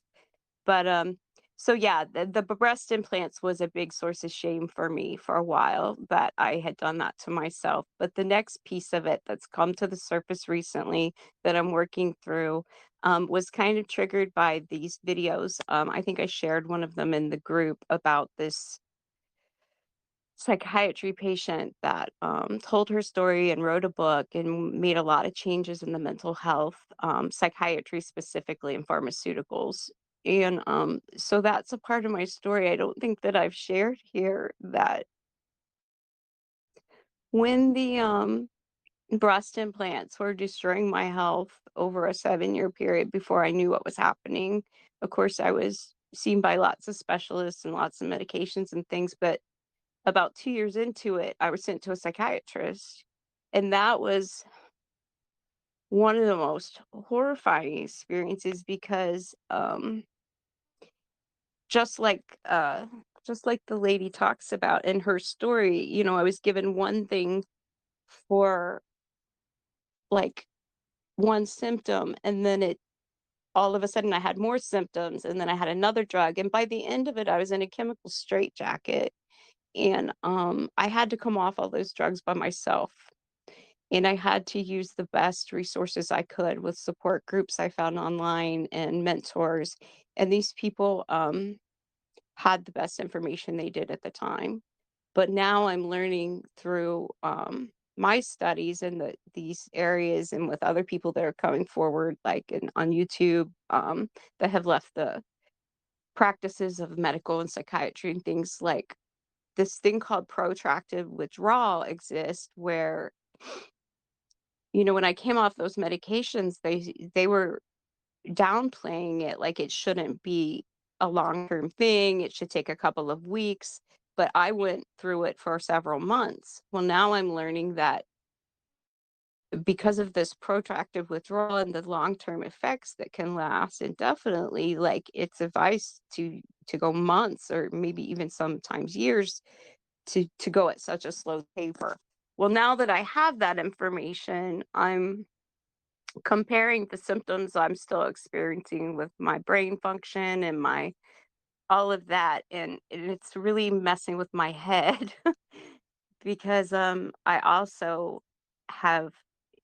But so yeah, the breast implants was a big source of shame for me for a while that I had done that to myself. But the next piece of it that's come to the surface recently that I'm working through was kind of triggered by these videos. I think I shared one of them in the group about this psychiatry patient that told her story and wrote a book and made a lot of changes in the mental health, psychiatry specifically, and pharmaceuticals. And so that's a part of my story I don't think that I've shared here, that when the breast implants were destroying my health over a 7-year period before I knew what was happening. Of course, I was seen by lots of specialists and lots of medications and things, but about 2 years into it, I was sent to a psychiatrist. And that was one of the most horrifying experiences because just like uh just like the lady talks about in her story, I was given one thing for like one symptom, and then it all of a sudden I had more symptoms, and then I had another drug, and by the end of it I was in a chemical straitjacket. And I had to come off all those drugs by myself, and I had to use the best resources I could with support groups I found online and mentors. And these people had the best information they did at the time. But now I'm learning through my studies in these areas and with other people that are coming forward, like on YouTube, that have left the practices of medical and psychiatry, and things like this thing called protracted withdrawal exists, where when I came off those medications, they were downplaying it like it shouldn't be a long-term thing. It should take a couple of weeks, but I went through it for several months. Well, now I'm learning that because of this protracted withdrawal and the long-term effects that can last indefinitely, like it's advised to go months or maybe even sometimes years to go at such a slow taper. Well, now that I have that information, I'm comparing the symptoms I'm still experiencing with my brain function and my all of that, and it's really messing with my head because I also have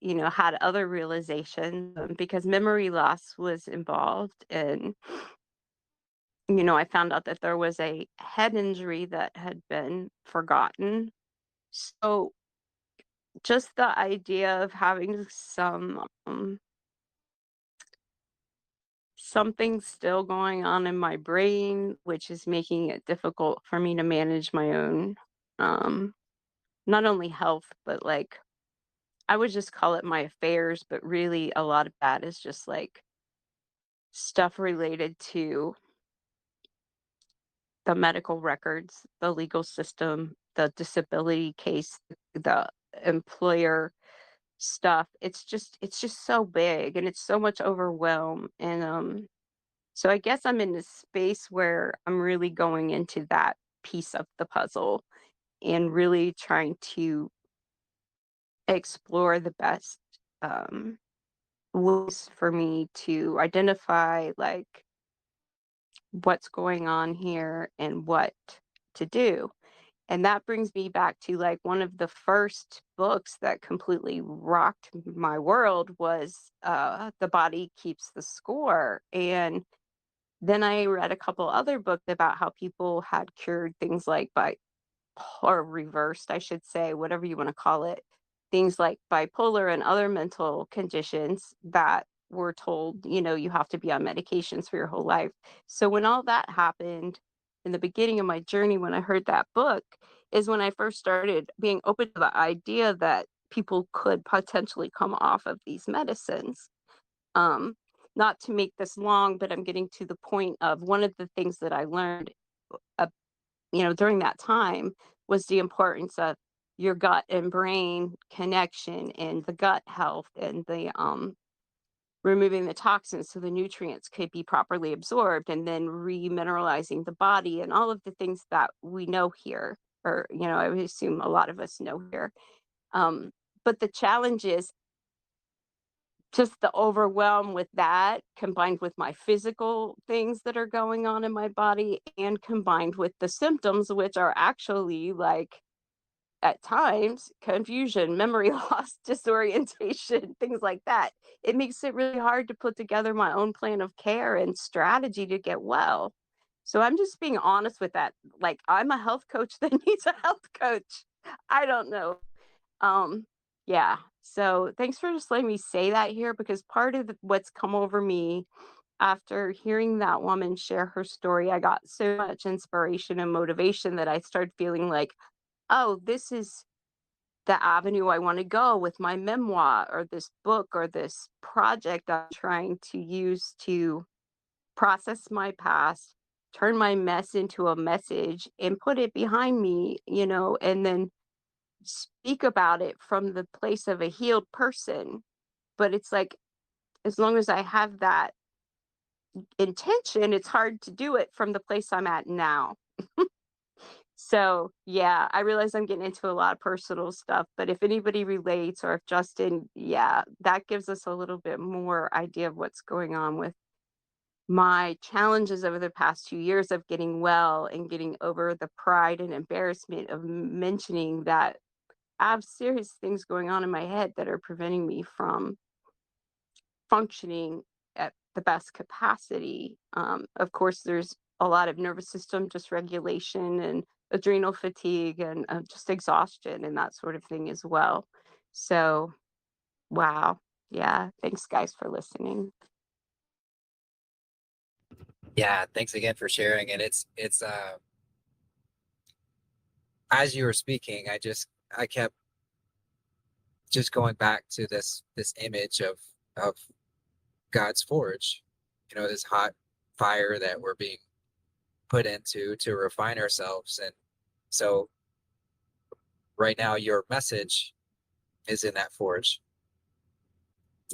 had other realizations, because memory loss was involved, and I found out that there was a head injury that had been forgotten. So just the idea of having something still going on in my brain, which is making it difficult for me to manage my own, um, not only health, but like I would just call it my affairs, but really a lot of that is just like stuff related to the medical records, the legal system, the disability case, the employer stuff. It's just so big and it's so much overwhelm. And so I guess I'm in this space where I'm really going into that piece of the puzzle and really trying to explore the best um, ways for me to identify like what's going on here and what to do. And that brings me back to like one of the first books that completely rocked my world was The Body Keeps the Score. And then I read a couple other books about how people had cured things like or reversed, I should say, whatever you want to call it, things like bipolar and other mental conditions that were told, you have to be on medications for your whole life. So when all that happened in the beginning of my journey, when I heard that book, is when I first started being open to the idea that people could potentially come off of these medicines. Um, Not to make this long, but I'm getting to the point of one of the things that I learned uh, during that time was the importance of your gut and brain connection and the gut health and the removing the toxins so the nutrients could be properly absorbed, and then remineralizing the body and all of the things that we know here, or I would assume a lot of us know here. um, but the challenge is just the overwhelm with that, combined with my physical things that are going on in my body, and combined with the symptoms, which are actually like at times confusion, memory loss, disorientation, things like that. It makes it really hard to put together my own plan of care and strategy to get well. So I'm just being honest with that. Like, I'm a health coach that needs a health coach. I don't know. um, yeah. So thanks for just letting me say that here, because part of what's come over me after hearing that woman share her story, I got so much inspiration and motivation that I started feeling like, oh, this is the avenue I want to go with my memoir or this book or this project I'm trying to use to process my past, turn my mess into a message and put it behind me, and then speak about it from the place of a healed person. But it's like, as long as I have that intention, it's hard to do it from the place I'm at now. So, yeah, I realize I'm getting into a lot of personal stuff, but if anybody relates or if Justin, yeah, that gives us a little bit more idea of what's going on with my challenges over the past 2 years of getting well and getting over the pride and embarrassment of mentioning that I have serious things going on in my head that are preventing me from functioning at the best capacity. Of course, there's a lot of nervous system dysregulation and adrenal fatigue and just exhaustion and that sort of thing as well. So, wow. Yeah. Thanks, guys, for listening. Yeah, thanks again for sharing. And it's as you were speaking, I kept just going back to this image of God's forge, this hot fire that we're being put into to refine ourselves. And so right now your message is in that forge.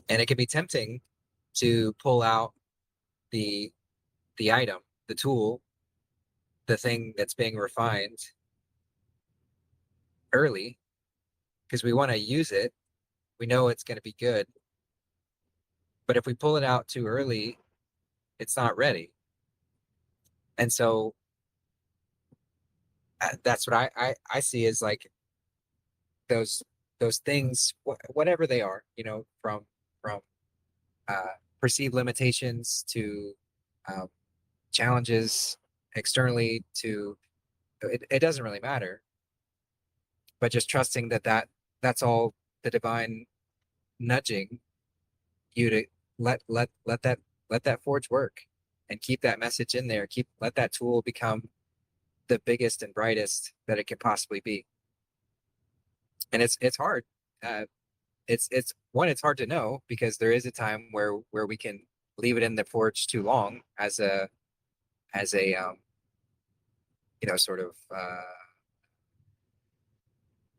And it can be tempting to pull out the item, the tool, the thing that's being refined early because we want to use it. We know it's going to be good. But if we pull it out too early, it's not ready. And so that's what I see as like those things, whatever they are, from perceived limitations to um, challenges externally to it doesn't really matter, but just trusting that's all the divine nudging you to let that forge work and keep that message in there, let that tool become the biggest and brightest that it can possibly be. And it's hard. It's hard to know because there is a time where we can leave it in the forge too long as a sort of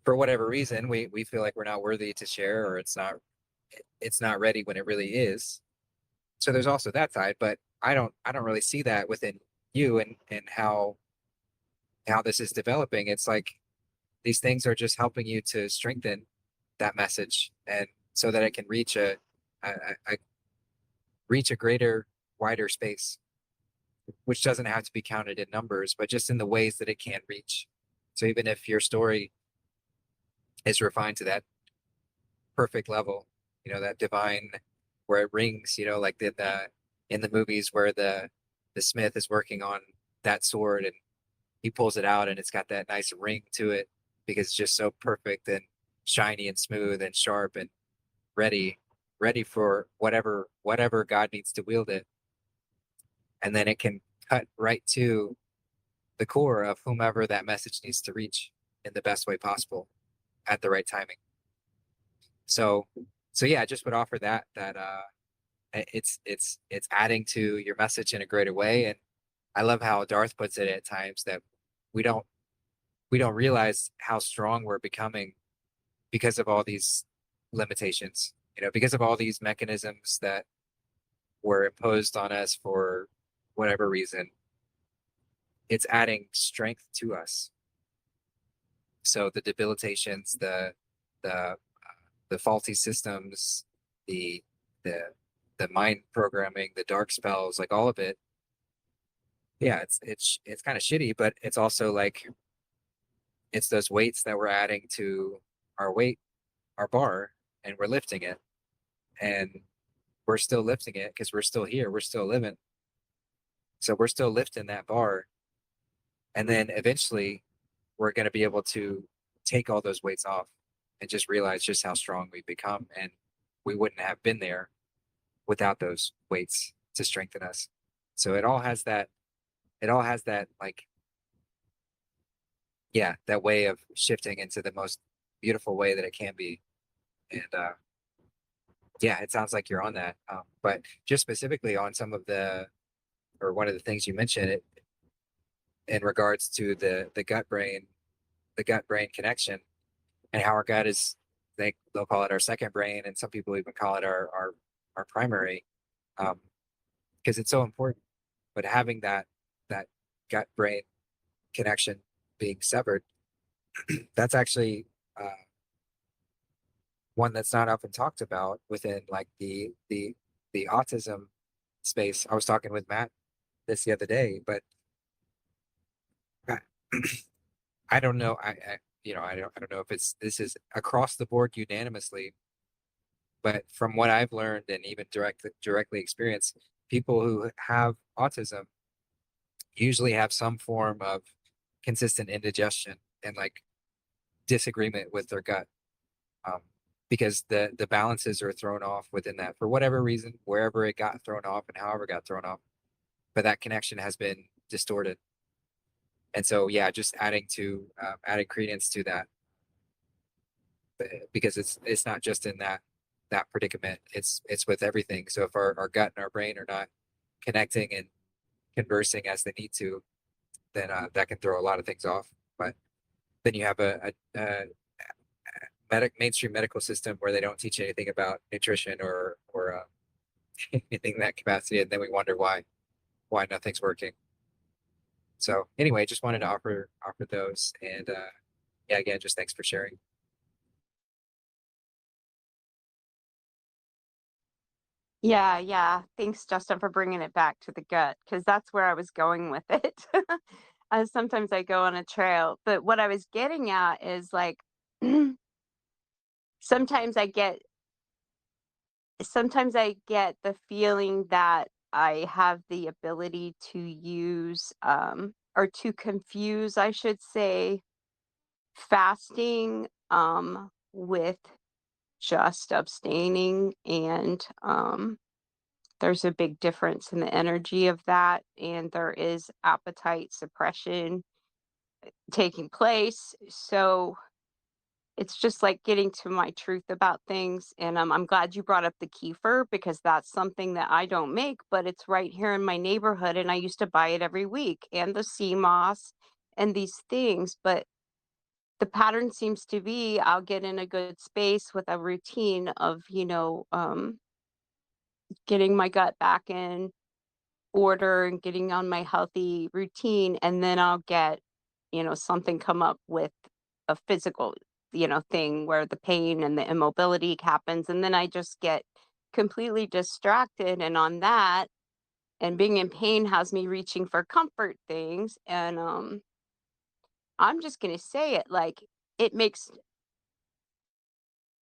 for whatever reason we feel like we're not worthy to share, or it's not ready when it really is. So there's also that side, but I don't really see that within you and how this is developing. It's like these things are just helping you to strengthen that message, and so that it can reach a greater, wider space, which doesn't have to be counted in numbers, but just in the ways that it can reach. So even if your story is refined to that perfect level, that divine where it rings, like in the movies where the smith is working on that sword and he pulls it out and it's got that nice ring to it because it's just so perfect and shiny and smooth and sharp and ready for whatever God needs to wield it. And then it can cut right to the core of whomever that message needs to reach in the best way possible at the right timing. So yeah, I just would offer that it's adding to your message in a greater way. And I love how Darth puts it at times that we don't realize how strong we're becoming because of all these limitations, because of all these mechanisms that were imposed on us for whatever reason. It's adding strength to us. So the debilitations, the faulty systems, the mind programming, the dark spells, like all of it. Yeah, it's kind of shitty, but it's also like it's those weights that we're adding to our bar, and we're lifting it, and we're still lifting it because we're still here, we're still living. So we're still lifting that bar, and then eventually we're going to be able to take all those weights off and just realize just how strong we've become, and we wouldn't have been there without those weights to strengthen us. So it all has that like, yeah, that way of shifting into the most beautiful way that it can be. And yeah, it sounds like you're on that. But just specifically on some of or one of the things you mentioned, in regards to the gut brain connection, and how our gut is, they'll call it our second brain, and some people even call it our primary, because it's so important. But having that gut brain connection being severed, that's actually one that's not often talked about within like the autism space. I was talking with Matt this the other day, but I, I don't know. I don't know if this is across the board unanimously, but from what I've learned and even directly experienced, people who have autism usually have some form of consistent indigestion and like disagreement with their gut, um, because the balances are thrown off within that for whatever reason, wherever it got thrown off and however it got thrown off, but that connection has been distorted. And so, yeah, just adding credence to that, because it's not just in that predicament. It's with everything. So if our gut and our brain are not connecting and conversing as they need to, then that can throw a lot of things off. But then you have a mainstream medical system where they don't teach anything about nutrition or anything in that capacity, and then we wonder why nothing's working. So anyway, just wanted to offer those, and yeah, again, just thanks for sharing. Yeah, yeah. Thanks, Justin, for bringing it back to the gut, because that's where I was going with it. Sometimes I go on a trail, but what I was getting at is like sometimes I get the feeling that I have the ability to use or to confuse, I should say, fasting with just abstaining, and there's a big difference in the energy of that, and there is appetite suppression taking place. So it's just like getting to my truth about things. And I'm glad you brought up the kefir, because that's something that I don't make, but it's right here in my neighborhood, and I used to buy it every week, and the sea moss and these things. But the pattern seems to be I'll get in a good space with a routine of, getting my gut back in order and getting on my healthy routine, and then I'll get, something come up with a physical, thing where the pain and the immobility happens, and then I just get completely distracted and on that, and being in pain has me reaching for comfort things, and I'm just going to say it, like, it makes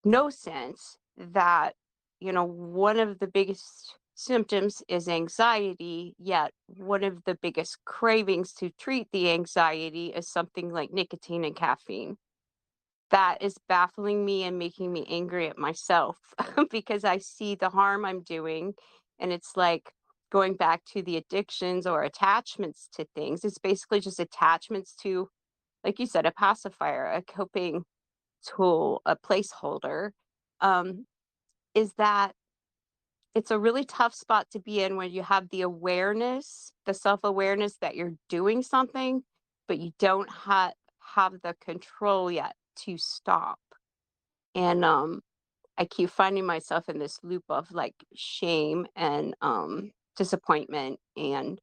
no sense that, one of the biggest symptoms is anxiety, yet one of the biggest cravings to treat the anxiety is something like nicotine and caffeine. That is baffling me and making me angry at myself because I see the harm I'm doing. And it's like going back to the addictions or attachments to things. It's basically just attachments to, like you said, a pacifier, a coping tool, a placeholder. Um, is that it's a really tough spot to be in when you have the awareness, the self-awareness that you're doing something, but you don't have the control yet to stop. And I keep finding myself in this loop of like shame and disappointment, and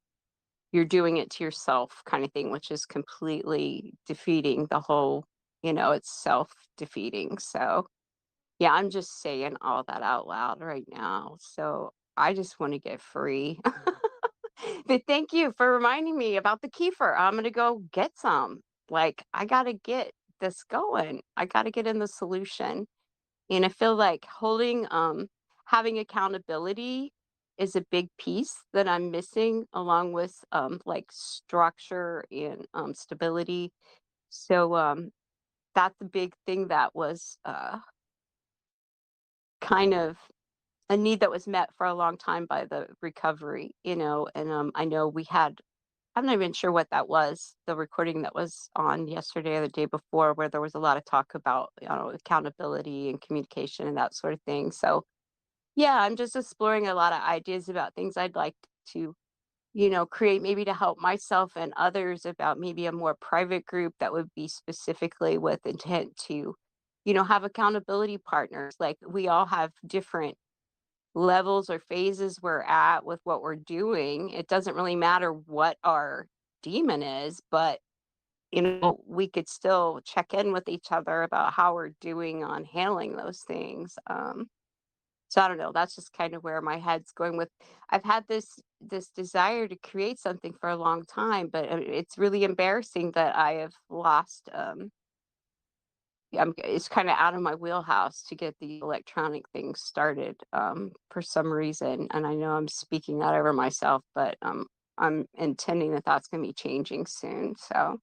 you're doing it to yourself kind of thing, which is completely defeating the whole, it's self-defeating. So yeah, I'm just saying all that out loud right now. So I just want to get free. But thank you for reminding me about the kefir. I'm going to go get some. Like, I got to get this going. I got to get in the solution. And I feel like having accountability is a big piece that I'm missing, along with like structure and stability. So that's a big thing that was kind of a need that was met for a long time by the recovery, and I know I'm not even sure what that was, the recording that was on yesterday or the day before, where there was a lot of talk about, accountability and communication and that sort of thing. So yeah, I'm just exploring a lot of ideas about things I'd like to, create, maybe to help myself and others, about maybe a more private group that would be specifically with intent to, have accountability partners. Like, we all have different levels or phases we're at with what we're doing. It doesn't really matter what our demon is, but we could still check in with each other about how we're doing on handling those things. So I don't know. That's just kind of where my head's going with. I've had this desire to create something for a long time, but it's really embarrassing that I have lost. It's kind of out of my wheelhouse to get the electronic things started, for some reason. And I know I'm speaking that over myself, but I'm intending that that's going to be changing soon. So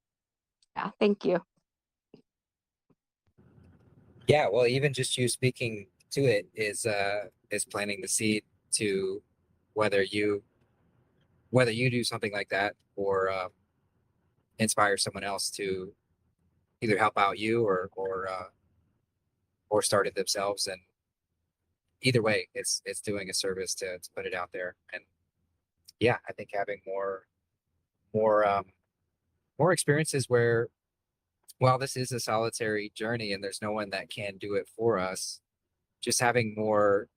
yeah, thank you. Yeah, well, even just you speaking to it is planting the seed to whether you do something like that, or inspire someone else to either help out you, or start it themselves. And either way, it's doing a service to put it out there. And yeah, I think having more more experiences where, while this is a solitary journey and there's no one that can do it for us, just having more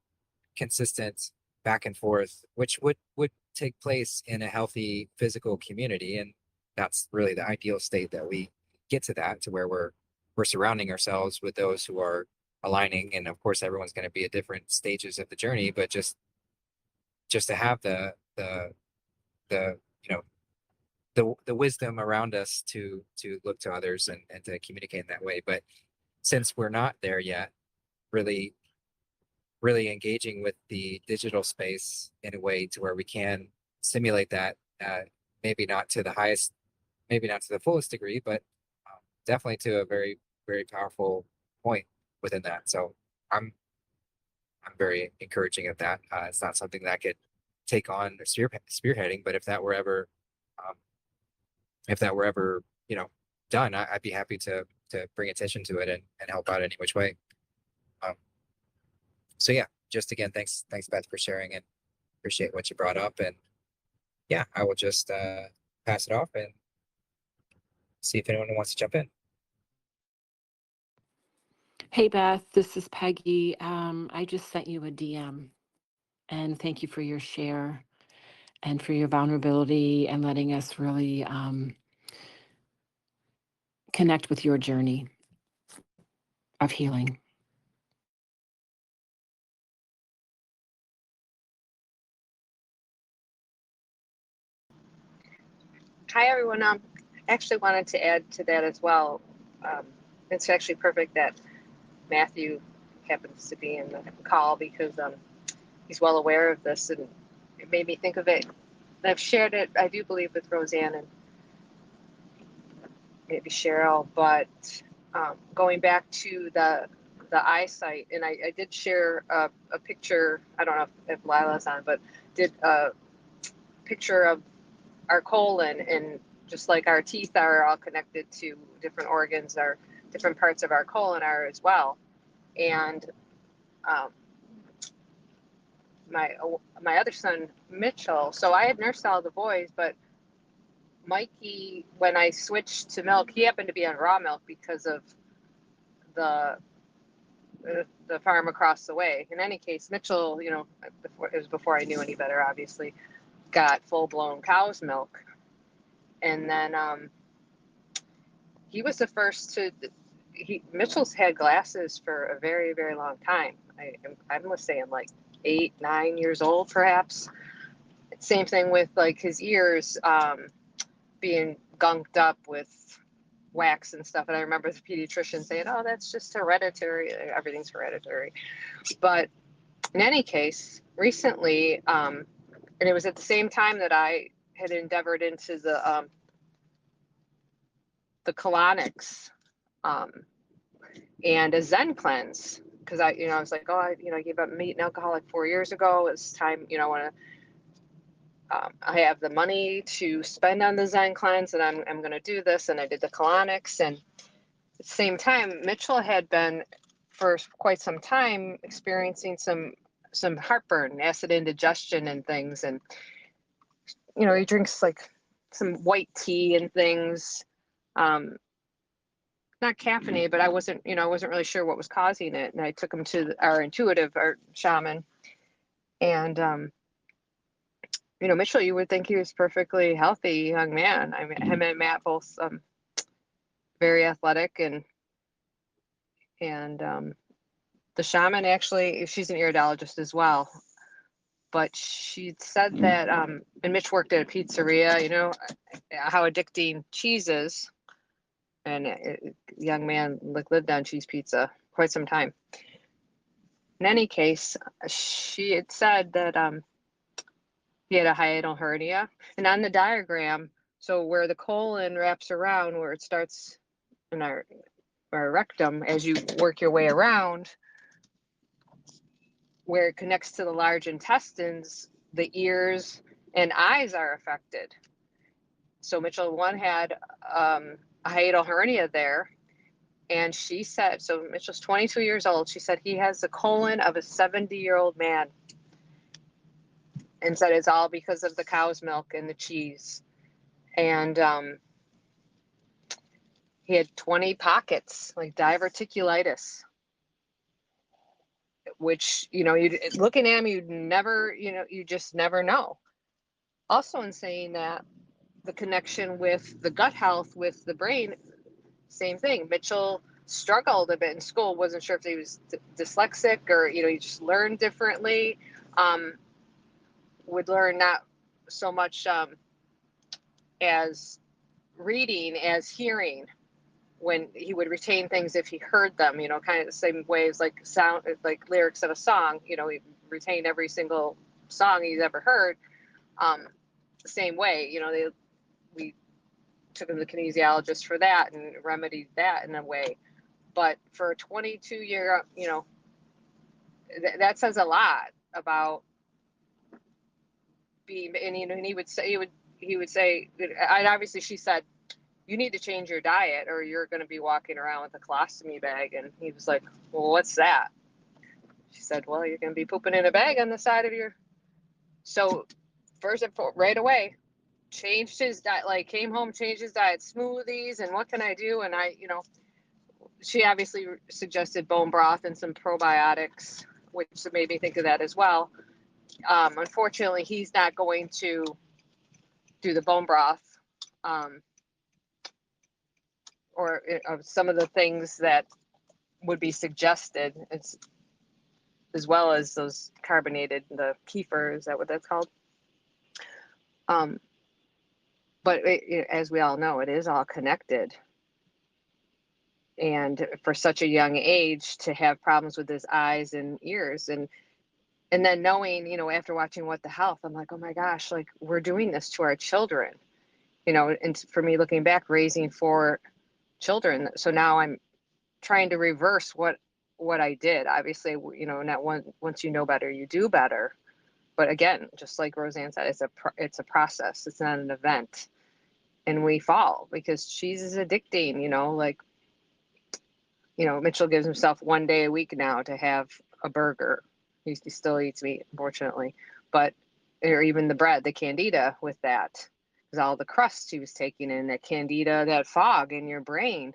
consistent back and forth, which would take place in a healthy physical community. And that's really the ideal state, that we get to that, to where we're surrounding ourselves with those who are aligning. And of course, everyone's going to be at different stages of the journey, but just to have the the wisdom around us to look to others, and to communicate in that way. But since we're not there yet, really engaging with the digital space in a way to where we can simulate that, maybe not to the highest, maybe not to the fullest degree, but definitely to a very, very powerful point within that. So I'm very encouraging of that. It's not something that I could take on spearheading, but if that were ever um, done, I'd be happy to bring attention to it, and help out any which way. Um, so yeah, just again, thanks Beth for sharing, and appreciate what you brought up. And yeah, I will just pass it off and see if anyone wants to jump in. Hey Beth, this is Peggy. I just sent you a DM, and thank you for your share and for your vulnerability and letting us really connect with your journey of healing. Hi, everyone. Actually wanted to add to that as well. It's actually perfect that Matthew happens to be in the call, because he's well aware of this, and it made me think of it. And I've shared it, I do believe, with Roseanne and maybe Cheryl, but going back to the Eyesight, and I did share a picture. I don't know if Lila's on, but did a picture of our colon, and just like our teeth are all connected to different organs, our different parts of our colon are as well. And my other son Mitchell, so I had nursed all the boys, but Mikey, when I switched to milk, he happened to be on raw milk because of the farm across the way. In any case, Mitchell, it was before I knew any better, obviously, got full-blown cow's milk. And then he was the first to. Mitchell's had glasses for a very, very long time. I'm saying like 8, 9 years old, perhaps. Same thing with like his ears being gunked up with wax and stuff. And I remember the pediatrician saying, "Oh, that's just hereditary. Everything's hereditary." But in any case, recently, and it was at the same time that I had endeavored into the colonics and a Zen cleanse, because I was like, oh, I gave up meat and alcohol like 4 years ago. It's time, I have the money to spend on the Zen cleanse, and I'm going to do this. And I did the colonics. And at the same time, Mitchell had been for quite some time experiencing some heartburn, acid indigestion and things. And, he drinks like some white tea and things, not caffeinated, but I wasn't really sure what was causing it. And I took him to our intuitive, our shaman. And, Mitchell, you would think he was perfectly healthy young man. I mean, him and Matt both very athletic, and the shaman, actually, she's an iridologist as well. But she said that, and Mitch worked at a pizzeria, how addicting cheese is. And a young man lived on cheese pizza quite some time. In any case, she had said that he had a hiatal hernia. And on the diagram, so where the colon wraps around, where it starts in our rectum, as you work your way around, where it connects to the large intestines, the ears and eyes are affected. So Mitchell, one had a hiatal hernia there. And she said, so Mitchell's 22 years old. She said he has the colon of a 70-year-old man, and said it's all because of the cow's milk and the cheese. And he had 20 pockets, like diverticulitis, which, you looking at him, you'd never, you just never know. Also, in saying that, the connection with the gut health with the brain, same thing. Mitchell struggled a bit in school, wasn't sure if he was dyslexic or, he just learned differently. Would learn not so much as reading as hearing, when he would retain things if he heard them, kind of the same way as like sound, like lyrics of a song, he retained every single song he's ever heard. The same way, we took him to the kinesiologist for that and remedied that in a way. But for a 22-year, that says a lot about being, and he would say, and obviously she said, you need to change your diet or you're going to be walking around with a colostomy bag. And he was like, well, what's that? She said, well, you're going to be pooping in a bag on the side of your. So first and foremost, right away, changed his diet, like came home, changed his diet, smoothies, and what can I do? And she obviously suggested bone broth and some probiotics, which made me think of that as well. Unfortunately, he's not going to do the bone broth. Or some of the things that would be suggested, as well as those carbonated, the Kefir, is that what that's called? But as we all know, it is all connected. And for such a young age to have problems with his eyes and ears, and then knowing, after watching What the Health, I'm like, oh my gosh, like we're doing this to our children, and for me, looking back, raising 4 children. So now I'm trying to reverse what I did. Obviously, not once you know better, you do better. But again, just like Roseanne said, it's a process. It's not an event. And we fall because cheese is addicting, Mitchell gives himself 1 day a week now to have a burger. He still eats meat, unfortunately, or even the bread, the candida with that, because all the crust he was taking in, that candida, that fog in your brain,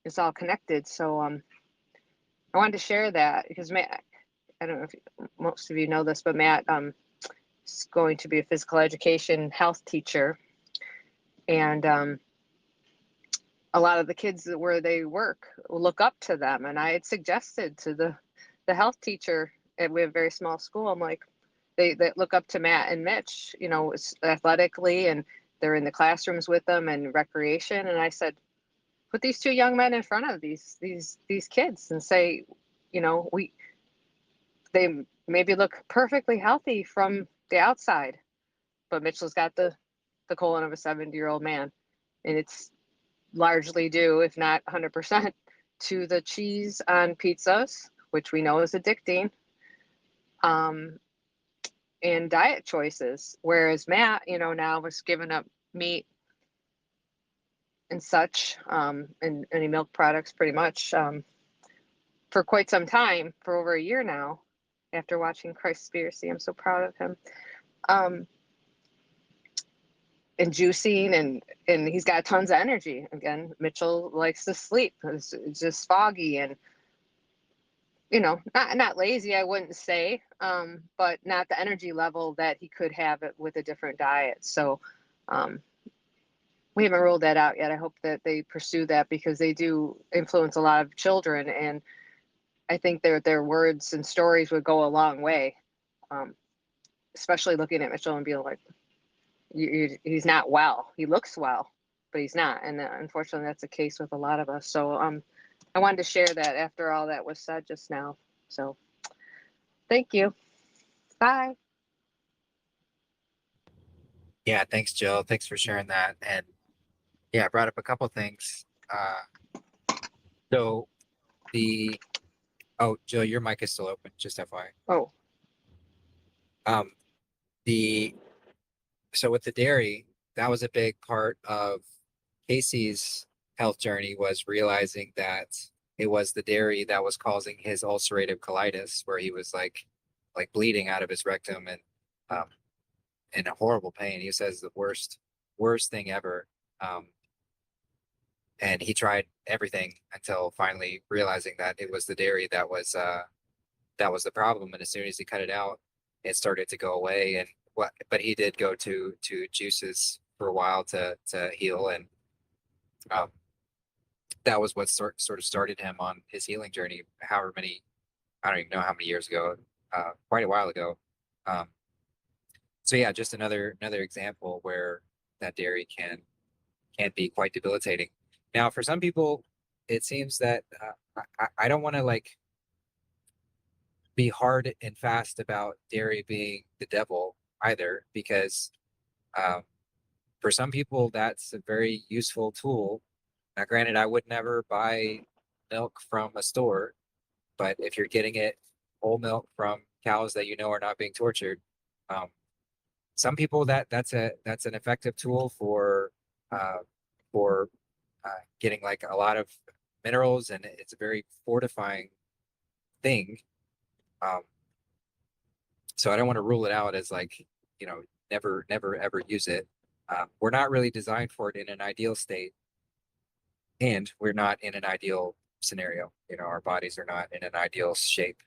it's all connected. So I wanted to share that because Matt, I don't know if most of you know this, but Matt is going to be a physical education health teacher. And a lot of the kids where they work look up to them. And I had suggested to the health teacher, and we have a very small school, I'm like, they look up to Matt and Mitch, athletically, and they're in the classrooms with them and recreation. And I said, put these 2 young men in front of these kids and say, they maybe look perfectly healthy from the outside, but Mitchell's got the colon of a 70-year-old man. And it's largely due, if not 100%, to the cheese on pizzas, which we know is addicting. and diet choices. Whereas Matt, now was giving up meat and such, and any milk products pretty much, for quite some time, for over a year now, after watching Christspiracy. I'm so proud of him. And juicing, and he's got tons of energy. Again, Mitchell likes to sleep. It's just foggy and, not lazy, I wouldn't say, but not the energy level that he could have it with a different diet. So we haven't ruled that out yet. I hope that they pursue that, because they do influence a lot of children, and I think their words and stories would go a long way, especially looking at Mitchell and being like, he's not well. He looks well, but he's not. And unfortunately, that's the case with a lot of us. So I wanted to share that after all that was said just now. So thank you. Bye. Yeah, thanks, Jill. Thanks for sharing that. And yeah, I brought up a couple things. So Jill, your mic is still open, just FYI. Oh, So with the dairy, that was a big part of Casey's health journey, was realizing that it was the dairy that was causing his ulcerative colitis, where he was like bleeding out of his rectum and in a horrible pain. He says the worst thing ever. And he tried everything until finally realizing that it was the dairy that was the problem. And as soon as he cut it out, it started to go away. And but he did go to juices for a while to heal, and that was what sort of started him on his healing journey. However many, I don't even know how many years ago, quite a while ago. So yeah, just another example where that dairy can be quite debilitating. Now, for some people, it seems that I don't want to be hard and fast about dairy being the devil either, because for some people that's a very useful tool. Now, granted, I would never buy milk from a store, but if you're getting it whole milk from cows that are not being tortured, some people that's an effective tool for getting a lot of minerals, and it's a very fortifying thing. So I don't want to rule it out as never ever use it. We're not really designed for it in an ideal state, and we're not in an ideal scenario. Our bodies are not in an ideal shape.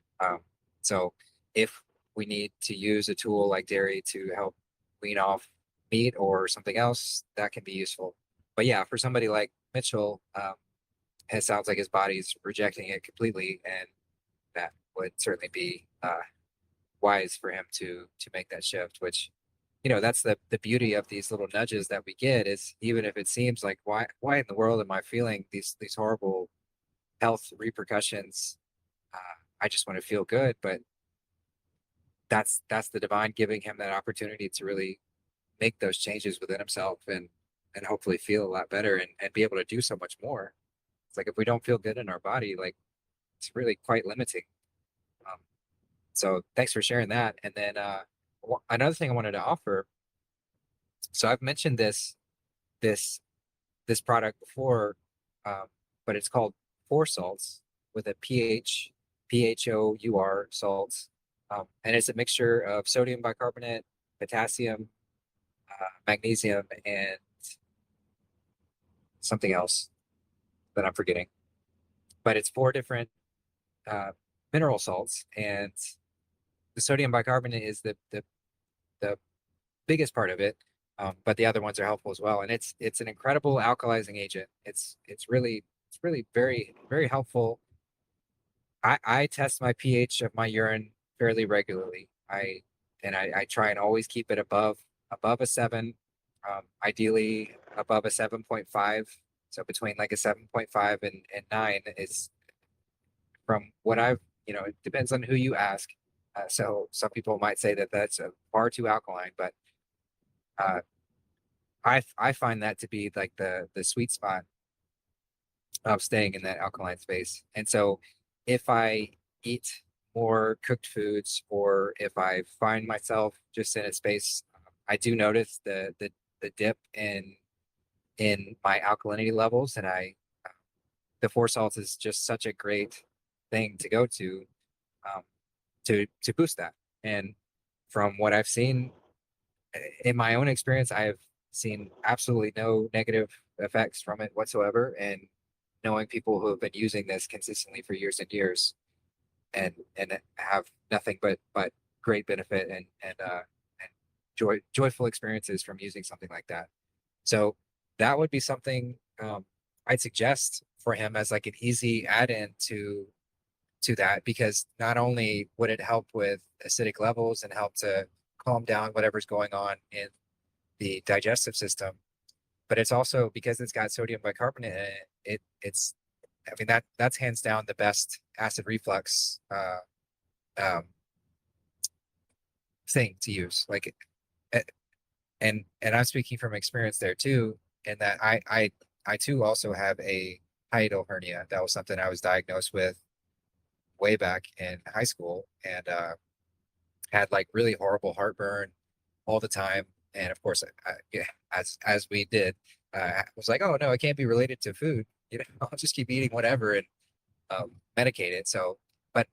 So if we need to use a tool like dairy to help wean off meat or something else, that can be useful. But yeah, for somebody like Mitchell, it sounds like his body's rejecting it completely, and that would certainly be wise for him to make that shift. Which, that's the beauty of these little nudges that we get, is even if it seems like, why in the world am I feeling these horrible health repercussions? I just want to feel good, but that's the divine giving him that opportunity to really make those changes within himself, and hopefully feel a lot better, and be able to do so much more. It's like, if we don't feel good in our body, it's really quite limiting. So thanks for sharing that. And then another thing I wanted to offer. So I've mentioned this product before, but it's called Four Salts, with a PHOUR salts, and it's a mixture of sodium bicarbonate, potassium, magnesium, and something else that I'm forgetting. But it's 4 different mineral salts, and the sodium bicarbonate is the biggest part of it, but the other ones are helpful as well. And it's an incredible alkalizing agent. It's really very, very helpful. I test my pH of my urine fairly regularly. I try and always keep it above a 7, ideally above a 7.5. So between a 7.5 and 9 is, from what I've, it depends on who you ask. So some people might say that that's far too alkaline, but I find that to be the sweet spot of staying in that alkaline space. And so if I eat more cooked foods, or if I find myself just in a space, I do notice the dip in my alkalinity levels, and the 4 salts is just such a great thing to go um, to boost that. And from what I've seen in my own experience, I have seen absolutely no negative effects from it whatsoever. And knowing people who have been using this consistently for years and years, and have nothing but great benefit and joyful experiences from using something like that. So that would be something I'd suggest for him as like an easy add-in to that, because not only would it help with acidic levels and help to calm down whatever's going on in the digestive system, but it's also, because it's got sodium bicarbonate in it's I mean that's hands down the best acid reflux um, thing to use. Like, and I'm speaking from experience there too, in that I too also have a hiatal hernia. That was something I was diagnosed with way back in high school, and had like really horrible heartburn all the time. And of course, yeah, as we did, I was like, oh no, it can't be related to food. I'll just keep eating whatever and medicate it. So, but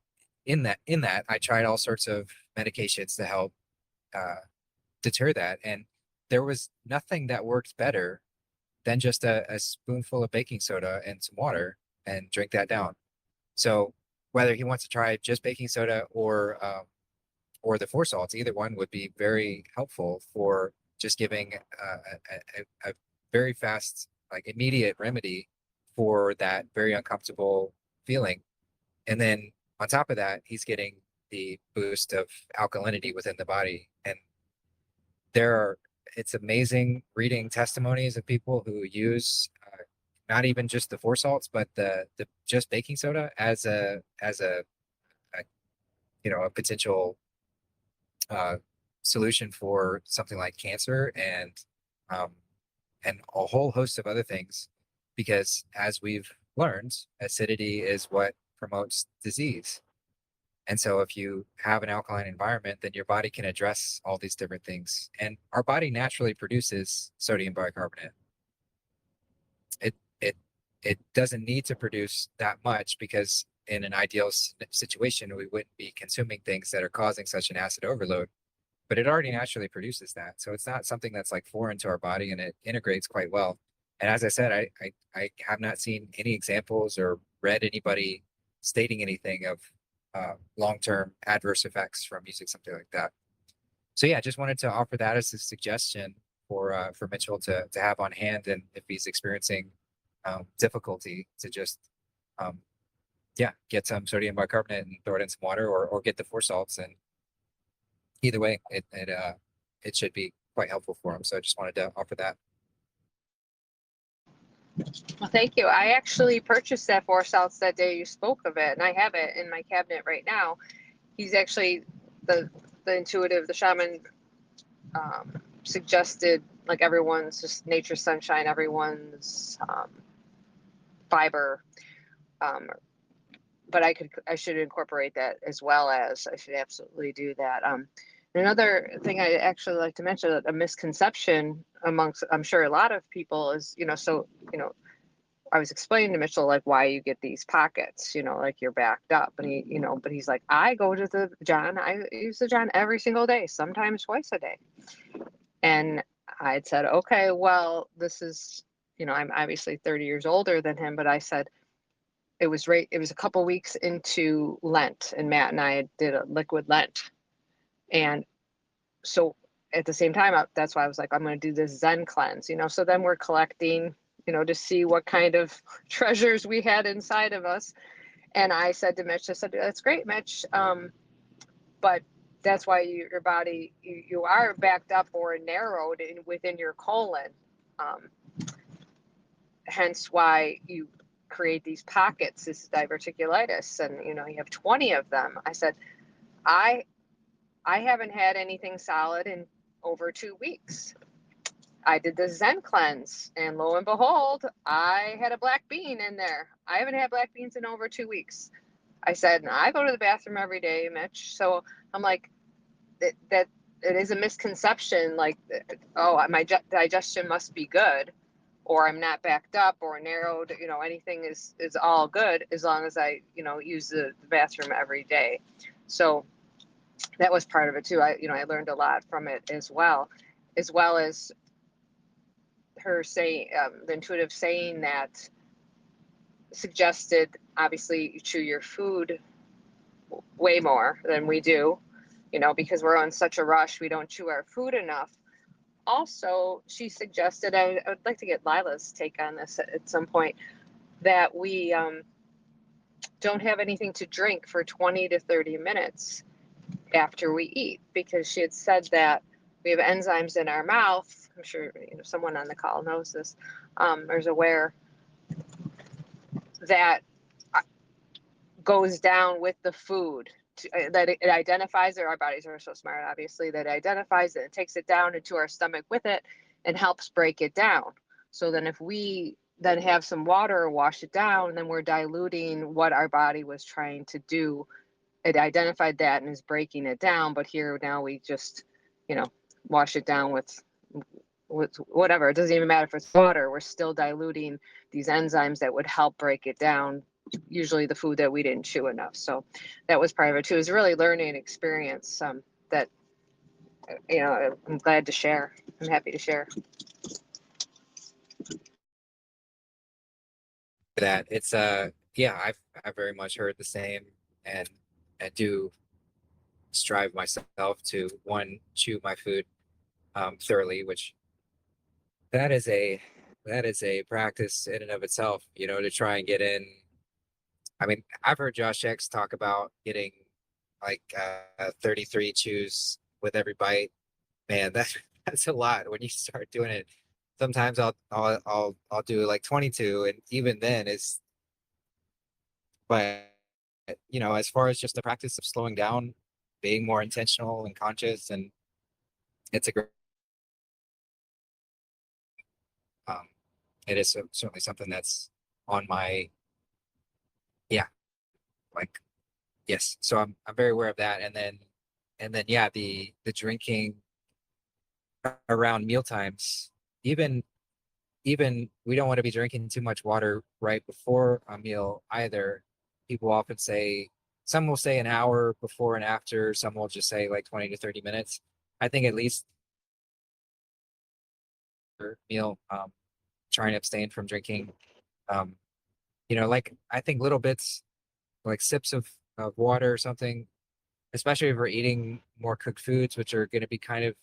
in that, I tried all sorts of medications to help uh, deter that, and there was nothing that worked better than just a spoonful of baking soda and some water and drink that down. So whether he wants to try just baking soda or the 4 salts, either one would be very helpful for just giving a very fast, like immediate remedy for that very uncomfortable feeling. And then on top of that, he's getting the boost of alkalinity within the body. And it's amazing reading testimonies of people who use not even just the 4 salts, but the just baking soda as a potential solution for something like cancer um, and a whole host of other things. Because as we've learned, acidity is what promotes disease. And so if you have an alkaline environment, then your body can address all these different things. And our body naturally produces sodium bicarbonate. It it it doesn't need to produce that much, because in an ideal situation, we wouldn't be consuming things that are causing such an acid overload. But it already naturally produces that. So it's not something that's like foreign to our body, and it integrates quite well. And as I said, I have not seen any examples or read anybody stating anything of long-term adverse effects from using something like that. So yeah, just wanted to offer that as a suggestion for Mitchell to have on hand, and if he's experiencing difficulty, to just yeah, get some sodium bicarbonate and throw it in some water, or get the 4 salts. And either way, it should be quite helpful for him. So I just wanted to offer that. Well, thank you. I actually purchased that 4 salts that day you spoke of it, and I have it in my cabinet right now. He's actually the intuitive, the shaman suggested, like, everyone's just nature sunshine, everyone's fiber. But I should incorporate that as well. As I should absolutely do that. Another thing I actually like to mention, a misconception amongst, I'm sure, a lot of people is, I was explaining to Mitchell, like, why you get these pockets, like you're backed up. And but he's like, I go to the John, I use the John every single day, sometimes twice a day. And I'd said, okay, well, this is, I'm obviously 30 years older than him, but I said, it was a couple weeks into Lent, and Matt and I did a liquid Lent. And so at the same time, that's why I was like, I'm going to do this Zen cleanse, so then we're collecting, to see what kind of treasures we had inside of us. And I said to Mitch, I said, that's great, Mitch. But that's why your body, you are backed up or narrowed within your colon. Hence why you create these pockets, this diverticulitis, and you have 20 of them. I said, I haven't had anything solid in over 2 weeks. I did the Zen cleanse, and lo and behold, I had a black bean in there. I haven't had black beans in over 2 weeks. I said, I go to the bathroom every day, Mitch. So I'm like, that it is a misconception. Like, oh, my digestion must be good, or I'm not backed up or narrowed. You know, anything is all good as long as I, you know, use the bathroom every day. So that was part of it too. I learned a lot from it as well as her saying, the intuitive saying that suggested, obviously, you chew your food way more than we do, you know, because we're on such a rush, we don't chew our food enough. Also, she suggested, I would like to get Lila's take on this at some point, that we don't have anything to drink for 20 to 30 minutes after we eat, because she had said that we have enzymes in our mouth. I'm sure, you know, someone on the call knows this, or is aware, that goes down with the food. That it identifies it. Our bodies are so smart, obviously, that it identifies it and takes it down into our stomach with it and helps break it down. So then if we then have some water, wash it down, then we're diluting what our body was trying to do. It identified that and is breaking it down. But here now we just, you know, wash it down with whatever. It doesn't even matter if it's water. We're still diluting these enzymes that would help break it down, usually the food that we didn't chew enough. So that was part of it too. It was a really learning experience that, you know, I'm glad to share. I'm happy to share. That it's yeah, I've very much heard the same, and I do strive myself to chew my food thoroughly, which that is a practice in and of itself, you know, to try and get in. I mean, I've heard Josh X talk about getting like 33 chews with every bite. Man, that's a lot when you start doing it. Sometimes I'll do like 22, and even then is, but you know, as far as just the practice of slowing down, being more intentional and conscious, and it's a great, um, it is certainly something that's on my, yeah, like, yes. So I'm very aware of that. And then yeah, the drinking around meal times, even we don't want to be drinking too much water right before a meal either. People often say, some will say an hour before and after, some will just say like 20 to 30 minutes. I think at least for meal, trying to abstain from drinking, um, you know, like I think little bits, like sips of water or something, especially if we're eating more cooked foods, which are going to be kind of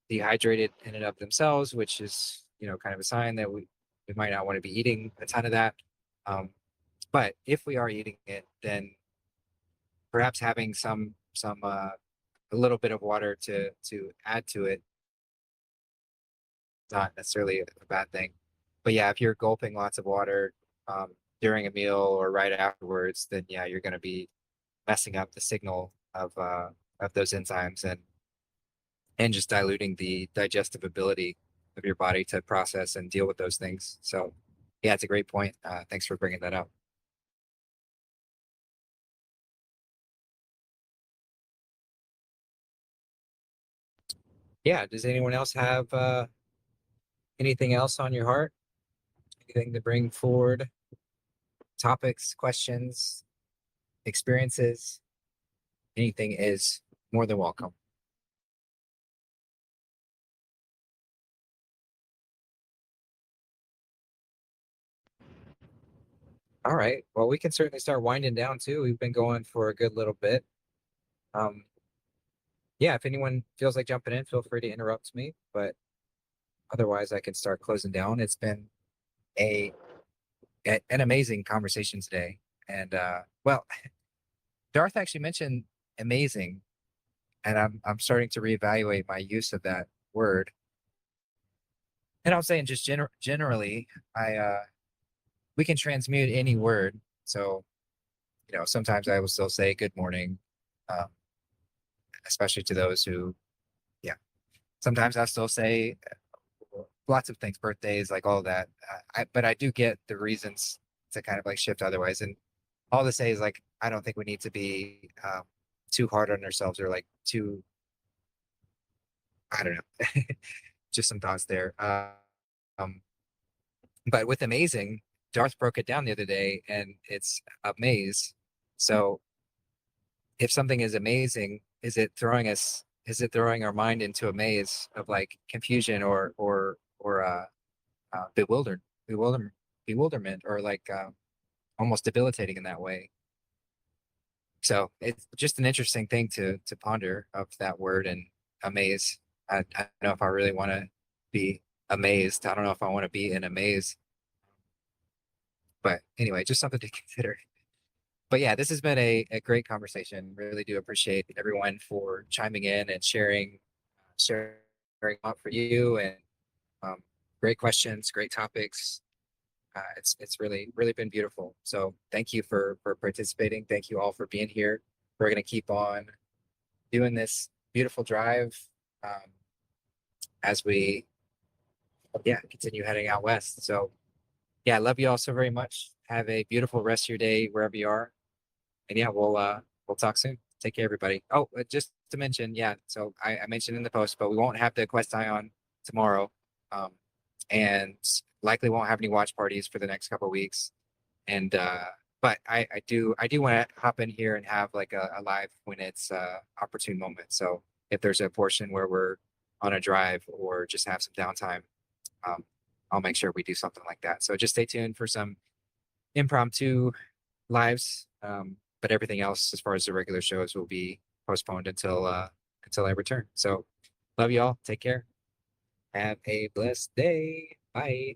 dehydrated in and of themselves, which is, you know, kind of a sign that we might not want to be eating a ton of that. Um, but if we are eating it, then perhaps having a little bit of water to add to it, not necessarily a bad thing. But yeah, if you're gulping lots of water during a meal or right afterwards, then yeah, you're going to be messing up the signal of those enzymes, and just diluting the digestive ability of your body to process and deal with those things. So yeah, it's a great point. Thanks for bringing that up. Yeah, does anyone else have anything else on your heart? Anything to bring forward? Topics, questions, experiences? Anything is more than welcome. All right. Well, we can certainly start winding down too. We've been going for a good little bit. Yeah, if anyone feels like jumping in, feel free to interrupt me, but otherwise I can start closing down. It's been a an amazing conversation today. And well, Darth actually mentioned amazing, and I'm starting to reevaluate my use of that word. And I'm saying just generally, we can transmute any word. So, you know, sometimes I will still say good morning, um, especially to those who, yeah. Sometimes I still say lots of things, birthdays, like all of that. But I do get the reasons to kind of like shift otherwise. And all to say is like, I don't think we need to be too hard on ourselves or like too, I don't know, just some thoughts there. Um, but with amazing, Darth broke it down the other day, and it's a maze. So if something is amazing, is it throwing us? Is it throwing our mind into a maze of like confusion or bewilderment, or like almost debilitating in that way? So it's just an interesting thing to ponder of that word and amaze. I don't know if I really want to be amazed. I don't know if I want to be in a maze. But anyway, just something to consider. But yeah, this has been a great conversation. Really do appreciate everyone for chiming in and sharing out for you, and um, great questions, great topics. It's really been beautiful. So thank you for participating. Thank you all for being here. We're gonna keep on doing this beautiful drive um, as we continue heading out west. So yeah, I love you all so very much. Have a beautiful rest of your day wherever you are. And yeah, we'll talk soon. Take care, everybody. Oh, just to mention, yeah. So I mentioned in the post, but we won't have the Quest Eye on tomorrow, and likely won't have any watch parties for the next couple of weeks. And but I do want to hop in here and have like a live when it's opportune moment. So if there's a portion where we're on a drive or just have some downtime, um, I'll make sure we do something like that. So just stay tuned for some impromptu lives. But everything else, as far as the regular shows, will be postponed until I return. So love you all. Take care. Have a blessed day. Bye.